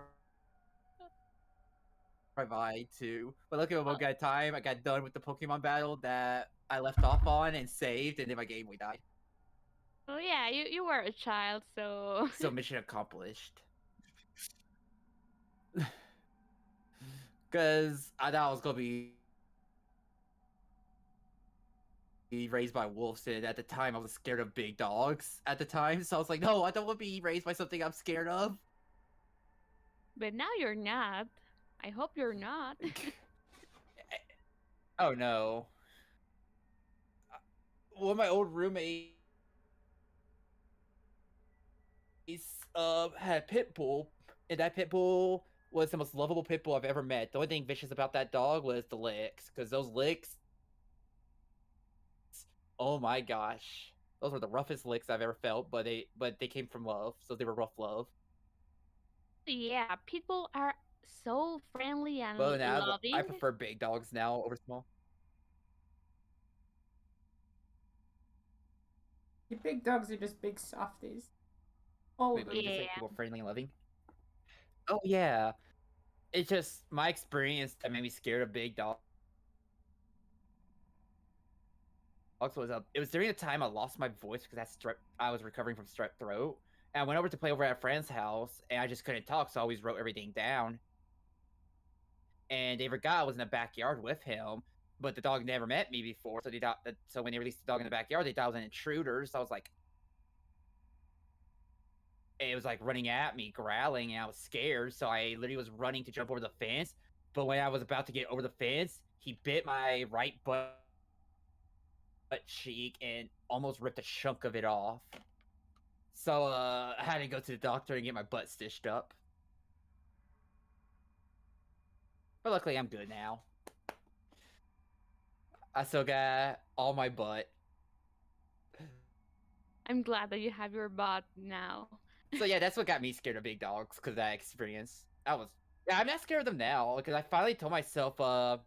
Speaker 2: my mind too. But luckily, one good time, I got done with the Pokemon battle that I left off on and saved, and then my Game Boy died.
Speaker 3: Oh yeah, you were a child, so
Speaker 2: So mission accomplished. Because I thought I was gonna be raised by wolves, and at the time I was scared of big dogs. At the time, so I was like, no, I don't want to be raised by something I'm scared of.
Speaker 3: but now you're not. I hope you're not.
Speaker 2: Oh no. One of my old roommates had a pit bull, and that pit bull was the most lovable pit bull I've ever met. The only thing vicious about that dog was the licks, because those licks, oh my gosh, those were the roughest licks I've ever felt. But they came from love, so they were rough love.
Speaker 3: Yeah, people are so friendly and
Speaker 2: But now I
Speaker 3: loving.
Speaker 2: prefer big dogs now over small.
Speaker 1: Your big dogs are just big softies. All
Speaker 2: Wait,
Speaker 1: of
Speaker 2: what
Speaker 1: them.
Speaker 2: did you
Speaker 3: Yeah,
Speaker 2: say? People friendly and loving? Oh yeah. It's just my experience that made me scared of big dogs was it was during the time I lost my voice because I was recovering from strep throat. And I went over to play over at a friend's house and I just couldn't talk, so I always wrote everything down. And they forgot I was in the backyard with him, but the dog never met me before, so they thought that so when they released the dog in the backyard, they thought I was an intruder. So I was like, it was like running at me, growling, and I was scared. So I literally was running to jump over the fence. But when I was about to get over the fence, he bit my right butt cheek and almost ripped a chunk of it off. So I had to go to the doctor and get my butt stitched up. But luckily, I'm good now. I still got all my butt.
Speaker 3: I'm glad that you have your bot now.
Speaker 2: So yeah, that's what got me scared of big dogs because of that experience. Yeah, I'm not scared of them now because I finally told myself, I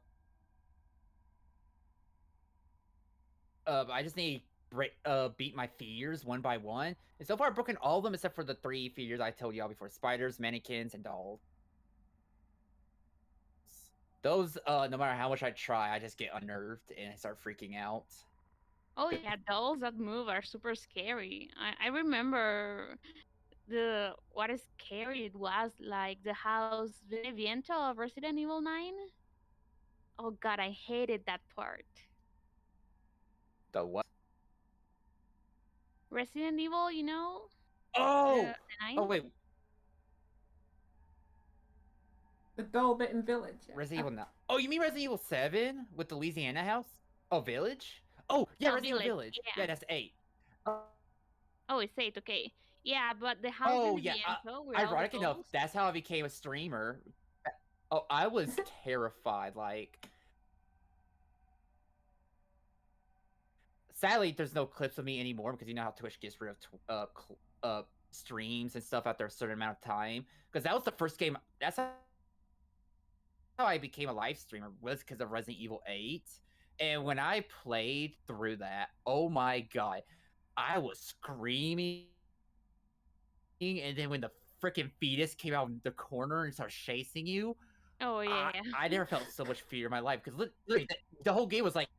Speaker 2: just need to beat my fears one by one. And so far, I've broken all of them except for the 3 fears I told y'all before: spiders, mannequins, and dolls. Those, no matter how much I try, I just get unnerved and I start freaking out.
Speaker 3: Oh yeah, dolls that move are super scary. I remember the what a scary it was, like the house Beneviento of Resident Evil 9. Oh god, I hated that part.
Speaker 2: The what?
Speaker 3: Resident Evil, you know,
Speaker 2: Oh!
Speaker 3: the 9.
Speaker 2: Oh, wait.
Speaker 1: The dull bitten village.
Speaker 2: Resident Evil 9. Oh, you mean Resident Evil 7 with the Louisiana house? Oh, Village? Oh, yeah,
Speaker 3: Oh,
Speaker 2: Resident Evil
Speaker 3: Village.
Speaker 2: Village.
Speaker 3: Yeah.
Speaker 2: Yeah, that's 8. Oh,
Speaker 3: Oh, it's 8. Okay. Yeah, but the house
Speaker 2: oh yeah.
Speaker 3: Beneviento with all the
Speaker 2: Ironic enough,
Speaker 3: dolls.
Speaker 2: that's how I became a streamer. Oh, I was terrified. Like, sadly, there's no clips of me anymore because you know how Twitch gets rid of streams and stuff after a certain amount of time. Because that was the first game. That's how I became a live streamer, was because of Resident Evil 8. And when I played through that, oh my god, I was screaming. And then when the freaking fetus came out of the corner and started chasing you,
Speaker 3: Oh yeah.
Speaker 2: I never felt so much fear in my life because literally the whole game was like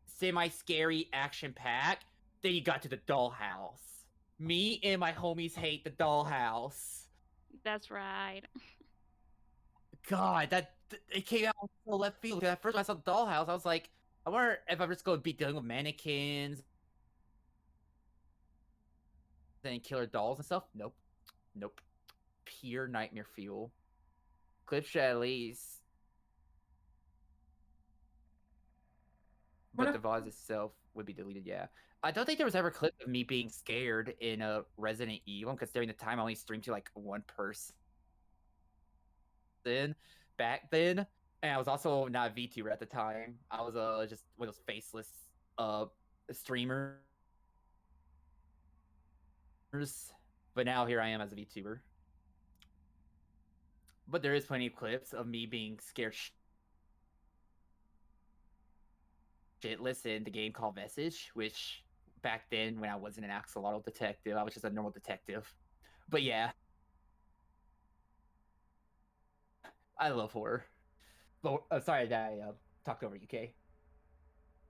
Speaker 2: semi-scary action pack. Then you got to the dollhouse. Me and my homies hate the dollhouse.
Speaker 3: That's right.
Speaker 2: God, it came out so left field. At first, when I saw the dollhouse, I was like, I wonder if I'm just going to be dealing with mannequins and killer dolls and stuff. Nope, nope, pure nightmare fuel. Clip should at least,
Speaker 1: One
Speaker 2: but
Speaker 1: of
Speaker 2: the VOD itself would be deleted. Yeah, I don't think there was ever a clip of me being scared in a Resident Evil because during the time I only streamed to like one person back then, and I was also not a VTuber at the time. I was just one of those faceless uh streamers. But now here I am as a VTuber. But there is plenty of clips of me being scared shitless in the game called Vestige, which back then when I wasn't an axolotl detective, I was just a normal detective. But yeah, I love horror. But sorry that I talked over UK.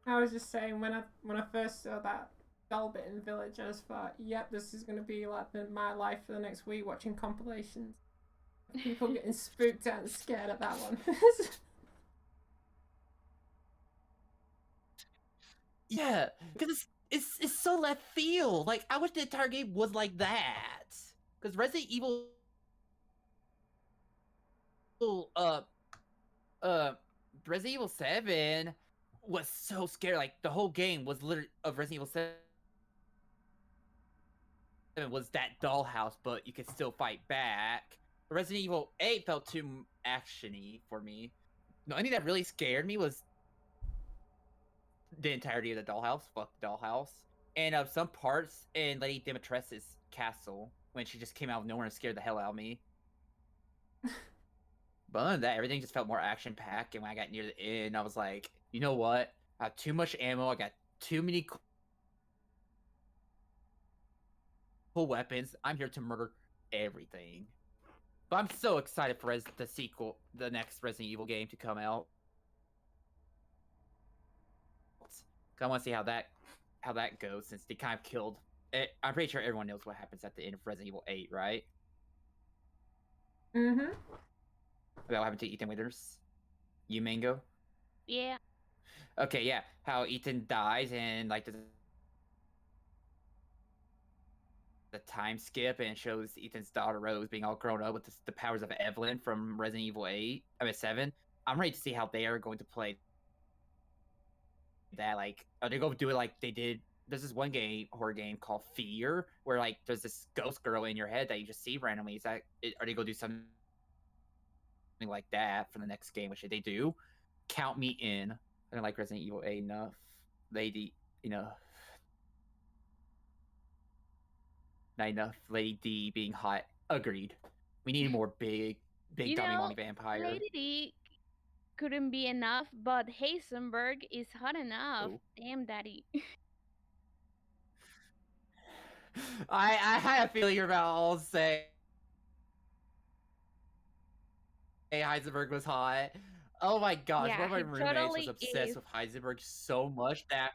Speaker 1: I was just saying when I first saw that doll bit in Village, I just thought, yep, this is gonna be like my life for the next week, watching compilations of people getting spooked out and scared at that one.
Speaker 2: Yeah, because it's so left field. Like I wish the entire game was like that. Because Resident Evil, uh, uh, Resident Evil 7 was so scary. Like the whole game was literally of Resident Evil 7 was that dollhouse, but you could still fight back. Resident Evil 8 felt too actiony for me. The only thing that really scared me was the entirety of the dollhouse. Fuck the dollhouse. And of some parts in Lady Dimitrescu's castle when she just came out of nowhere and scared the hell out of me. But other than that, everything just felt more action packed. And when I got near the end, I was like, you know what? I have too much ammo. I got too many cool weapons. I'm here to murder everything. But I'm so excited for the sequel, the next Resident Evil game to come out. I want to see how that goes since they kind of killed. I'm pretty sure everyone knows what happens at the end of Resident Evil 8, right?
Speaker 1: Mm-hmm.
Speaker 2: About what happened to Ethan Winters? You Mango?
Speaker 3: Yeah.
Speaker 2: Okay, yeah. How Ethan dies and like the time skip and it shows Ethan's daughter Rose being all grown up with the powers of Evelyn from Resident Evil 8. I mean 7. I'm ready to see how they are going to play that. Like, are they going to do it like they did? There's this one horror game called Fear, where like there's this ghost girl in your head that you just see randomly. Are they going to do something like that for the next game? Which if they do, count me in. I don't like Resident Evil 8 enough. Lady, not enough. Lady D being hot. Agreed. We need more big
Speaker 3: You
Speaker 2: dummy
Speaker 3: know,
Speaker 2: mommy vampire.
Speaker 3: Lady D couldn't be enough, but Heisenberg is hot enough.
Speaker 2: Ooh.
Speaker 3: Damn, daddy.
Speaker 2: I had a feeling you're about to say Heisenberg was hot. Oh my gosh,
Speaker 3: Yeah,
Speaker 2: one of my
Speaker 3: he
Speaker 2: roommates was
Speaker 3: totally
Speaker 2: obsessed
Speaker 3: is.
Speaker 2: with Heisenberg so much that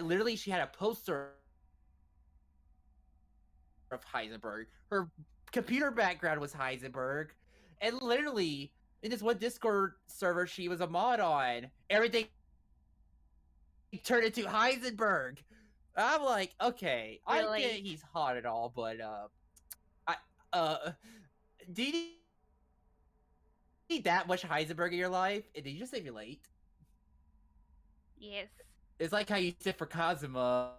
Speaker 2: literally she had a poster of Heisenberg. Her computer background was Heisenberg. And literally, in this one Discord server she was a mod on, everything turned into Heisenberg. I'm like, okay, I get
Speaker 3: Relate.
Speaker 2: he's hot and all, but do you need that much Heisenberg in your life? And did you just say relate?
Speaker 3: Yes.
Speaker 2: It's like how you sit for Kazuma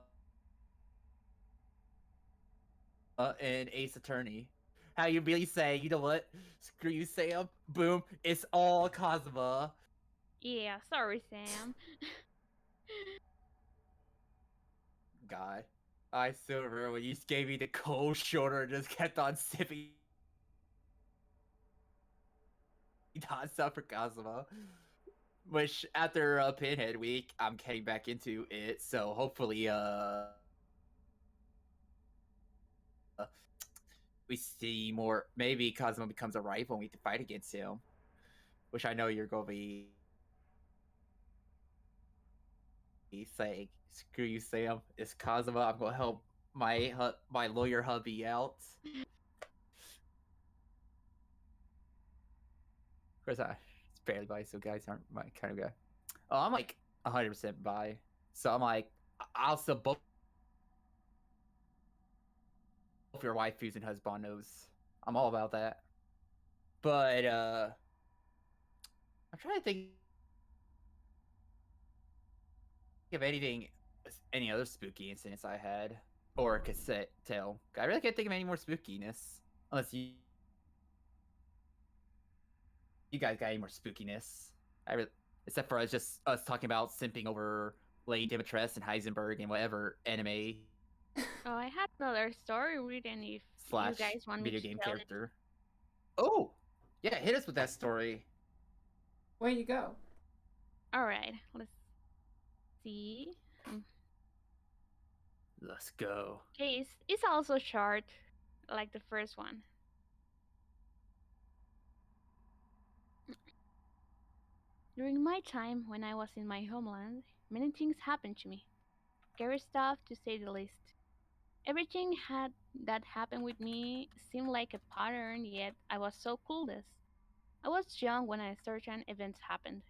Speaker 2: in Ace Attorney. How you really say, you know what? Screw you, Sam. Boom. It's all Kazuma.
Speaker 3: Yeah, sorry, Sam.
Speaker 2: God. I still remember when you gave me the cold shoulder and just kept on sipping hot stuff for Kazuma. Which, after Pinhead Week, I'm getting back into it, so hopefully, we see more. Maybe Kazuma becomes a rival and we can fight against him. Which I know you're going to be saying, screw you, Sam. It's Kazuma. I'm going to help my lawyer hubby out. Of course, it's barely bi, so guys aren't my kind of guy. Oh, I'm like 100% bi. So I'm like, I'll still both your waifus and husbandos. I'm all about that. But I'm trying to think of any other spooky incidents I had or cassette tell. I really can't think of any more spookiness unless you guys got any more spookiness. Except for us talking about simping over Lady Dimitrescu and Heisenberg and whatever anime
Speaker 3: Oh, I had another story written if you
Speaker 2: slash
Speaker 3: guys want me
Speaker 2: video
Speaker 3: to
Speaker 2: game
Speaker 3: tell it.
Speaker 2: character. Oh, yeah, hit us with that story.
Speaker 1: Where you go?
Speaker 3: Alright, let's see.
Speaker 2: Let's go.
Speaker 3: Okay, it's also short, like the first one. During my time when I was in my homeland, many things happened to me. Scary stuff, to say the least. Everything had that happened with me seemed like a pattern, yet I was so clueless. I was young when certain events happened.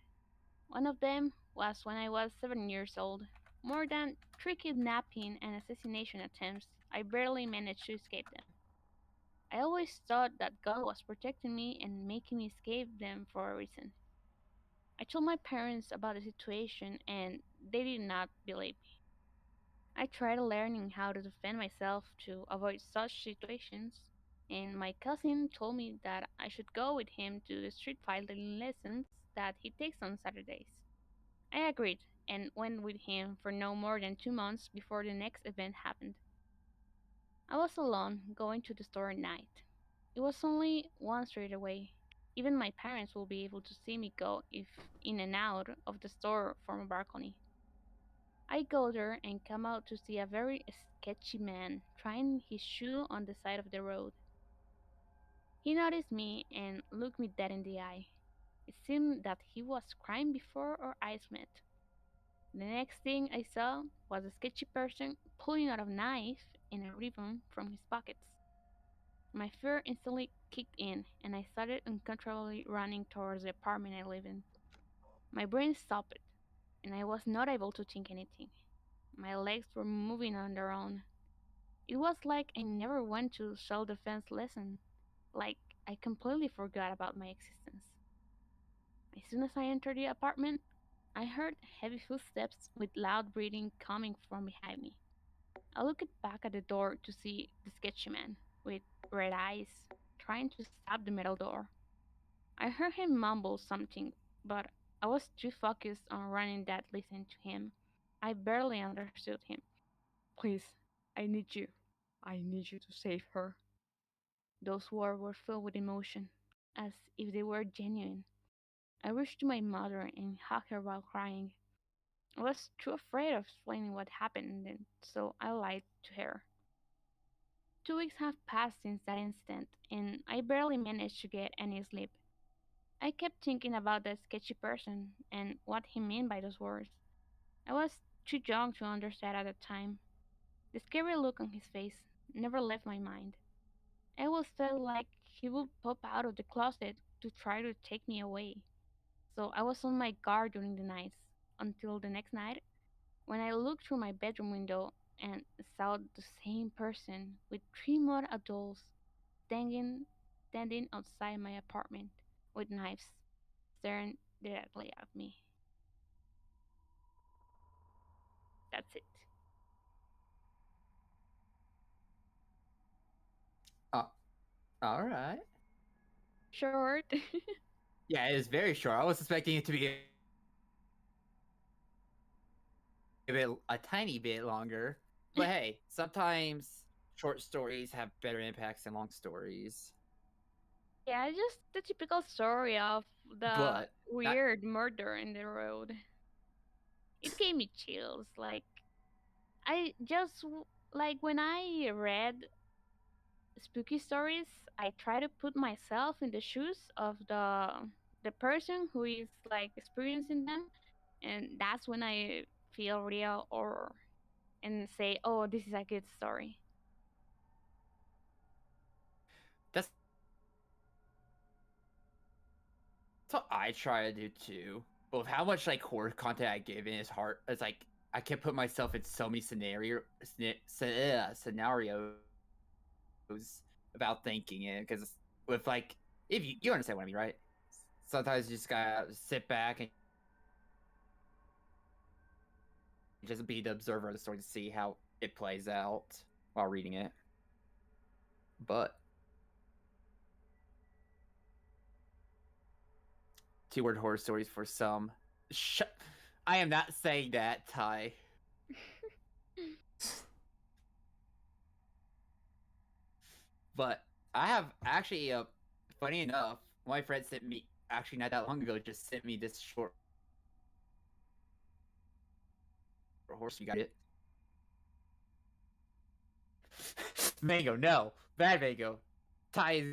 Speaker 3: One of them was when I was 7 years old. More than three kidnapping and assassination attempts, I barely managed to escape them. I always thought that God was protecting me and making me escape them for a reason. I told my parents about the situation and they did not believe me. I tried learning how to defend myself to avoid such situations, and my cousin told me that I should go with him to the street fighting lessons that he takes on Saturdays. I agreed and went with him for no more than 2 months before the next event happened. I was alone going to the store at night. It was only one street away. Even my parents will be able to see me go if in and out of the store from a balcony. I go there and come out to see a very sketchy man trying his shoe on the side of the road. He noticed me and looked me dead in the eye. It seemed that he was crying before our eyes met. The next thing I saw was a sketchy person pulling out a knife and a ribbon from his pockets. My fear instantly kicked in, and I started uncontrollably running towards the apartment I live in. My brain stopped, and I was not able to think anything. My legs were moving on their own. It was like I never went to self defense lesson, like I completely forgot about my existence. As soon as I entered the apartment, I heard heavy footsteps with loud breathing coming from behind me. I looked back at the door to see the sketchy man, with red eyes, trying to stab the metal door. I heard him mumble something, but I was too focused on running that listening to him. I barely understood him. Please, I need you. I need you to save her. Those words were filled with emotion, as if they were genuine. I rushed to my mother and hugged her while crying. I was too afraid of explaining what happened, and so I lied to her. 2 weeks have passed since that incident, and I barely managed to get any sleep. I kept thinking about that sketchy person and what he meant by those words. I was too young to understand at the time. The scary look on his face never left my mind. I always felt like he would pop out of the closet to try to take me away. So I was on my guard during the nights until the next night when I looked through my bedroom window and saw the same person with three more adults standing, standing outside my apartment with knives staring directly at me. That's it.
Speaker 2: Uh, all right.
Speaker 3: Short.
Speaker 2: Yeah, it is very short. I was expecting it to be a tiny bit longer. But hey, sometimes short stories have better impacts than long stories.
Speaker 3: Yeah, just the typical story of the
Speaker 2: But that
Speaker 3: weird murder in the road. It gave me chills. Like I just like when I read spooky stories, I try to put myself in the shoes of the person who is like experiencing them, and that's when I feel real or and say, "Oh, this is a good story."
Speaker 2: that's what I try to do too. But with how much like horror content I give in, it's hard. It's like I can put myself in so many scenarios without thinking it. Because with like, if you understand what I mean, right? Sometimes you just gotta sit back and just be the observer of the story to see how it plays out while reading it. But two-word horror stories for some. I am not saying that, Ty. But I have actually, funny enough, my friend sent me actually not that long ago just sent me this short horse. You got it. Mango, no. Bad mango. Thai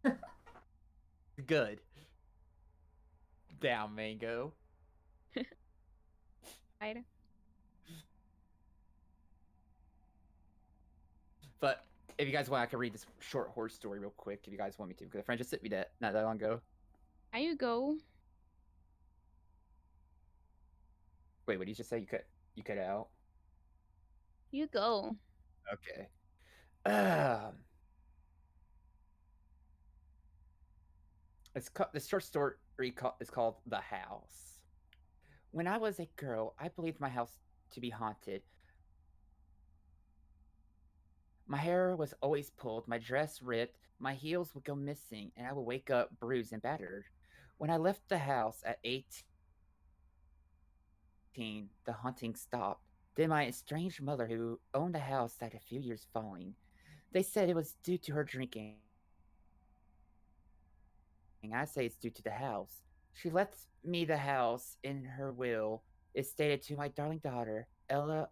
Speaker 2: is good. Down, mango.
Speaker 3: Right?
Speaker 2: But if you guys want, I can read this short horse story real quick if you guys want me to, because a friend just sent me that not that long ago.
Speaker 3: There you go.
Speaker 2: Wait, what did you just say? You cut it out?
Speaker 3: You go.
Speaker 2: Okay. Um, this short story is called "The House." When I was a girl, I believed my house to be haunted. My hair was always pulled, my dress ripped, my heels would go missing, and I would wake up bruised and battered. When I left the house at 18, the haunting stopped. Then my estranged mother, who owned the house, died a few years following. They said it was due to her drinking. I say it's due to the house. She left me the house in her will. It stated to my darling daughter, Ella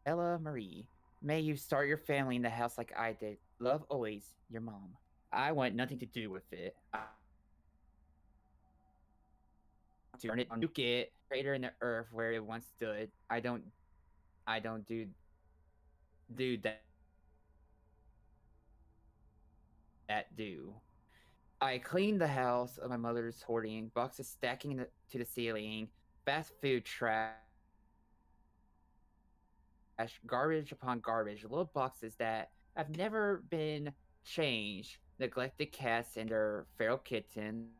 Speaker 2: Marie, may you start your family in the house like I did. Love always, your mom. I want nothing to do with it. I want to burn it, nuke it, crater in the earth where it once stood. I don't do that do. I cleaned the house of my mother's hoarding, boxes stacking to the ceiling, fast food trash, garbage upon garbage, little boxes that have never been changed, neglected cats and their feral kittens.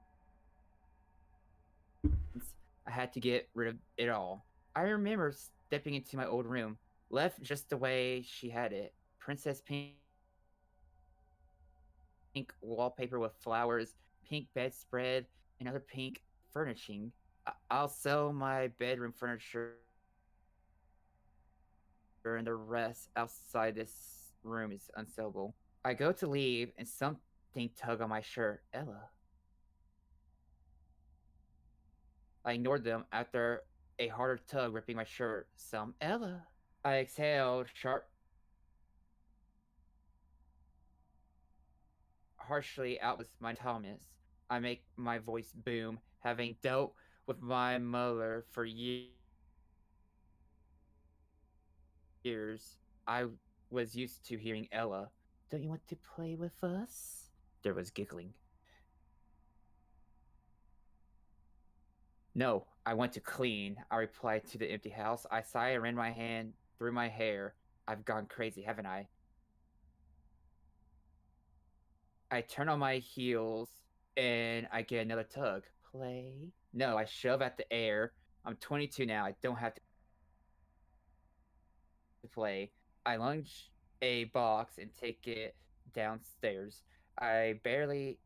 Speaker 2: I had to get rid of it all. I remember stepping into my old room, left just the way she had it. Princess pink wallpaper with flowers, pink bedspread, and other pink furnishing. I'll sell my bedroom furniture, and the rest outside this room is unsellable. I go to leave, and something tug on my shirt. Ella. I ignored them after a harder tug ripping my shirt. Some Ella. I exhaled harshly out with my Thomas. I make my voice boom, having dealt with my mother for years. I was used to hearing Ella. Don't you want to play with us? There was giggling. No, I want to clean, I replied to the empty house. I sighed and ran my hand through my hair. I've gone crazy, haven't I? I turn on my heels and I get another tug. Play? No, I shove at the air. I'm 22 now. I don't have to play. I lunge a box and take it downstairs. I'm barely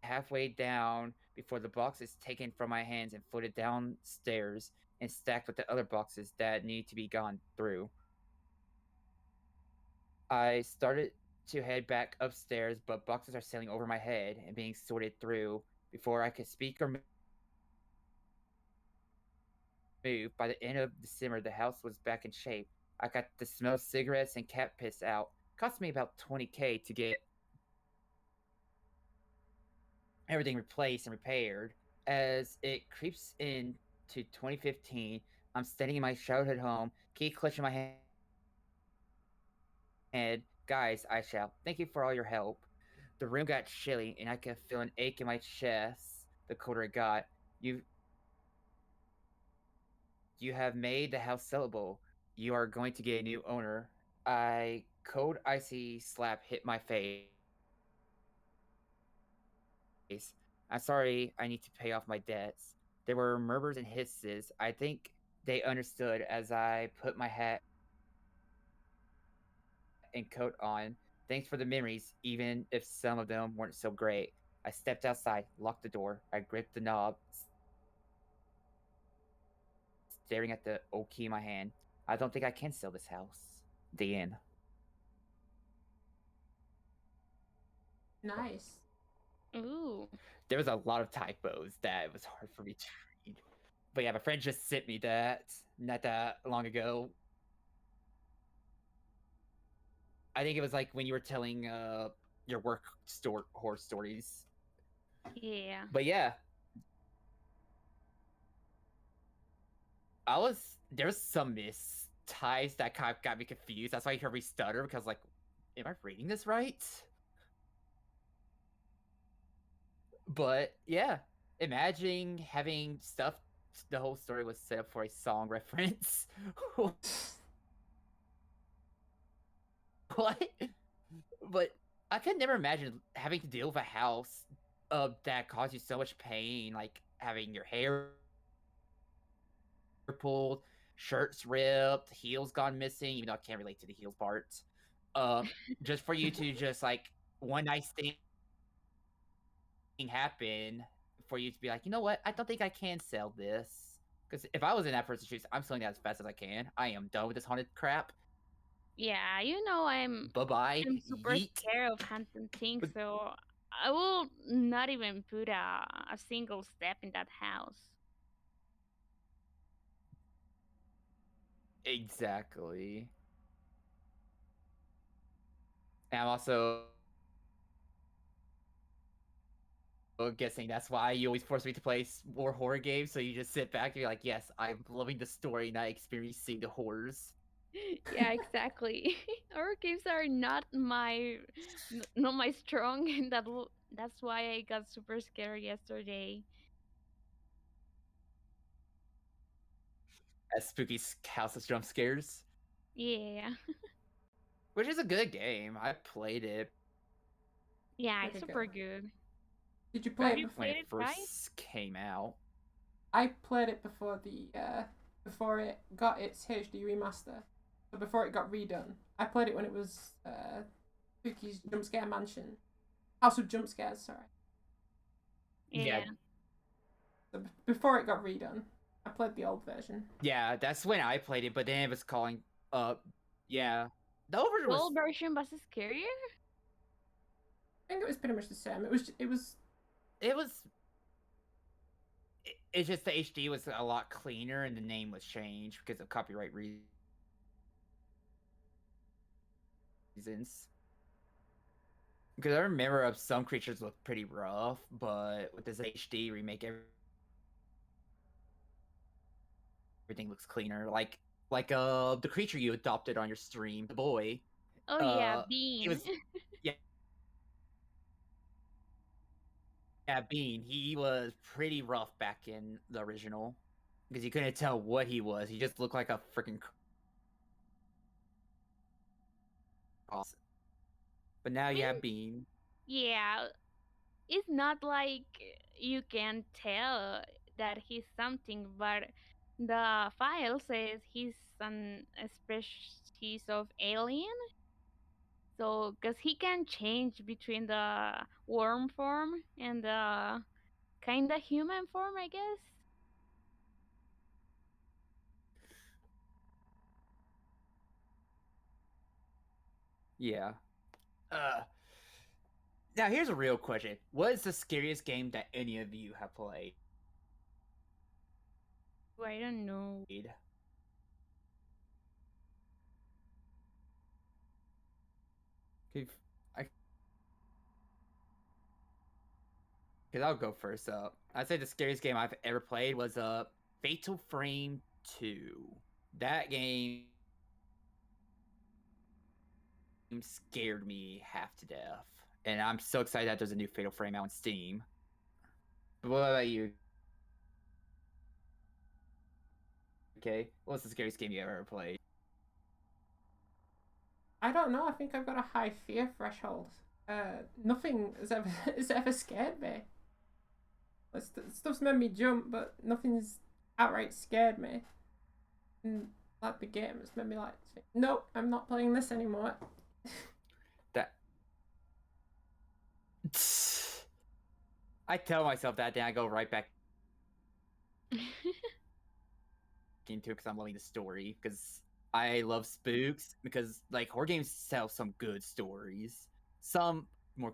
Speaker 2: halfway down before the box is taken from my hands and floated downstairs and stacked with the other boxes that need to be gone through. I started to head back upstairs, but boxes are sailing over my head and being sorted through before I could speak or move. By the end of December, the house was back in shape. I got the smell of cigarettes and cat piss out. It cost me about 20K to get everything replaced and repaired. As it creeps into 2015, I'm standing in my childhood home, key clutching my hand. Guys, I shout, thank you for all your help. The room got chilly, and I could feel an ache in my chest the colder it got. You you have made the house sellable. You are going to get a new owner. A cold, icy slap hit my face. I'm sorry, I need to pay off my debts. There were murmurs and hisses. I think they understood as I put my hat and coat on. Thanks for the memories, even if some of them weren't so great. I stepped outside, locked the door. I gripped the knob, staring at the old key in my hand. I don't think I can sell this house. The end.
Speaker 1: Nice.
Speaker 3: Ooh.
Speaker 2: There was a lot of typos that it was hard for me to read. But yeah, my friend just sent me that not that long ago. I think it was like when you were telling your work horror stories.
Speaker 3: Yeah.
Speaker 2: But yeah, there's some mistypes that kind of got me confused. That's why you heard me stutter because like, am I reading this right? But yeah, imagining having stuff. The whole story was set up for a song reference. What? But I could never imagine having to deal with a house that caused you so much pain, like having your hair pulled, shirts ripped, heels gone missing, even though I can't relate to the heels part. Um, just for you to just like one nice thing happen for you to be like, you know what? I don't think I can sell this. Because if I was in that person's shoes, I'm selling that as fast as I can. I am done with this haunted crap.
Speaker 3: Yeah, you know
Speaker 2: Bye bye.
Speaker 3: I'm super
Speaker 2: Yeet.
Speaker 3: scared of haunted things,
Speaker 2: But
Speaker 3: so I will not even put a single step in that house.
Speaker 2: exactly. And I'm also guessing that's why you always force me to play more horror games. So you just sit back and be like, yes, I'm loving the story, not experiencing the horrors.
Speaker 3: Yeah, exactly. Horror games are not my strong, and that's why I got super scared yesterday.
Speaker 2: As spooky house of jump scares,
Speaker 3: Yeah,
Speaker 2: which is a good game. I played it
Speaker 3: yeah, it's
Speaker 1: Pretty
Speaker 3: super
Speaker 1: good.
Speaker 3: good.
Speaker 1: Did you
Speaker 3: Have
Speaker 1: play it
Speaker 3: you
Speaker 1: before?
Speaker 2: when
Speaker 3: played
Speaker 2: it
Speaker 3: it, guys?
Speaker 2: first came out.
Speaker 1: I played it before it got its HD remaster. So before it got redone. I played it when it was Spooky's Jump Scare Mansion. House of Jump Scares, sorry.
Speaker 2: Yeah,
Speaker 3: Yeah.
Speaker 1: So before it got redone, I played the old version.
Speaker 2: yeah, that's when I played it. But then it was calling. Yeah, the old version
Speaker 3: The
Speaker 2: was.
Speaker 3: old version was scarier?
Speaker 1: I think it was pretty much the same. It was
Speaker 2: It was. It's just the HD was a lot cleaner, and the name was changed because of copyright reasons. Because I remember some creatures look pretty rough, but with this HD remake, everything looks cleaner. Like the creature you adopted on your stream, the boy.
Speaker 3: Oh yeah,
Speaker 2: Uh, he
Speaker 3: Bean.
Speaker 2: was yeah, yeah, Bean. He was pretty rough back in the original because you couldn't tell what he was. He just looked like a freaking cross. But now
Speaker 3: I
Speaker 2: you have
Speaker 3: mean,
Speaker 2: Bean.
Speaker 3: yeah, it's not like you can tell that he's something, but the file says he's a species of alien. So, because he can change between the worm form and the kind of human form, I guess.
Speaker 2: Yeah. Uh, Now here's a real question: what is the scariest game that any of you have played?
Speaker 3: I don't know.
Speaker 2: If I Because I'll go first up. I'd say the scariest game I've ever played was Fatal Frame 2. That game scared me half to death. And I'm so excited that there's a new Fatal Frame out on Steam. But what about you? Okay. What's the scariest game you ever played?
Speaker 1: I don't know. I think I've got a high fear threshold. Nothing has ever scared me. Stuff's made me jump, but nothing's outright scared me. And like the game has made me like, nope, I'm not playing this anymore.
Speaker 2: That I tell myself that, then I go right back into it because I'm loving the story. Because I love spooks. Because like horror games sell some good stories. Some more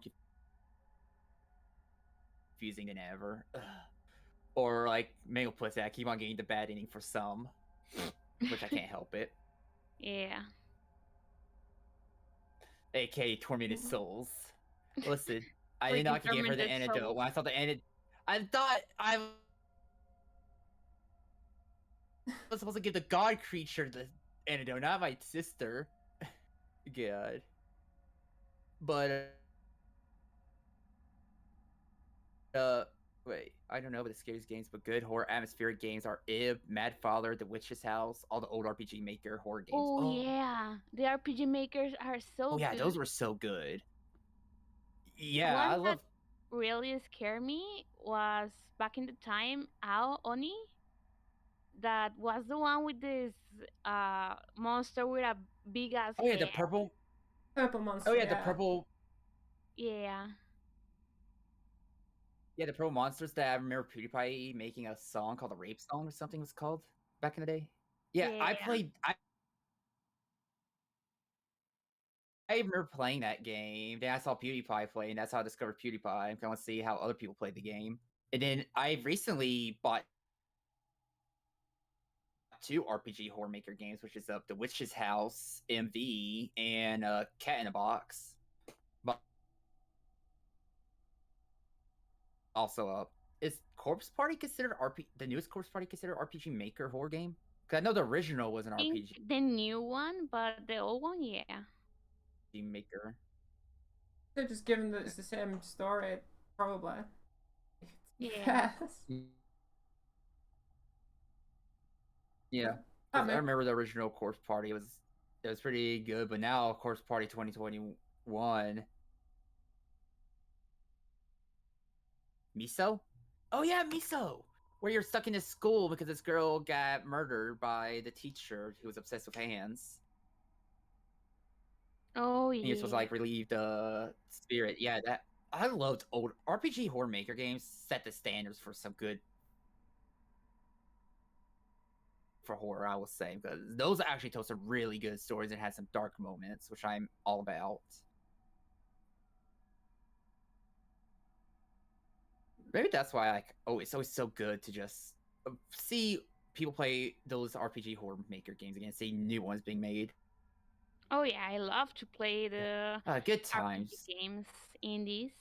Speaker 2: confusing than ever. Ugh. Or like Mango Pussy, I keep on getting the bad ending for some, which I can't help it.
Speaker 3: Yeah.
Speaker 2: AKA Tormented Souls. Listen, I didn't know I
Speaker 3: Freaking
Speaker 2: could get her the
Speaker 3: tormented
Speaker 2: antidote.
Speaker 3: souls.
Speaker 2: When I saw the antidote, I thought I was supposed to give the god creature the antidote, not my sister. God. But wait, I don't know about the scariest games, but good horror atmospheric games are Ib, Mad Father, The Witch's House, all the old RPG Maker horror games.
Speaker 3: Oh yeah, the RPG makers are so
Speaker 2: yeah,
Speaker 3: good.
Speaker 2: those were so good. Yeah,
Speaker 3: One
Speaker 2: I
Speaker 3: that
Speaker 2: love.
Speaker 3: really scared me was back in the time Ao Oni. That was the one with this monster with a big ass
Speaker 2: Oh yeah, the
Speaker 3: head.
Speaker 2: purple.
Speaker 1: Purple
Speaker 2: Oh
Speaker 1: monster,
Speaker 2: yeah, the
Speaker 1: yeah.
Speaker 2: purple.
Speaker 3: Yeah.
Speaker 2: Yeah, the purple monsters that I remember PewDiePie making a song called the Rape Song or something was called back in the day. Yeah, I
Speaker 3: Yeah.
Speaker 2: played. I remember playing that game. Then I saw PewDiePie play, and that's how I discovered PewDiePie. I'm going to see how other people play the game. And then I recently bought 2 RPG horror maker games, which is The Witch's House MV and Cat in a Box. But also, is Corpse Party considered the newest Corpse Party considered RPG Maker horror game? Because I know the original was an
Speaker 3: I think
Speaker 2: RPG
Speaker 3: the new one, but the old one, yeah.
Speaker 2: Maker.
Speaker 1: So just given that it's the same story, probably.
Speaker 3: Yeah.
Speaker 1: Yes.
Speaker 2: Yeah,
Speaker 1: That
Speaker 2: because I
Speaker 1: make
Speaker 2: remember the original Corpse Party it was pretty good, but now Corpse Party 2021. Miso? Oh yeah, Miso! Where you're stuck in this school because this girl got murdered by the teacher who was obsessed with hands.
Speaker 3: Oh
Speaker 2: And you're supposed to
Speaker 3: yeah.
Speaker 2: like relieve the spirit. Yeah, that I loved old RPG horror maker games. Set the standards for some good for horror, I will say, because those actually told some really good stories and had some dark moments, which I'm all about. Maybe that's why it's always so good to just see people play those RPG horror maker games again, see new ones being made.
Speaker 3: Oh yeah, I love to play the
Speaker 2: Good
Speaker 3: RPG
Speaker 2: times.
Speaker 3: games indies.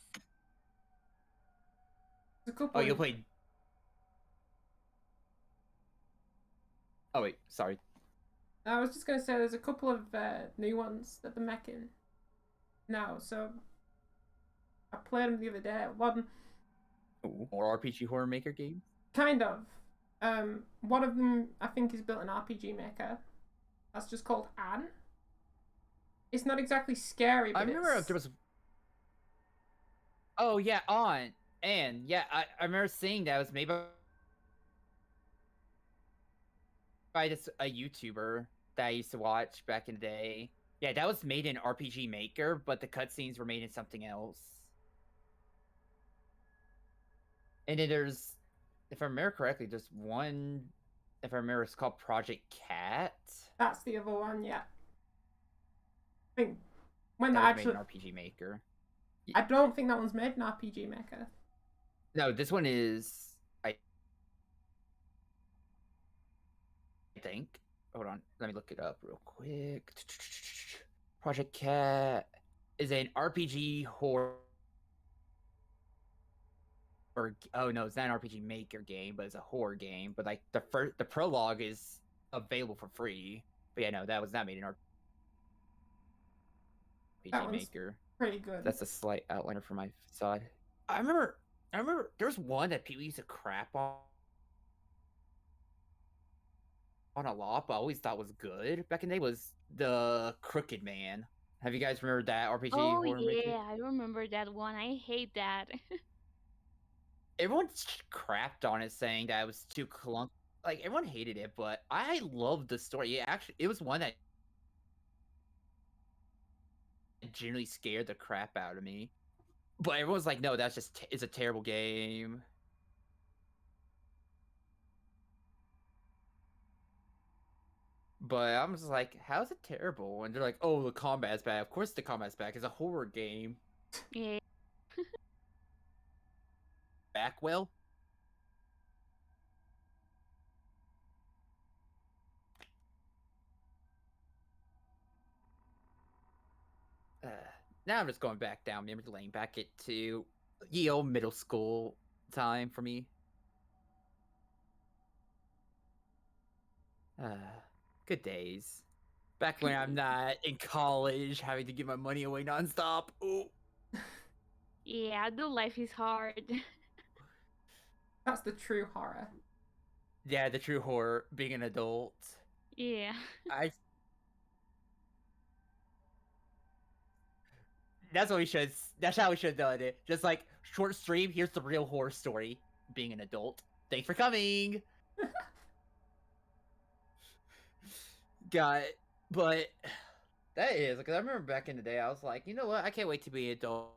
Speaker 1: there's a
Speaker 2: Oh,
Speaker 1: couple
Speaker 2: you'll
Speaker 1: of
Speaker 2: play. Oh wait, sorry.
Speaker 1: I was just gonna say there's a couple of new ones that they're making now. So I played them the other day. One
Speaker 2: Ooh, more RPG horror maker games.
Speaker 1: kind of. One of them I think is built an RPG maker. That's just called Anne. It's not exactly scary, but
Speaker 2: I remember
Speaker 1: it's...
Speaker 2: there was. Oh yeah, on and yeah, I remember seeing that it was made by this a YouTuber that I used to watch back in the day. Yeah, that was made in RPG Maker, but the cutscenes were made in something else. And then there's, if I remember correctly, there's one. If I remember, it's called Project Cat.
Speaker 1: That's the other one, yeah. I think when
Speaker 2: That
Speaker 1: that
Speaker 2: was made
Speaker 1: actually...
Speaker 2: in RPG Maker.
Speaker 1: I don't think that one's made in RPG Maker.
Speaker 2: No, this one is. I think. Hold on, let me look it up real quick. Project Cat is an RPG horror. Oh no, it's not an RPG Maker game, but it's a horror game. But like the prologue is available for free. But yeah, no, that was not made in
Speaker 1: That
Speaker 2: RPG
Speaker 1: one's
Speaker 2: Maker.
Speaker 1: pretty good.
Speaker 2: That's a slight outliner for my side. I remember there's one that people used to crap on a lot, but I always thought was good back in the day was the Crooked Man. Have you guys remembered that RPG
Speaker 3: Oh
Speaker 2: horror maker?
Speaker 3: yeah, I remember that one. I hate that.
Speaker 2: Everyone crapped on it, saying that it was too clunk. Like everyone hated it, but I loved the story. It was one that genuinely scared the crap out of me. But everyone's like, no, that's just it's a terrible game. But I'm just like, how's it terrible? And they're like, oh, the combat's bad. Of course the combat's bad. It's a horror game.
Speaker 3: Yeah.
Speaker 2: back well. Uh, Now I'm just going back down memory lane, back into ye old middle school time for me. Uh, Good days. Back when I'm not in college, having to give my money away nonstop. Ooh.
Speaker 3: Yeah, adult life is hard.
Speaker 1: That's the true horror.
Speaker 2: Yeah, the true horror, being an adult.
Speaker 3: Yeah.
Speaker 2: I. That's what we should. That's how we should have done it. Just like short stream. Here's the real horror story. Being an adult. Thanks for coming. Got it. But that is because I remember back in the day, I was like, you know what? I can't wait to be an adult.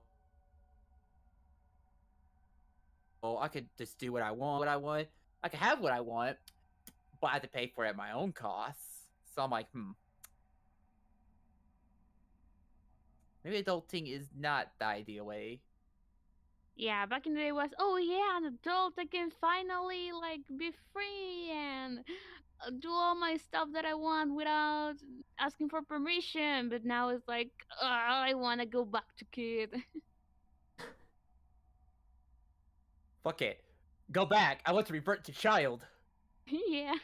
Speaker 2: I could just do what I want. I can have what I want, but I have to pay for it at my own costs. So I'm like, maybe adulting is not the ideal way.
Speaker 3: Yeah, back in the day was, oh yeah, an adult, I can finally like be free and do all my stuff that I want without asking for permission. But now it's like, I want to go back to kid.
Speaker 2: Fuck it. Go back. I want to revert to child.
Speaker 3: Yeah.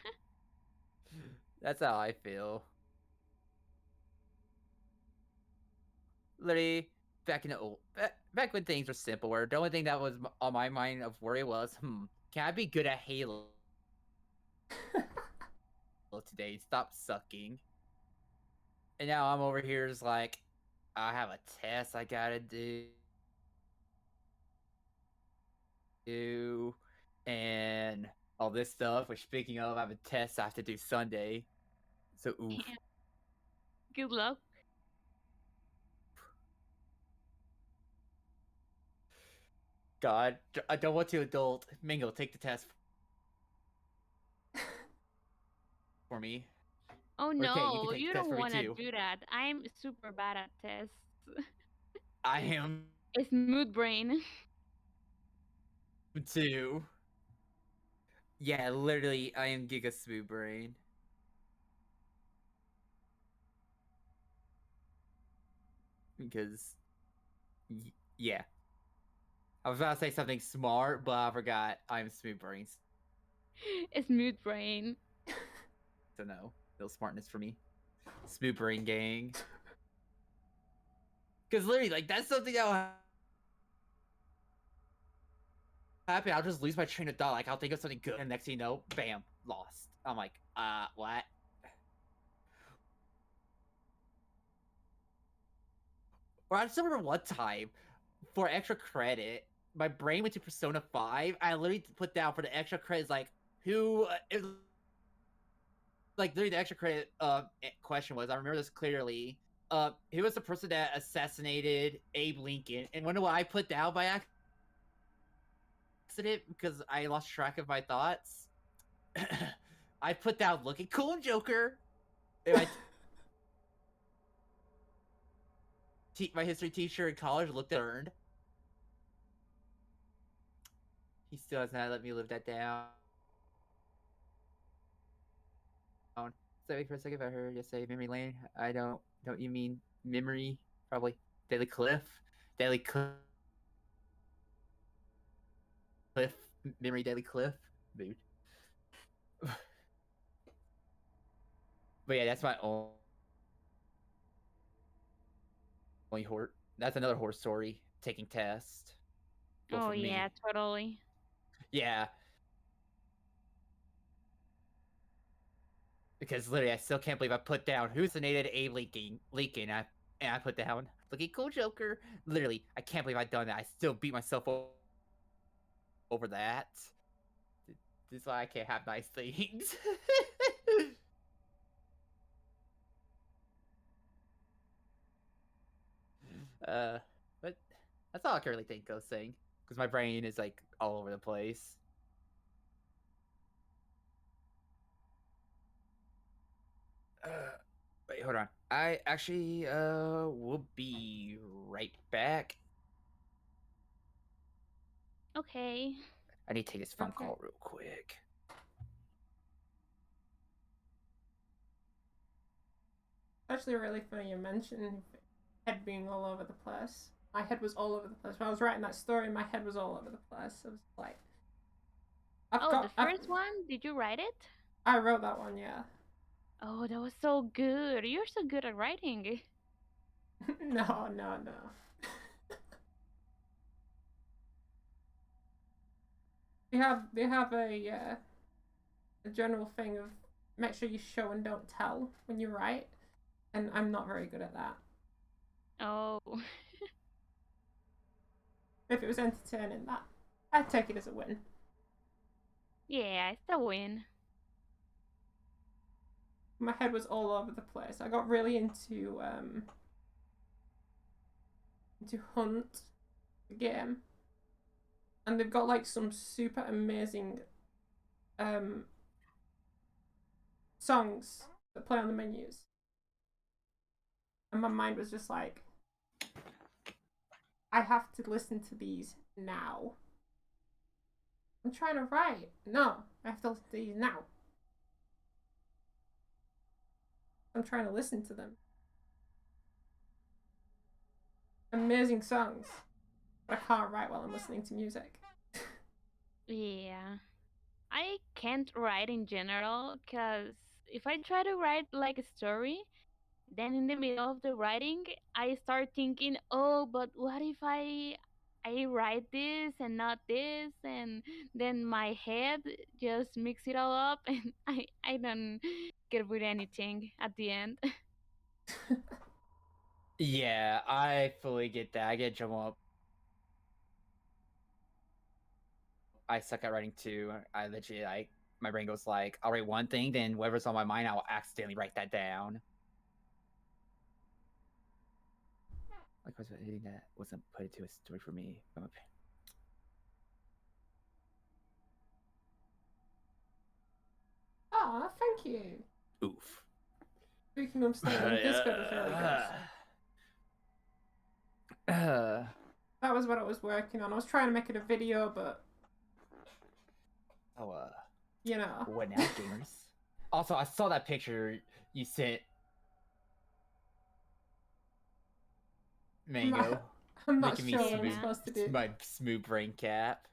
Speaker 2: That's how I feel. Literally, back in the old, back when things were simpler, the only thing that was on my mind of worry was, can I be good at Halo today? Stop sucking. And now I'm over here just like, I have a test I gotta do, and all this stuff. Which, speaking of, I have a test I have to do Sunday. So oof.
Speaker 3: Yeah. Good luck.
Speaker 2: God, I don't want to adult. Mingo, take the test for me.
Speaker 3: Oh
Speaker 2: Okay, you can
Speaker 3: no,
Speaker 2: take
Speaker 3: you
Speaker 2: the test
Speaker 3: don't
Speaker 2: for me
Speaker 3: want to
Speaker 2: too.
Speaker 3: do that. I'm super bad at tests.
Speaker 2: I am
Speaker 3: It's mood brain.
Speaker 2: too. Yeah, literally, I am Giga Smooth Brain. Because, yeah. I was about to say something smart, but I forgot I'm Smooth Brain.
Speaker 3: It's mood brain.
Speaker 2: So no smartness for me. Smooth Brain gang. Because literally, like, that's something that will happen. I'll just lose my train of thought. Like, I'll think of something good, and next thing you know, bam, lost. I'm like, what? Or I just remember one time, for extra credit, my brain went to Persona 5. I literally put down for the extra credits, like, who, like, literally the extra credit question was, I remember this clearly, who was the person that assassinated Abe Lincoln? And wonder what I put down by accident, because I lost track of my thoughts? I put down looking cool and Joker. And my history teacher in college looked at earned. He still has not let me live that down. Sorry for a second if I heard you say memory lane. I don't you mean memory? Probably Daily Cliff. Daily Cliff. Memory Daily Cliff. Dude. But yeah, that's my only horror. That's another horror story. Taking test. Well,
Speaker 3: Oh
Speaker 2: for
Speaker 3: yeah,
Speaker 2: me.
Speaker 3: totally.
Speaker 2: Yeah. Because literally, I still can't believe I put down who's the native Abe Lincoln. And I put down looking cool Joker. Literally, I can't believe I've done that. I still beat myself over that. This is why I can't have nice things. But that's all I can really think of saying, because my brain is like all over the place. Wait, hold on. I actually will be right back.
Speaker 3: Okay.
Speaker 2: I need to take this phone
Speaker 1: Okay.
Speaker 2: call real quick.
Speaker 1: It's actually really funny you mentioned head being all over the place. My head was all over the place. When I was writing that story, my head was all over the place. I was like,
Speaker 3: Oh, the first one, did you write it?
Speaker 1: I wrote that one, yeah.
Speaker 3: Oh, that was so good. You're so good at writing.
Speaker 1: No. They have a general thing of make sure you show and don't tell when you write, and I'm not very good at that.
Speaker 3: Oh.
Speaker 1: If it was entertaining, that I'd take it as a win.
Speaker 3: Yeah, it's a win.
Speaker 1: My head was all over the place. I got really into Hunt, the game, and they've got like some super amazing songs that play on the menus, and my mind was just like, I have to listen to these now. I'm trying to write. No, I have to listen to these now. I'm trying to listen to them. Amazing songs, but I can't write while I'm listening to music.
Speaker 3: Yeah. I can't write in general because if I try to write like a story, then in the middle of the writing, I start thinking, oh, but what if I write this and not this, and then my head just mix it all up, and I don't get with anything at the end.
Speaker 2: Yeah, I fully get that. I get jump up. I suck at writing too. I legit like my brain goes like, I'll write one thing, then whatever's on my mind, I'll accidentally write that down. Like was anything that wasn't put into a story for me.
Speaker 1: Aw, thank you.
Speaker 2: Oof.
Speaker 1: Speaking of staying in Discord was really good. That was what I was working on. I was trying to make it a video, but
Speaker 2: oh,
Speaker 1: you know.
Speaker 2: what now, gamers? Also, I saw that picture you sent Mango.
Speaker 1: I'm not
Speaker 2: making me
Speaker 1: sure what I'm
Speaker 3: smooth.
Speaker 1: supposed to do.
Speaker 2: My smooth brain cap.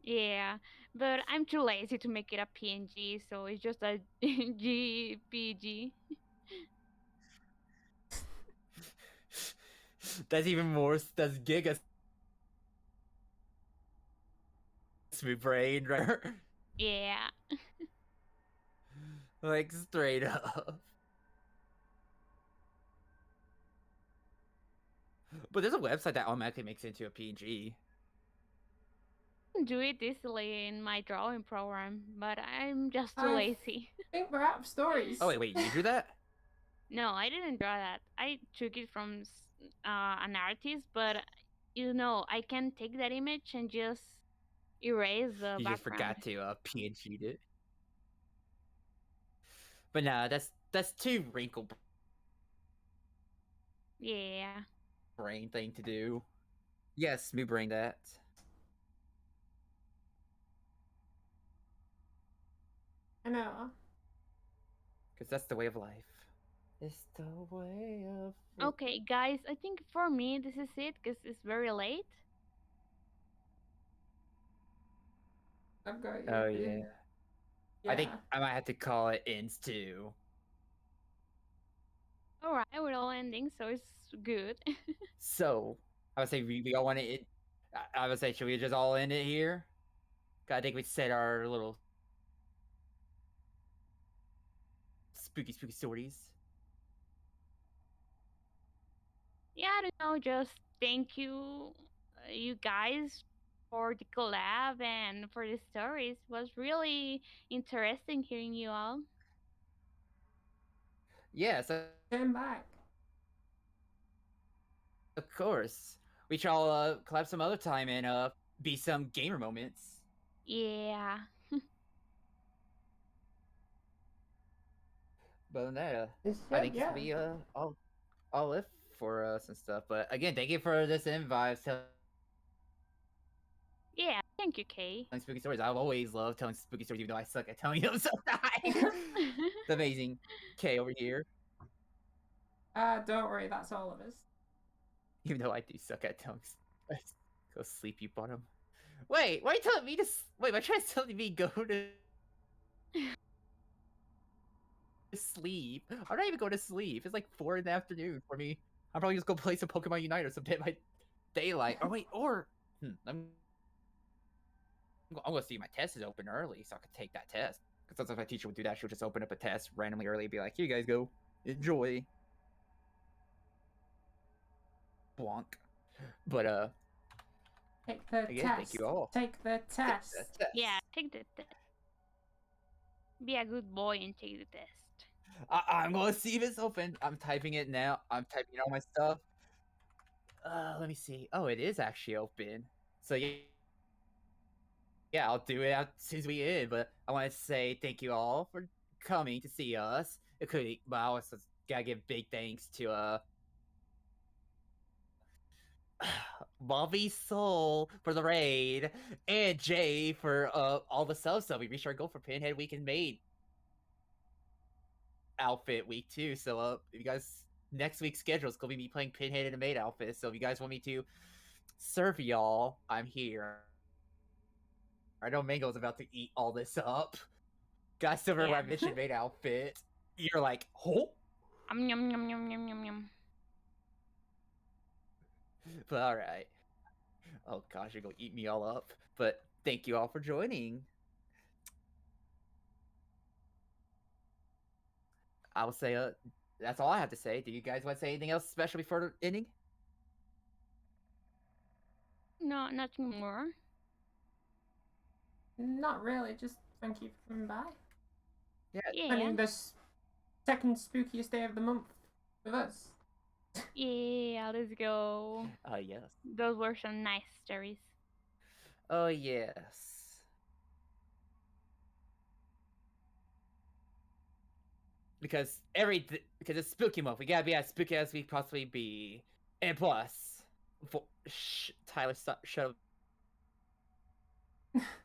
Speaker 3: Yeah, but I'm too lazy to make it a PNG, so it's just a GPG.
Speaker 2: That's even more. That's giga smooth brain, right?
Speaker 3: Yeah.
Speaker 2: Like straight up. But there's a website that automatically makes it into a PNG.
Speaker 3: Do it easily in my drawing program, but I'm just too
Speaker 1: I
Speaker 3: lazy.
Speaker 1: think we're out of stories.
Speaker 2: Oh wait, you drew that?
Speaker 3: No, I didn't draw that. I took it from an artist, but I can take that image and just erase the
Speaker 2: You just
Speaker 3: background.
Speaker 2: forgot to PNG it. But nah, that's too wrinkle
Speaker 3: Yeah.
Speaker 2: brain thing to do. Yes, smooth brain that.
Speaker 1: I know.
Speaker 2: Because that's the way of life. It's the way of.
Speaker 3: Okay, guys, I think for me this is it because it's very late.
Speaker 1: I've got you.
Speaker 2: Oh yeah.
Speaker 1: Yeah.
Speaker 2: I think I might have to call it ends too.
Speaker 3: All right, we're all ending, so it's good.
Speaker 2: So I would say we all want to. I would say should we just all end it here? I think we said our little spooky stories.
Speaker 3: Yeah, I don't know. Just thank you, you guys, for the collab and for the stories. It was really interesting hearing you all.
Speaker 2: Yes,
Speaker 1: Stand back.
Speaker 2: of course. We shall collab some other time and be some gamer moments.
Speaker 3: Yeah.
Speaker 2: But other than that, I think this will be all it for us and stuff. But again, thank you for this invite.
Speaker 3: Yeah, thank you, Kay.
Speaker 2: telling spooky stories. I've always loved telling spooky stories, even though I suck at telling them sometimes. It's amazing. Kay over here.
Speaker 1: Don't worry, that's all of us.
Speaker 2: Even though I do suck at telling stories. Go sleep, you bottom. Wait, why are you telling me to... Wait, my trying to tell me go to sleep? I'm not even going to sleep. It's like 4 in the afternoon for me. I'm probably just going to play some Pokemon Unite or something by daylight. Or wait, or... I'm going to see my test is open early, so I can take that test. Because sometimes my teacher would do that. She would just open up a test randomly early and be like, here you guys go. Enjoy. Blanc. But,
Speaker 1: Take the
Speaker 2: again,
Speaker 1: test.
Speaker 2: thank you all.
Speaker 1: Take the test.
Speaker 3: Yeah, take the test. Be a good boy and take the test.
Speaker 2: I'm going to see if it's open. I'm typing it now. I'm typing in all my stuff. Let me see. Oh, it is actually open. So, yeah, I'll do it as soon as we end. But I want to say thank you all for coming to see us. But I also gotta give big thanks to Bobby Soul for the raid and Jay for all the subs. So we reached our goal for Pinhead Week and Maid outfit week 2. So if you guys next week's schedule is gonna be me playing Pinhead in a maid outfit. So if you guys want me to serve y'all, I'm here. I know Mango's about to eat all this up. Guys, still remember
Speaker 3: Yeah.
Speaker 2: my mission maid outfit. You're like, oh.
Speaker 3: Yum yum yum yum yum yum.
Speaker 2: But all right. Oh gosh, you're gonna eat me all up. But thank you all for joining. I will say, that's all I have to say. Do you guys want to say anything else special before the ending?
Speaker 3: No, nothing more.
Speaker 1: Not really, just thank you for coming by.
Speaker 2: Yeah.
Speaker 1: Spending the second spookiest day of the month with us.
Speaker 3: Yeah, let's go.
Speaker 2: Yes.
Speaker 3: Those were some nice stories.
Speaker 2: Oh yes. Because because it's spooky month, we gotta be as spooky as we possibly be. And plus, Tyler, shut up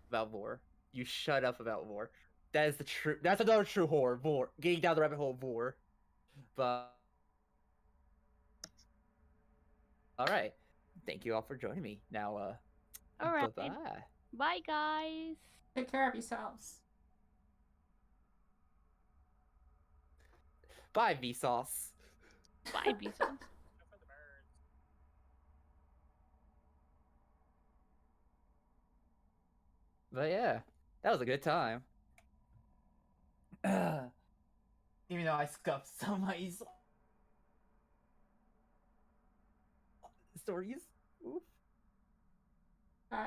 Speaker 2: about Vor. You shut up about Vor. That is the true. That's another true horror. Vor getting down the rabbit hole of Vor. But all right, thank you all for joining me. Now,
Speaker 3: All right.
Speaker 2: bye.
Speaker 3: Bye, guys.
Speaker 1: Take care of yourselves.
Speaker 2: Bye, Vsauce.
Speaker 3: Bye, Bezos.
Speaker 2: But yeah, that was a good time. Even though I scuffed some of my stories. Oof.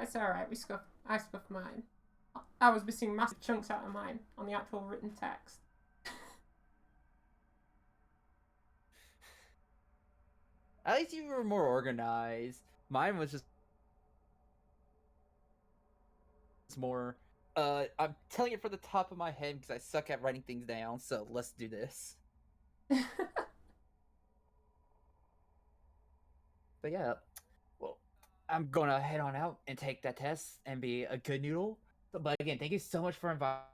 Speaker 1: It's alright, I scuffed mine. I was missing massive chunks out of mine on the actual written text.
Speaker 2: At least you were more organized. Mine was just more. I'm telling it from the top of my head because I suck at writing things down. So let's do this. But yeah, well, I'm gonna head on out and take that test and be a good noodle. But again, thank you so much for inviting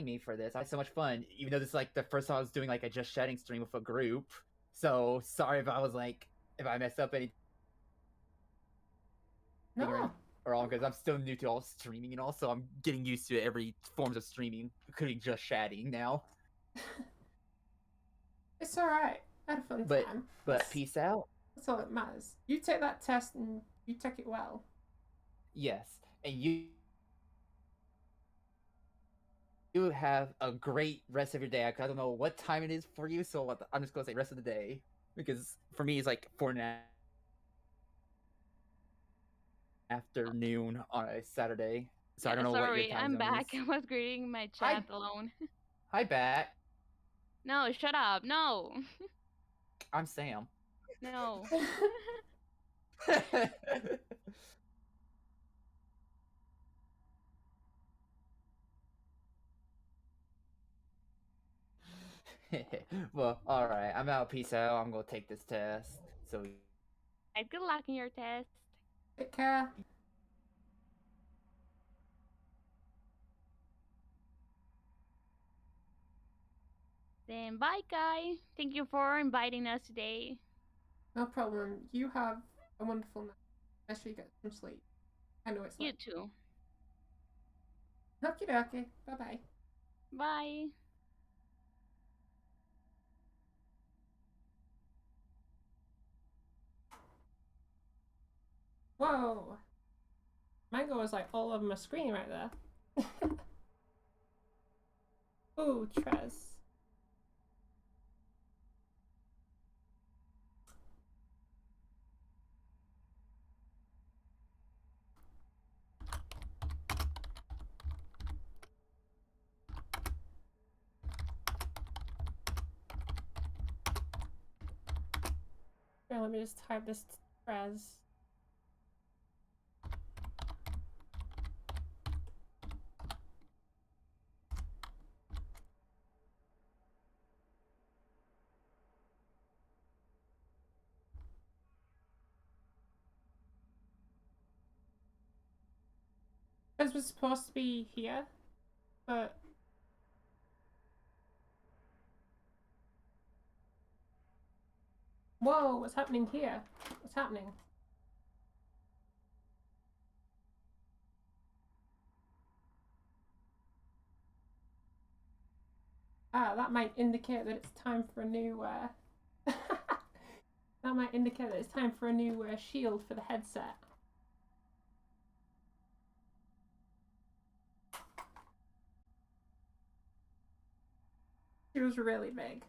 Speaker 2: me for this. I had so much fun, even though this is like the first time I was doing like a just chatting stream with a group. So sorry if I was like if I messed up anything
Speaker 1: No.
Speaker 2: or all because I'm still new to all streaming and all, so I'm getting used to every forms of streaming, including just chatting now.
Speaker 1: It's alright. I had a fun time.
Speaker 2: But peace out.
Speaker 1: That's all that matters. You take that test and you take it well.
Speaker 2: Yes, and you have a great rest of your day. I don't know what time it is for you, so I'm just gonna say rest of the day because for me it's like 4 in the afternoon on a Saturday. So I don't know what your time
Speaker 3: I'm
Speaker 2: zone
Speaker 3: back.
Speaker 2: is.
Speaker 3: I was greeting my chat alone.
Speaker 2: Hi, back.
Speaker 3: No, shut up. No.
Speaker 2: I'm Sam.
Speaker 3: No.
Speaker 2: Well, alright. I'm out. Peace out. I'm gonna take this test. So
Speaker 3: Good luck in your test.
Speaker 1: Take care.
Speaker 3: Then bye, Kai. Thank you for inviting us today.
Speaker 1: No problem. You have a wonderful night. Make sure you get some sleep. I know it's
Speaker 3: You
Speaker 1: late.
Speaker 3: too.
Speaker 1: Okie dokie. Bye bye.
Speaker 3: Bye.
Speaker 1: Whoa. Mango was like all over my screen right there. Ooh, Trez. Here, let me just type this to Trez. Trez was supposed to be here, but whoa, what's happening here? What's happening? Ah, that might indicate that it's time for a new that might indicate that it's time for a new shield for the headset. She was really big.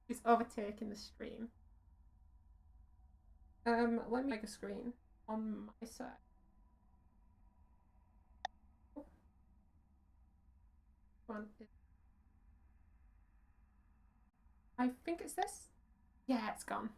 Speaker 1: She's overtaking the stream. Let me make a screen on my side. One. I think it's this. Yeah, it's gone.